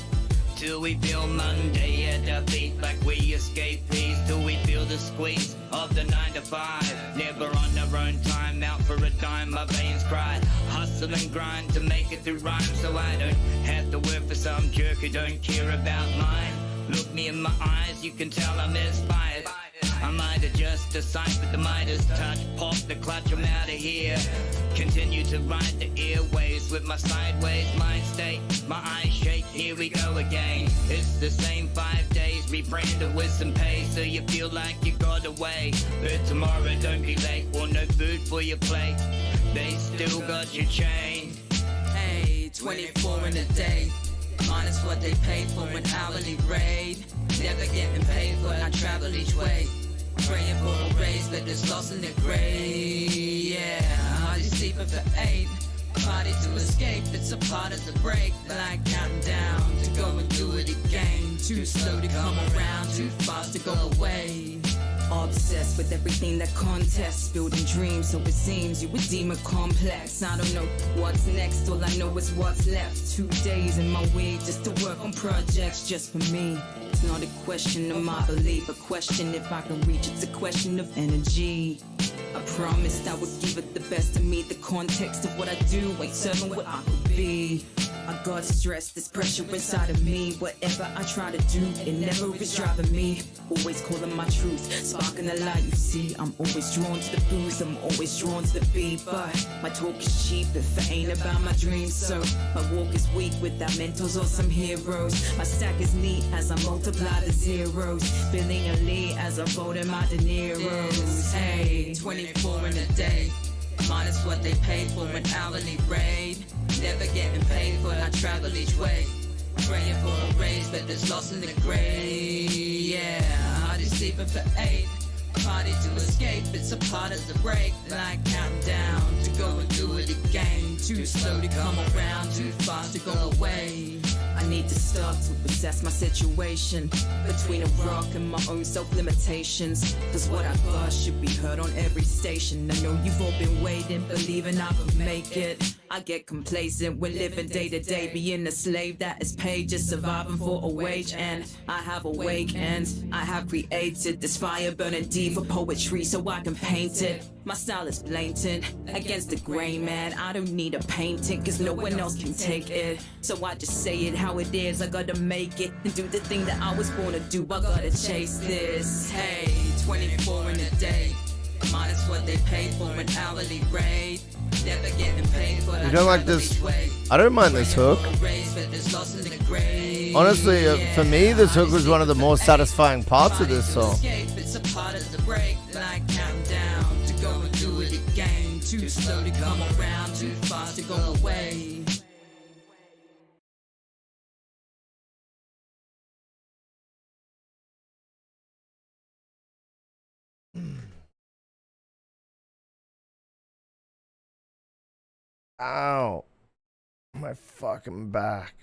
Speaker 21: Till we feel Monday at our feet like we escape peace. Till we feel the squeeze of the 9 to 5. Never on our own time, out for a dime, my veins cry. Hustle and grind to make it through rhyme, so I don't have to work for some jerk who don't care about mine. Look me in my eyes, you can tell I'm inspired. I might adjust the sight with the Midas touch. Pop the clutch, I'm out of here. Continue to ride the airways with my sideways mind state. My eyes shake, here we go again. It's the same 5 days, rebranded with some pay, so you feel like you got away. But tomorrow don't be late, or no food for your plate. They still got your chain.
Speaker 19: Hey, 24 in a day, minus what they paid for an hourly rate. Never getting paid for I travel each way. Praying for a raise, but it's lost in the grave. Yeah, hardly sleeping for 8. Party to escape, it's a part of the break. Like counting down to go and do it again. Too slow to come around, too fast to go away. Obsessed with everything that contests, building dreams, so it seems you would deem it complex. I don't know what's next, all I know is what's left. 2 days in my week just to work on projects just for me. It's not a question of my belief, a question if I can reach, it's a question of energy. I promised I would give it the best of me. The context of what I do ain't serving what I could be. I got stressed, this pressure inside of me. Whatever I try to do, it never is driving me. Always calling my truth, sparking the light, you see. I'm always drawn to the booze, I'm always drawn to the beat. But my talk is cheap if it ain't about my dreams. So my walk is weak without mentors or some heroes. My stack is neat as I multiply the zeros. Feeling elite as I fold in my De Niro's. Hey, 24 in a day, minus what they paid for an hourly rate. Never getting paid for I travel each way. Praying for a raise, but it's lost in the grave. Yeah, hardly sleeping for 8. Party to escape, it's a part of the break. Like counting down to go and do it again. Too slow to come around, too fast to go away. I need to start to assess my situation between a rock and my own self-limitations. Cause what I got should be heard on every station. I know you've all been waiting, believing I could make it. I get complacent when living day to day, being a slave that is paid, just surviving for a wage. And I have awakened, I have created this fire burning deep for poetry so I can paint it. My style is blatant, against the grain, man. I don't need a painting, cause no one else can take it. So I just say it how it is, I gotta make it and do the thing that I was born to do. I gotta chase this. Hey, 24 in a day, minus what they paid for an hourly rate. Never getting paid for
Speaker 1: You don't like this? I don't mind this hook. Honestly, for me, this hook was one of the more satisfying parts of this song.
Speaker 19: It's a part of the break, like counting down to go and do it again. Too slow to come around, too fast to go away.
Speaker 1: Ow. My fucking back.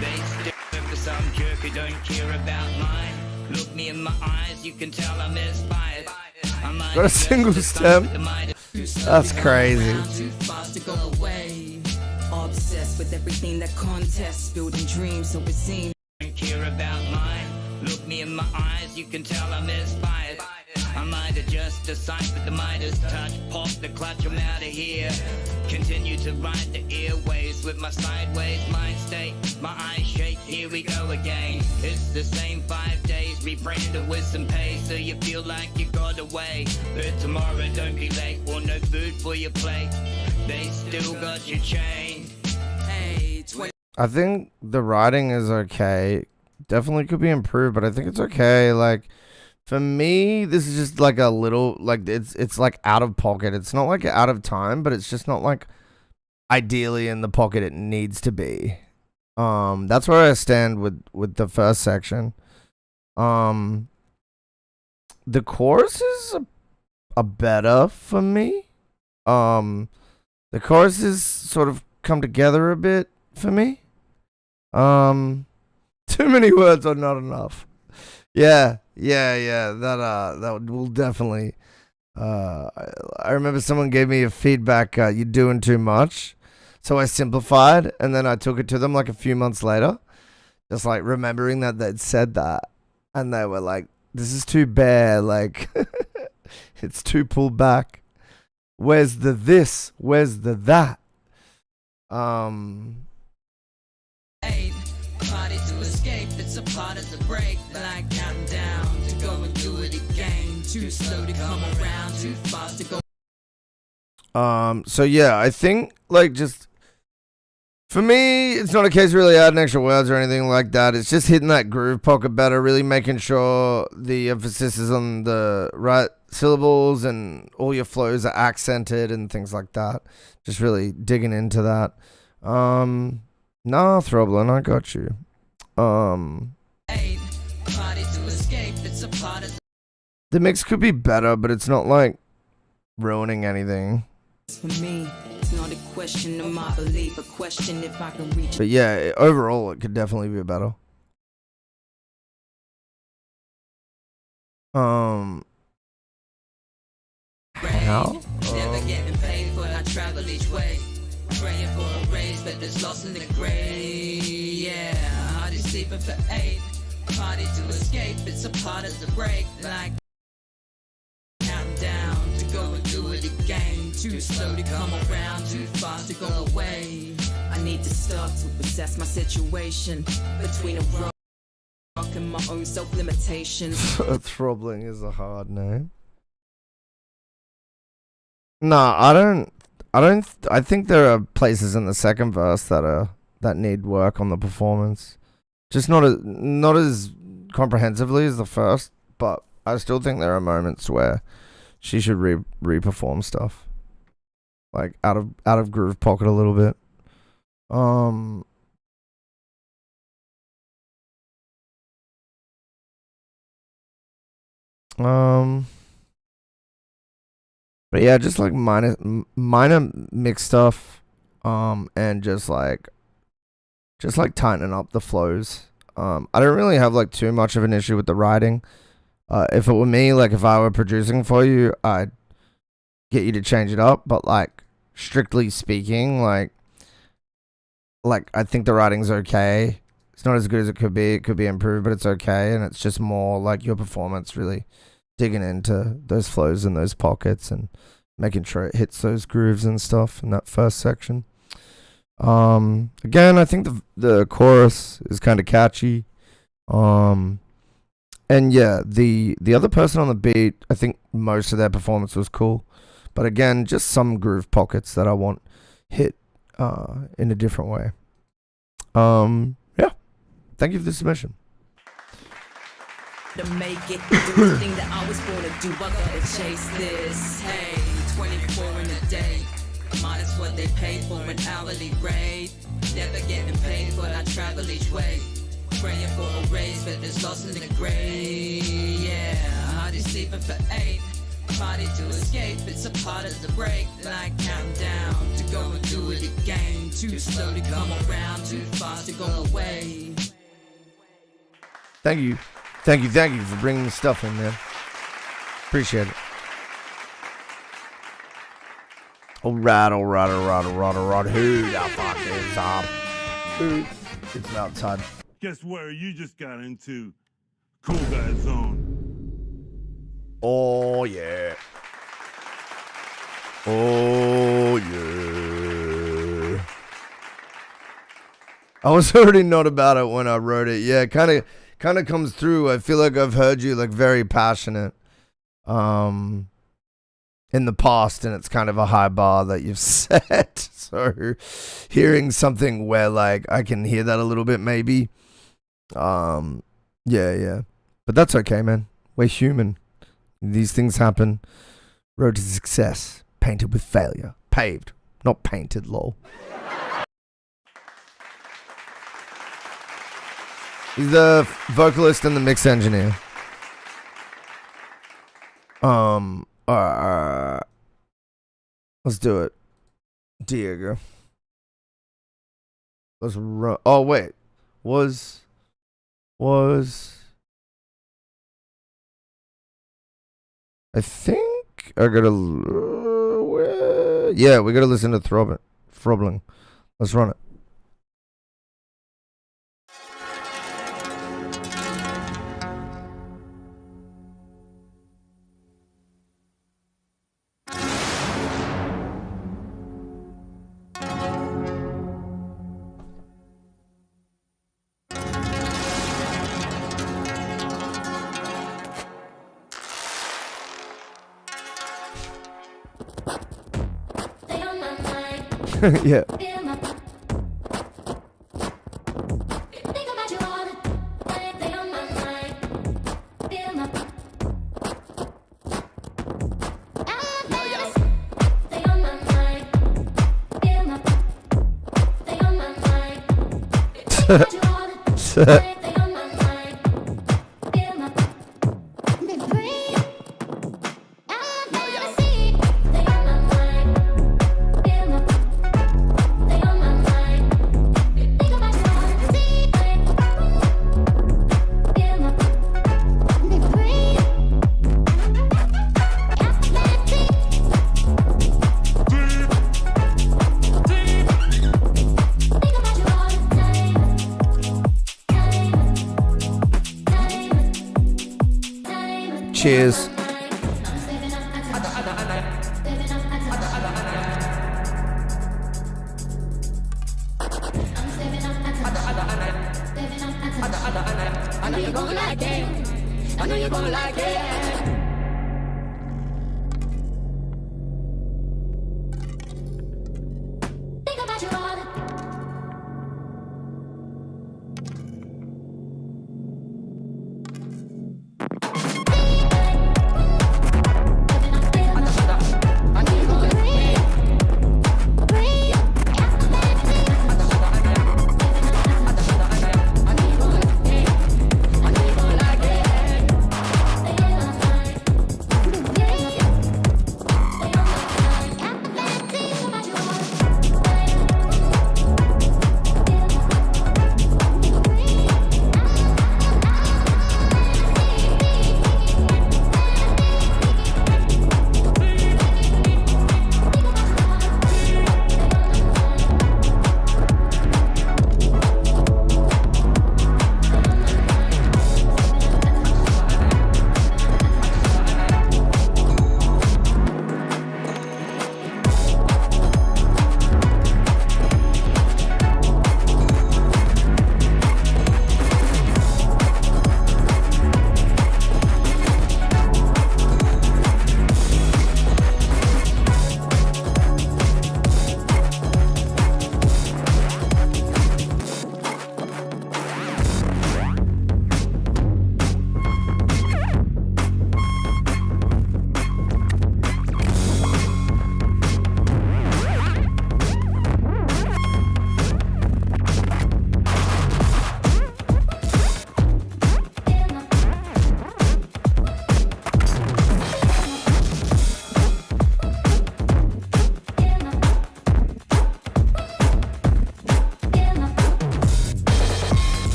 Speaker 21: They stick for some jerk who don't care about mine. Look me in my eyes, you can tell I'm inspired.
Speaker 1: Got a single stem? That's crazy.
Speaker 19: Too fast to go away. Obsessed with everything that contests, building dreams, so it seems.
Speaker 21: Don't care about mine. Look me in my eyes, you can tell I'm inspired. I might have just deciphered the Midas touch. Pop the clutch, I'm out of here. Continue to ride the airways with my sideways mind state. My eyes shake, here we go again. It's the same 5 days, rebranded with some pace, so you feel like you got away. But tomorrow don't be late, or no food for your plate. They still got your chain.
Speaker 19: Hey,
Speaker 1: I think the riding is okay. Definitely could be improved, but I think it's okay. Like, for me, this is just like a little, like, it's like out of pocket. It's not like out of time, but it's just not like ideally in the pocket it needs to be. That's where I stand with the first section. The choruses are better for me. The choruses sort of come together a bit for me. Too many words are not enough. Yeah. That will definitely. I remember someone gave me a feedback. You're doing too much, so I simplified, and then I took it to them like a few months later, just like remembering that they'd said that, and they were like, "This is too bare. Like, it's too pulled back. Where's the this? Where's the that?"
Speaker 19: Party to escape, it's a part of the break. Like counting down to go and do it again. Too slow to come around, too fast to go.
Speaker 1: So yeah, I think like just for me, it's not a case of really adding extra words or anything like that. It's just hitting that groove pocket better, really making sure the emphasis is on the right syllables and all your flows are accented and things like that. Just really digging into that. Nah, Throblin, I got you. The mix could be better, but it's not like ruining anything.
Speaker 19: For me, it's not a question of my belief, a question if I can reach.
Speaker 1: But yeah, overall, it could definitely be better. How?
Speaker 19: Never getting paid for I travel each way. Praying for a raise, but there's lost in the grave. Yeah, heart is sleeping for 8. Party to escape, it's a part of the break. Like counting down to go and do it again. Too slow to come around, too fast to go away. I need to start to assess my situation between a rock and my own self-limitations.
Speaker 1: Throbbling is a hard name. Nah, I think there are places in the second verse that need work on the performance. Just not as comprehensively as the first, but I still think there are moments where she should re-perform stuff. Like out of groove pocket a little bit. But yeah, just like minor mix stuff, and just like tightening up the flows. I don't really have like too much of an issue with the writing. If it were me, like if I were producing for you, I'd get you to change it up. But like strictly speaking, like I think the writing's okay. It's not as good as it could be. It could be improved, but it's okay. And it's just more like your performance really digging into those flows and those pockets and making sure it hits those grooves and stuff in that first section. Again, I think the chorus is kind of catchy. And yeah, the other person on the beat, I think most of their performance was cool. But again, just some groove pockets that I want hit in a different way. Yeah. Thank you for the submission.
Speaker 19: To make it, do the thing that I was born to do. I gotta chase this. Hey, 24 in a day. Minus what they pay for an hourly rate. Never getting paid, but I travel each way. Praying for a raise, but there's lost in the grave. Yeah, heart is sleeping for 8.
Speaker 5: body to escape. It's a part of the break, like countdown to go and do it again. Too slow to come around, too fast to go away.
Speaker 1: Thank you for bringing the stuff in, man. Appreciate it. All right. Who the fuck is up? Who? It's MountainsHide.
Speaker 2: Guess where you just got into? Cool Guy Zone.
Speaker 1: Oh yeah. Oh yeah. I was already not about it when I wrote it. Yeah, kind of comes through. I feel like I've heard you like very passionate in the past, and it's kind of a high bar that you've set. So hearing something where like I can hear that a little bit maybe. Yeah. But that's okay, man. We're human. These things happen. Road to success. Painted with failure. Paved. Not painted, lol. He's the vocalist and the mix engineer. Let's do it. Diego. Let's run. Oh, wait. Was... I think I gotta... yeah, we gotta listen to Throbbling. Let's run it. Yeah. Cheers.
Speaker 5: I know you're gonna like it. I know you're gonna like it. Think about your heart.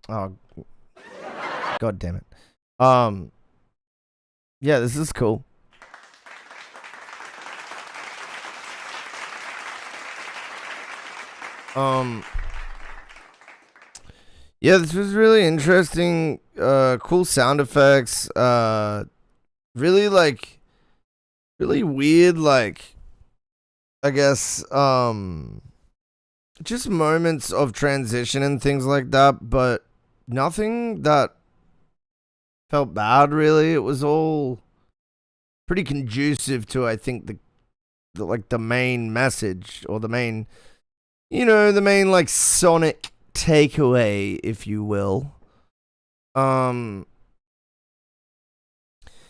Speaker 1: Oh, god damn it. Yeah, this is cool. Yeah, this was really interesting. Cool sound effects. Really like, really weird. Like, I guess, just moments of transition and things like that. But nothing that felt bad. Really, it was all pretty conducive to, I think, the main message, or the main, the main like sonic takeaway, if you will.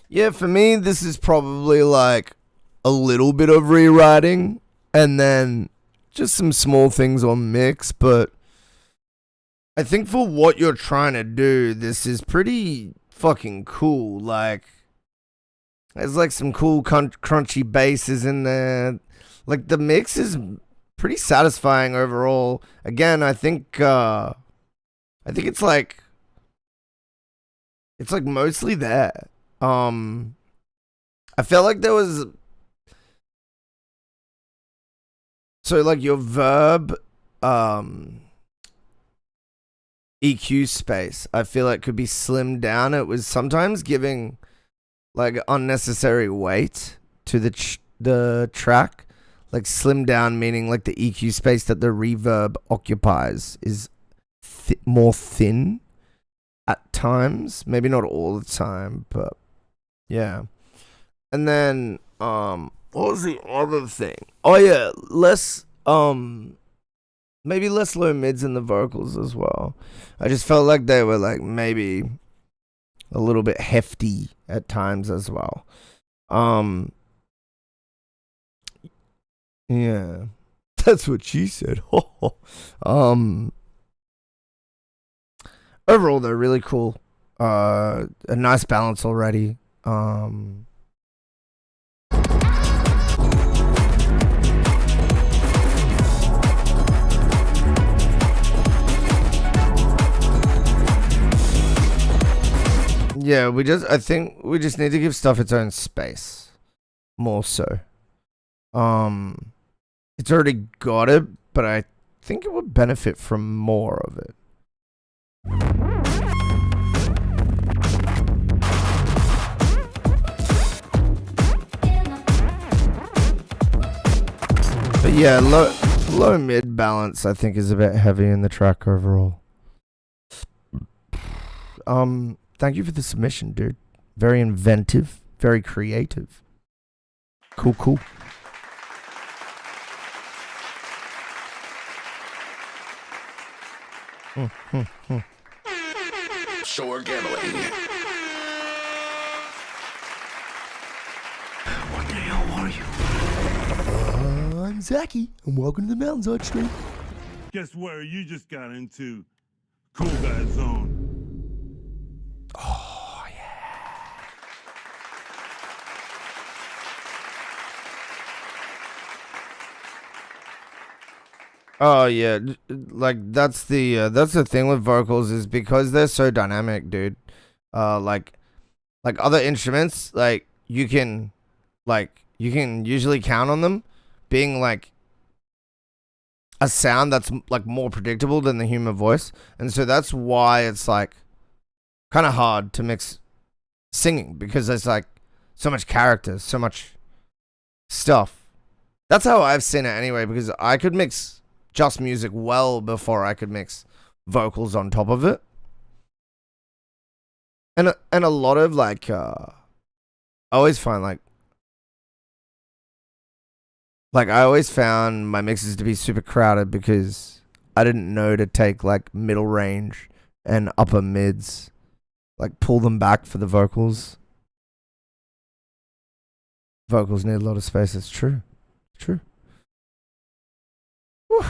Speaker 1: Yeah, for me, this is probably like a little bit of rewriting and then just some small things on mix, but I think for what you're trying to do, this is pretty fucking cool. Like, there's like some cool crunchy basses in there. Like, the mix is pretty satisfying overall. Again, I think it's like mostly there. I felt like there was, so like your verb EQ space, I feel like could be slimmed down. It was sometimes giving like unnecessary weight to the track. Like, slim down meaning like the EQ space that the reverb occupies is more thin at times. Maybe not all the time, but yeah. And then what was the other thing? Oh yeah, maybe less low mids in the vocals as well. I just felt like they were like maybe a little bit hefty at times as well. Yeah, that's what she said. Overall, they're really cool. A nice balance already. Yeah, I think we just need to give stuff its own space. More so. It's already got it, but I think it would benefit from more of it. But yeah, low mid balance I think is a bit heavy in the track overall. Thank you for the submission, dude. Very inventive, very creative. Cool.
Speaker 3: Offshore gambling.
Speaker 1: What the hell are you? I'm Zachy, and welcome to the MountainsHide stream.
Speaker 2: Guess where you just got into? Cool Guy Zone.
Speaker 1: Oh, yeah. Oh, yeah. Like, that's the thing with vocals, is because they're so dynamic, dude. Like other instruments, like, you can usually count on them being, like, a sound that's, like, more predictable than the human voice. And so that's why it's, like, kind of hard to mix singing, because there's like so much character, so much stuff. That's how I've seen it anyway, because I could mix just music well before I could mix vocals on top of it. And a lot of like I always find like I always found my mixes to be super crowded because I didn't know to take like middle range and upper mids, like pull them back for the vocals. Vocals need a lot of space. It's true. True. Whew.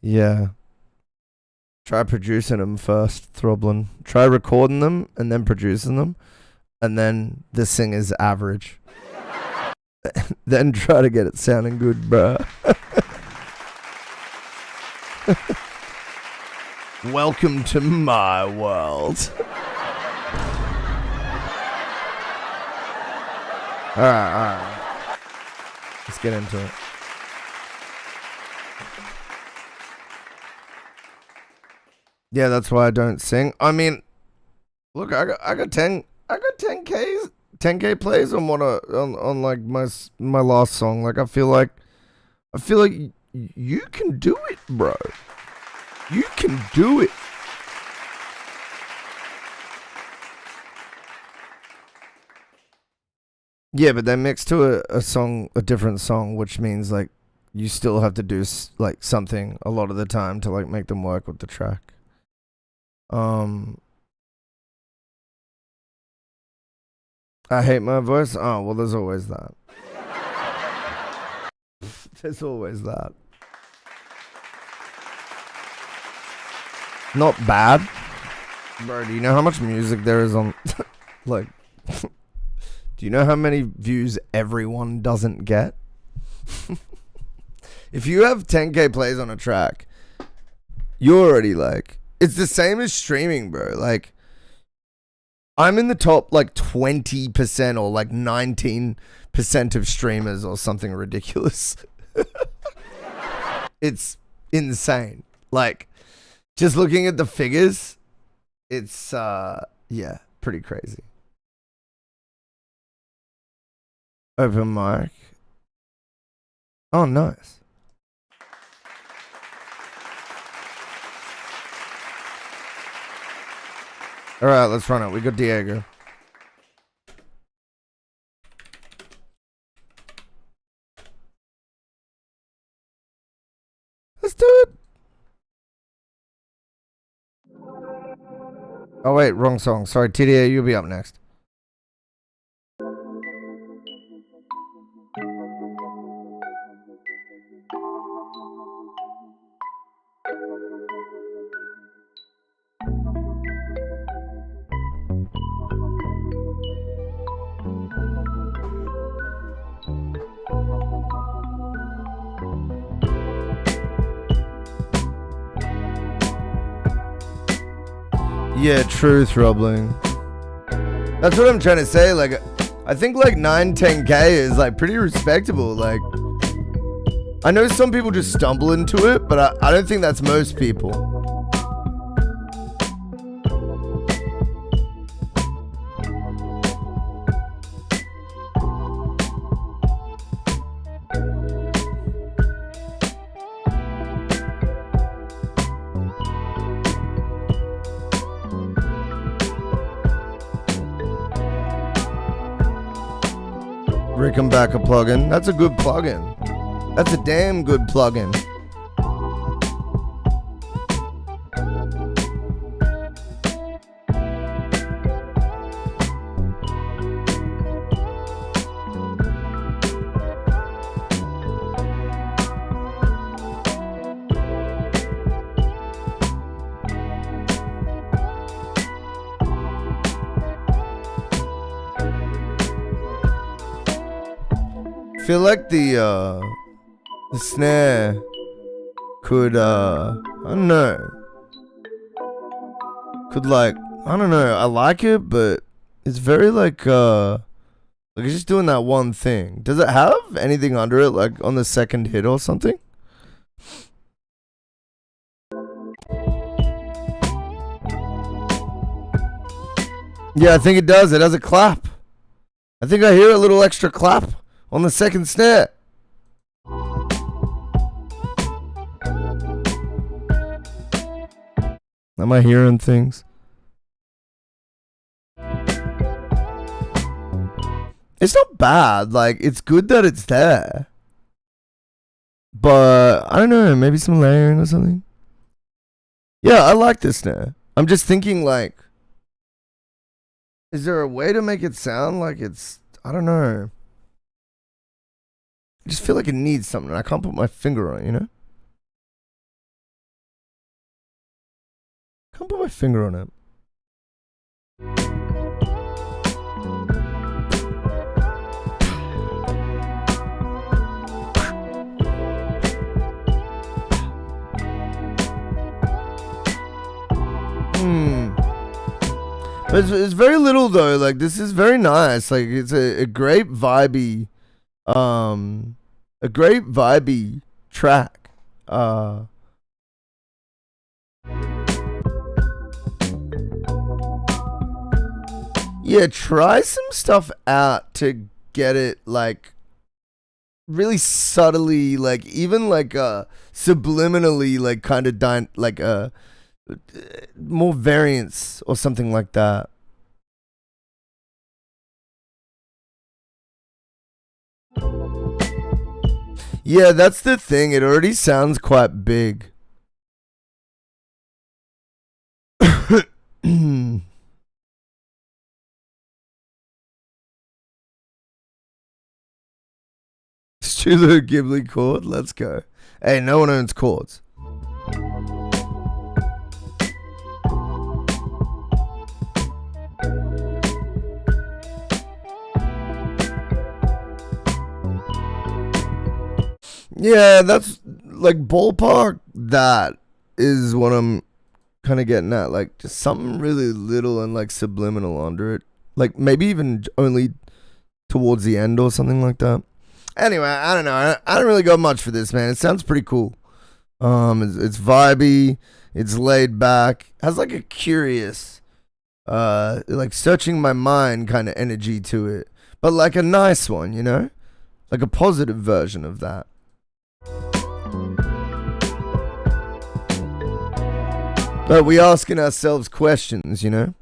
Speaker 1: Yeah. Try producing them first, Throblin. Try recording them and then producing them. And then the singer's average. Then try to get it sounding good, bruh. Welcome to my world. Alright. Let's get into it. Yeah, that's why I don't sing. I mean, look, I got 10k plays on on like my last song. Like I feel like you can do it, bro. You can do it. Yeah, but they're mixed to a different song, which means like you still have to do like something a lot of the time to like make them work with the track. I hate my voice. Oh, well, there's always that. There's always that. Not bad. Bro, do you know how much music there is on... like... do you know how many views everyone doesn't get? If you have 10k plays on a track, you're already like... It's the same as streaming, bro. Like... I'm in the top like 20% or like 19% of streamers or something ridiculous. It's insane. Like, just looking at the figures, it's, yeah, pretty crazy. Open mic. Oh, nice. All right, let's run it. We got Diego. Let's do it. Oh, wait, wrong song. Sorry, TDA, you'll be up next. Yeah, true, Throbbling. That's what I'm trying to say. Like, I think like 9-10k is like pretty respectable. Like, I know some people just stumble into it, but I don't think that's most people. Rickenbacker plugin. That's a good plugin. That's a damn good plugin. Feel like the snare could I don't know, could like, I don't know, I like it, but it's very like it's just doing that one thing. Does it have anything under it, like on the second hit or something? Yeah, I think it does. It has a clap. I think I hear a little extra clap on the second snare. Am I hearing things? It's not bad. Like, it's good that it's there. But, I don't know, maybe some layering or something. Yeah, I like this snare. I'm just thinking, like, is there a way to make it sound like it's, I don't know. I just feel like it needs something. I can't put my finger on it, you know? Can't put my finger on it. But it's very little though. Like this is very nice. Like it's a great vibey, track. Yeah, try some stuff out to get it like really subtly, like even like subliminally, like kind of more variance or something like that. Yeah, that's the thing. It already sounds quite big. Studio Ghibli chord. Let's go. Hey, no one owns chords. Yeah, that's like ballpark. That is what I'm kind of getting at. Like just something really little and like subliminal under it. Like maybe even only towards the end or something like that. Anyway, I don't know. I don't really got much for this, man. It sounds pretty cool. It's vibey. It's laid back. Has like a curious, like searching my mind kind of energy to it, but like a nice one, you know, like a positive version of that. But we asking ourselves questions, you know.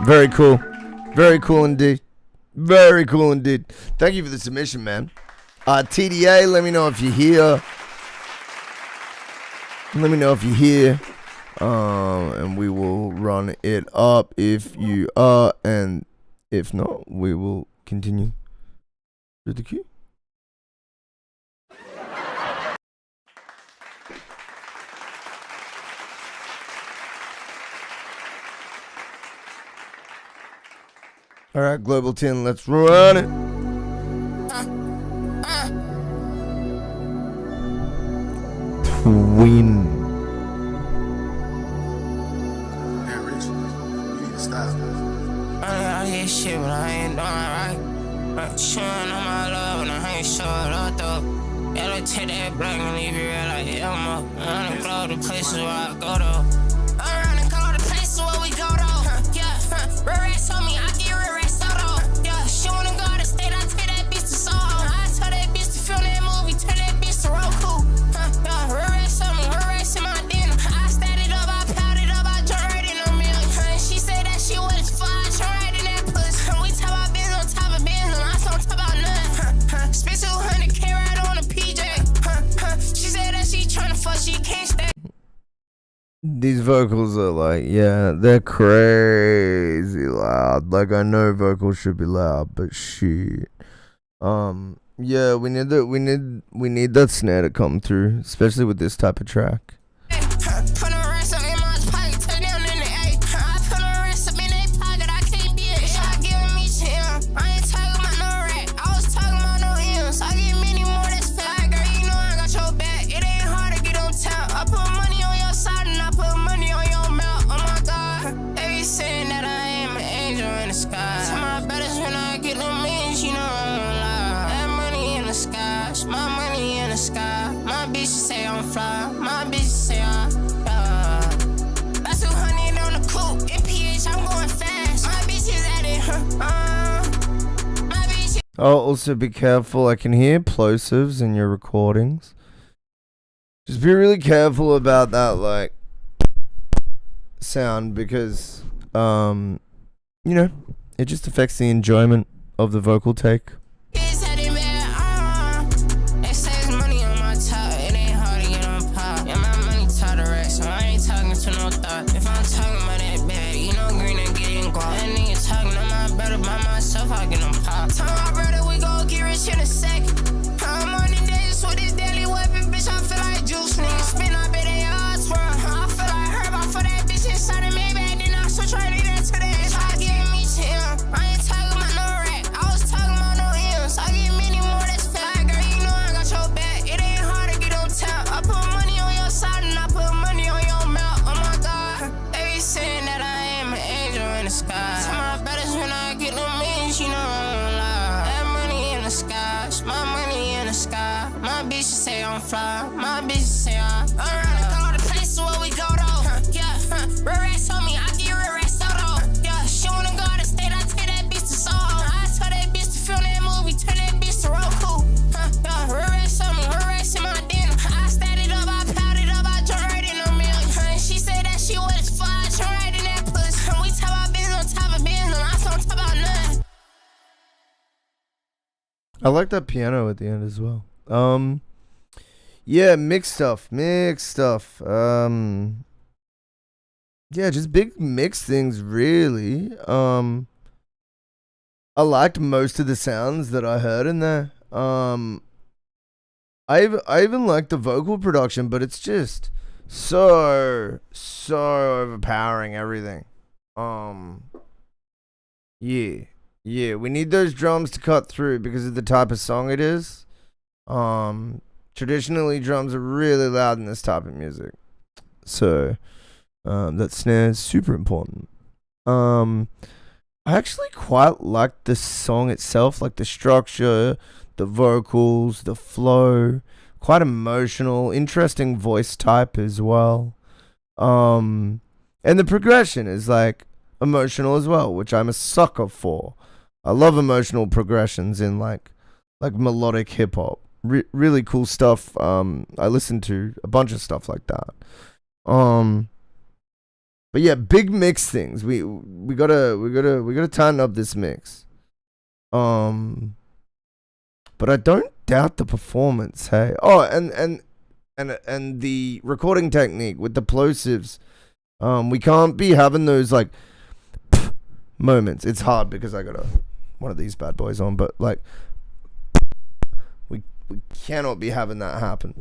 Speaker 1: Very cool. Very cool indeed. Very cool indeed. Thank you for the submission, man. TDA, let me know if you're here. Let me know if you're here. And we will run it up if you are. And if not, we will continue through the queue. All right, Global 10, let's run it. Twin.
Speaker 4: Hey, Rich, you need to stop.
Speaker 19: I hear shit, but I ain't doing right. I'm chewing on my love, and I ain't showing up, though. Gotta take that black and leave it real like Elmo. I done go to places where I go, though. I done go to places where we go, though. Yeah, Rarest told me I get Rarest, though. Yeah, she wanna go to state, I take that bitch to Soho. I tell that bitch to film that movie, tell that bitch to Roku. Yeah, Rarest told me, Rarest in my dinner. I stacked it up, I piled it up, I jumped right in a million. She said that she was fly, I jumped right in that pussy. We talk about business on top of business, I don't talk about nothing. Spent 200K right on a PJ. She said that she tryna fuck, she can't stay.
Speaker 1: These vocals are like, yeah, they're crazy loud. Like I know vocals should be loud, but shit. Yeah, we need that snare to come through, especially with this type of track.
Speaker 19: Put a rest up in my pocket, turn down in the A. I put a rest up in their pocket, I can't be a shot giving me shit. I ain't talking about no rat, I was talking about no M's. I get many more that's fat, girl, you know I got your back. It ain't hard to get on top. I put money on your side and I put money on your mouth. Oh my God, they be saying that I am an angel in the sky. Tell my brothers when I get them millions, you know I'm gonna lie. That money in the sky, it's my money in the sky. My bitches say I'm fly, my bitches say I'm that's 200 on the coupe, in PH I'm going fast. My bitches at it,
Speaker 1: Oh, also be careful. I can hear plosives in your recordings. Just be really careful about that, like, sound, because, you know, it just affects the enjoyment of the vocal take.
Speaker 19: Fly. My bitch say I'm around all the places where we go though. Yeah, Rarest on me, I get Rarest though. Yeah, she wanna go to state, I take that bitch to Soho. I tell that bitch to film that movie, turn that bitch to Roku. Yeah, Rarest on me, Rarest in my dinner. I stacked it up, I piled it up, I jumped right in a million. She said that she was fly, I jumped right in that pussy. We talk about business on top of business, I don't talk about nothing.
Speaker 1: I like that piano at the end as well. Yeah, mixed stuff. Yeah, just big mixed things, really. I liked most of the sounds that I heard in there. I even like the vocal production, but it's just so overpowering everything. Yeah, we need those drums to cut through because of the type of song it is. Traditionally, drums are really loud in this type of music. So, that snare is super important. I actually quite liked the song itself, like the structure, the vocals, the flow. Quite emotional, interesting voice type as well. And the progression is, like, emotional as well, which I'm a sucker for. I love emotional progressions in, like melodic hip-hop. Really cool stuff. I listened to a bunch of stuff like that. But yeah, big mix things. We gotta tighten up this mix. But I don't doubt the performance. Hey, oh, and the recording technique with the plosives. We can't be having those like moments. It's hard because I got one of these bad boys on, but like. We cannot be having that happen.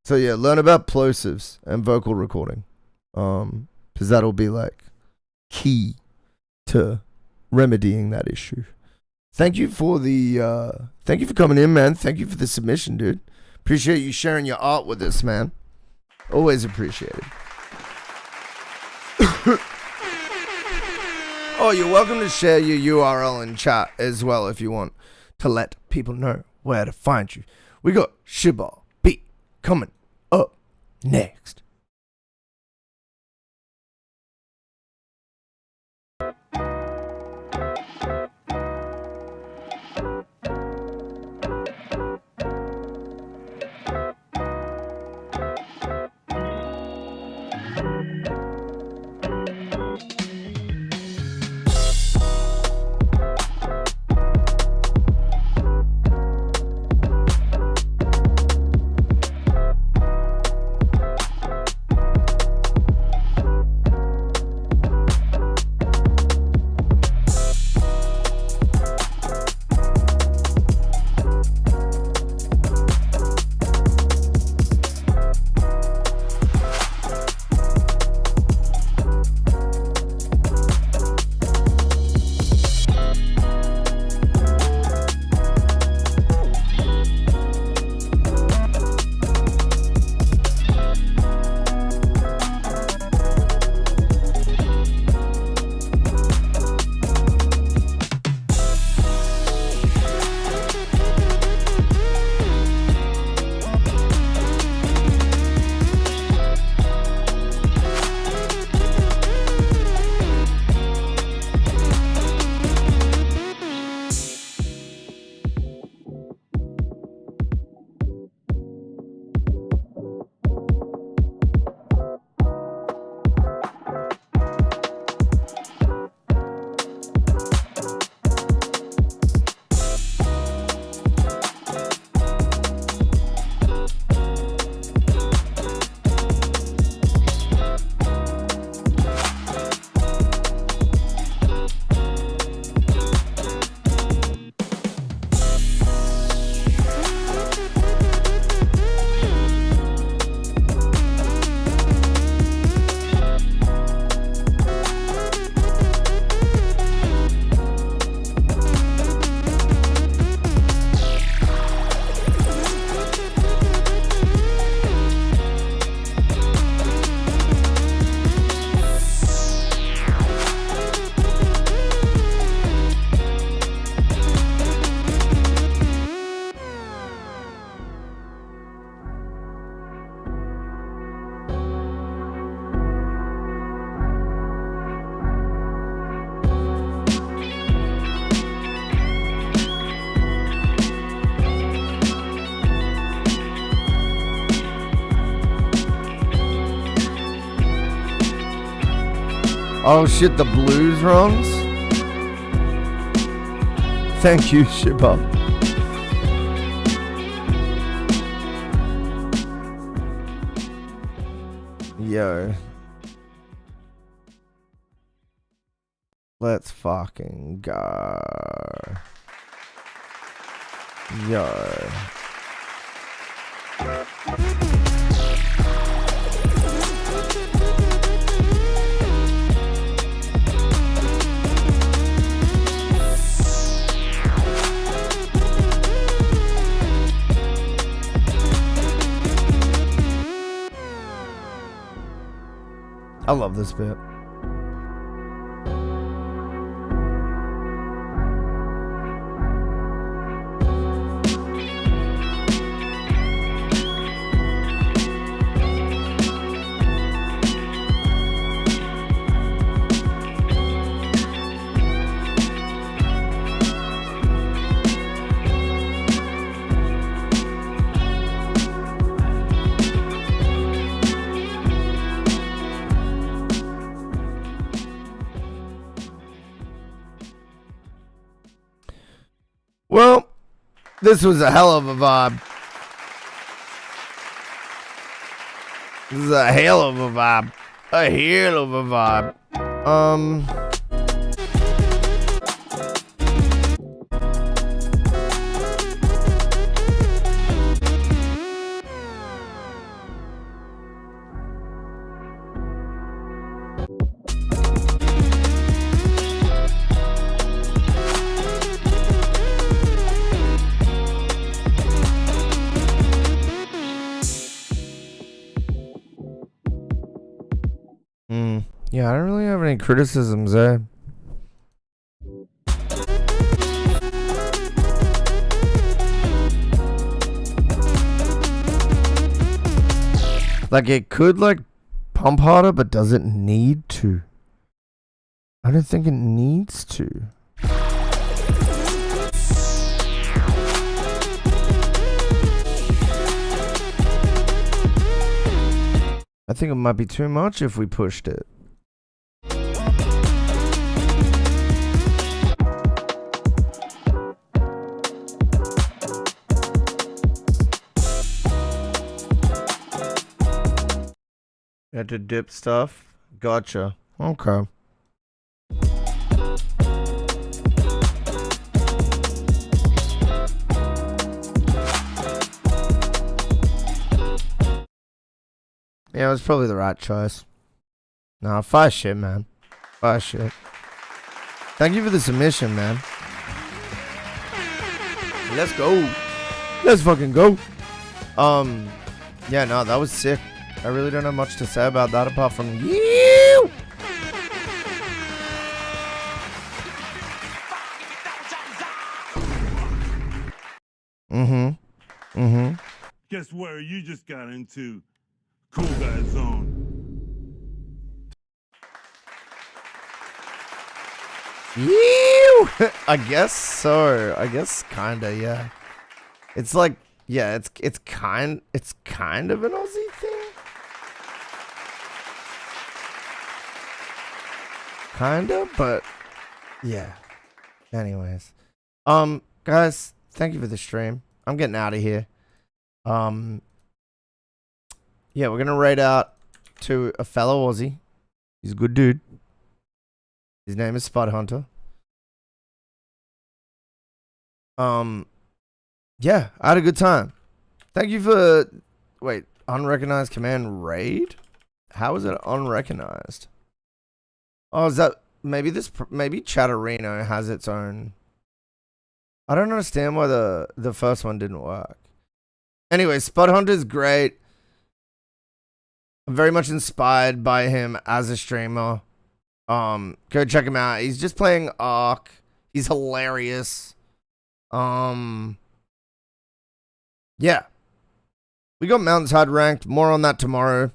Speaker 1: So yeah, learn about plosives and vocal recording. Because that'll be like key to remedying that issue. Thank you for coming in, man. Thank you for the submission, dude. Appreciate you sharing your art with us, man. Always appreciated. Oh, you're welcome to share your URL in chat as well if you want to let people know where to find you. We got Shiba B coming up next. Oh shit, the blues runs? Thank you, Shipper. Yo. Let's fucking go. Yo. I love this bit. Well, this was a hell of a vibe. This is a hell of a vibe. A hell of a vibe. Yeah, I don't really have any criticisms, eh? Like, it could, like, pump harder, but doesn't need to. I don't think it needs to. I think it might be too much if we pushed it. Had to dip stuff. Gotcha. Okay. Yeah, it was probably the right choice. Nah, fire shit, man. Fire shit. Thank you for the submission, man. Let's go. Let's fucking go. Yeah, no, that was sick. I really don't have much to say about that apart from you.
Speaker 2: Guess where you just got into? Cool Guy Zone.
Speaker 1: You. I guess so. I guess kinda, yeah. It's like, yeah, it's kind of an Aussie thing. Kinda, but yeah. Anyways. Guys, thank you for the stream. I'm getting out of here. Yeah, we're gonna raid out to a fellow Aussie. He's a good dude. His name is Spud Hunter. Yeah, I had a good time. Thank you for... Wait, unrecognized command raid? How is it unrecognized? Oh, is that... Maybe Chatterino has its own... I don't understand why the first one didn't work. Anyway, Spud Hunter's great. I'm very much inspired by him as a streamer. Go check him out. He's just playing Ark. He's hilarious. Yeah. We got MountainsHide ranked. More on that tomorrow.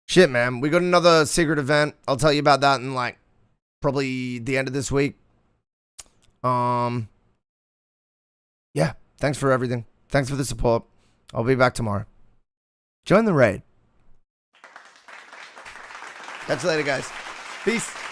Speaker 1: Shit, man. We got another secret event. I'll tell you about that in, like, probably the end of this week. Yeah. Thanks for everything. Thanks for the support. I'll be back tomorrow. Join the raid. Catch you later, guys. Peace.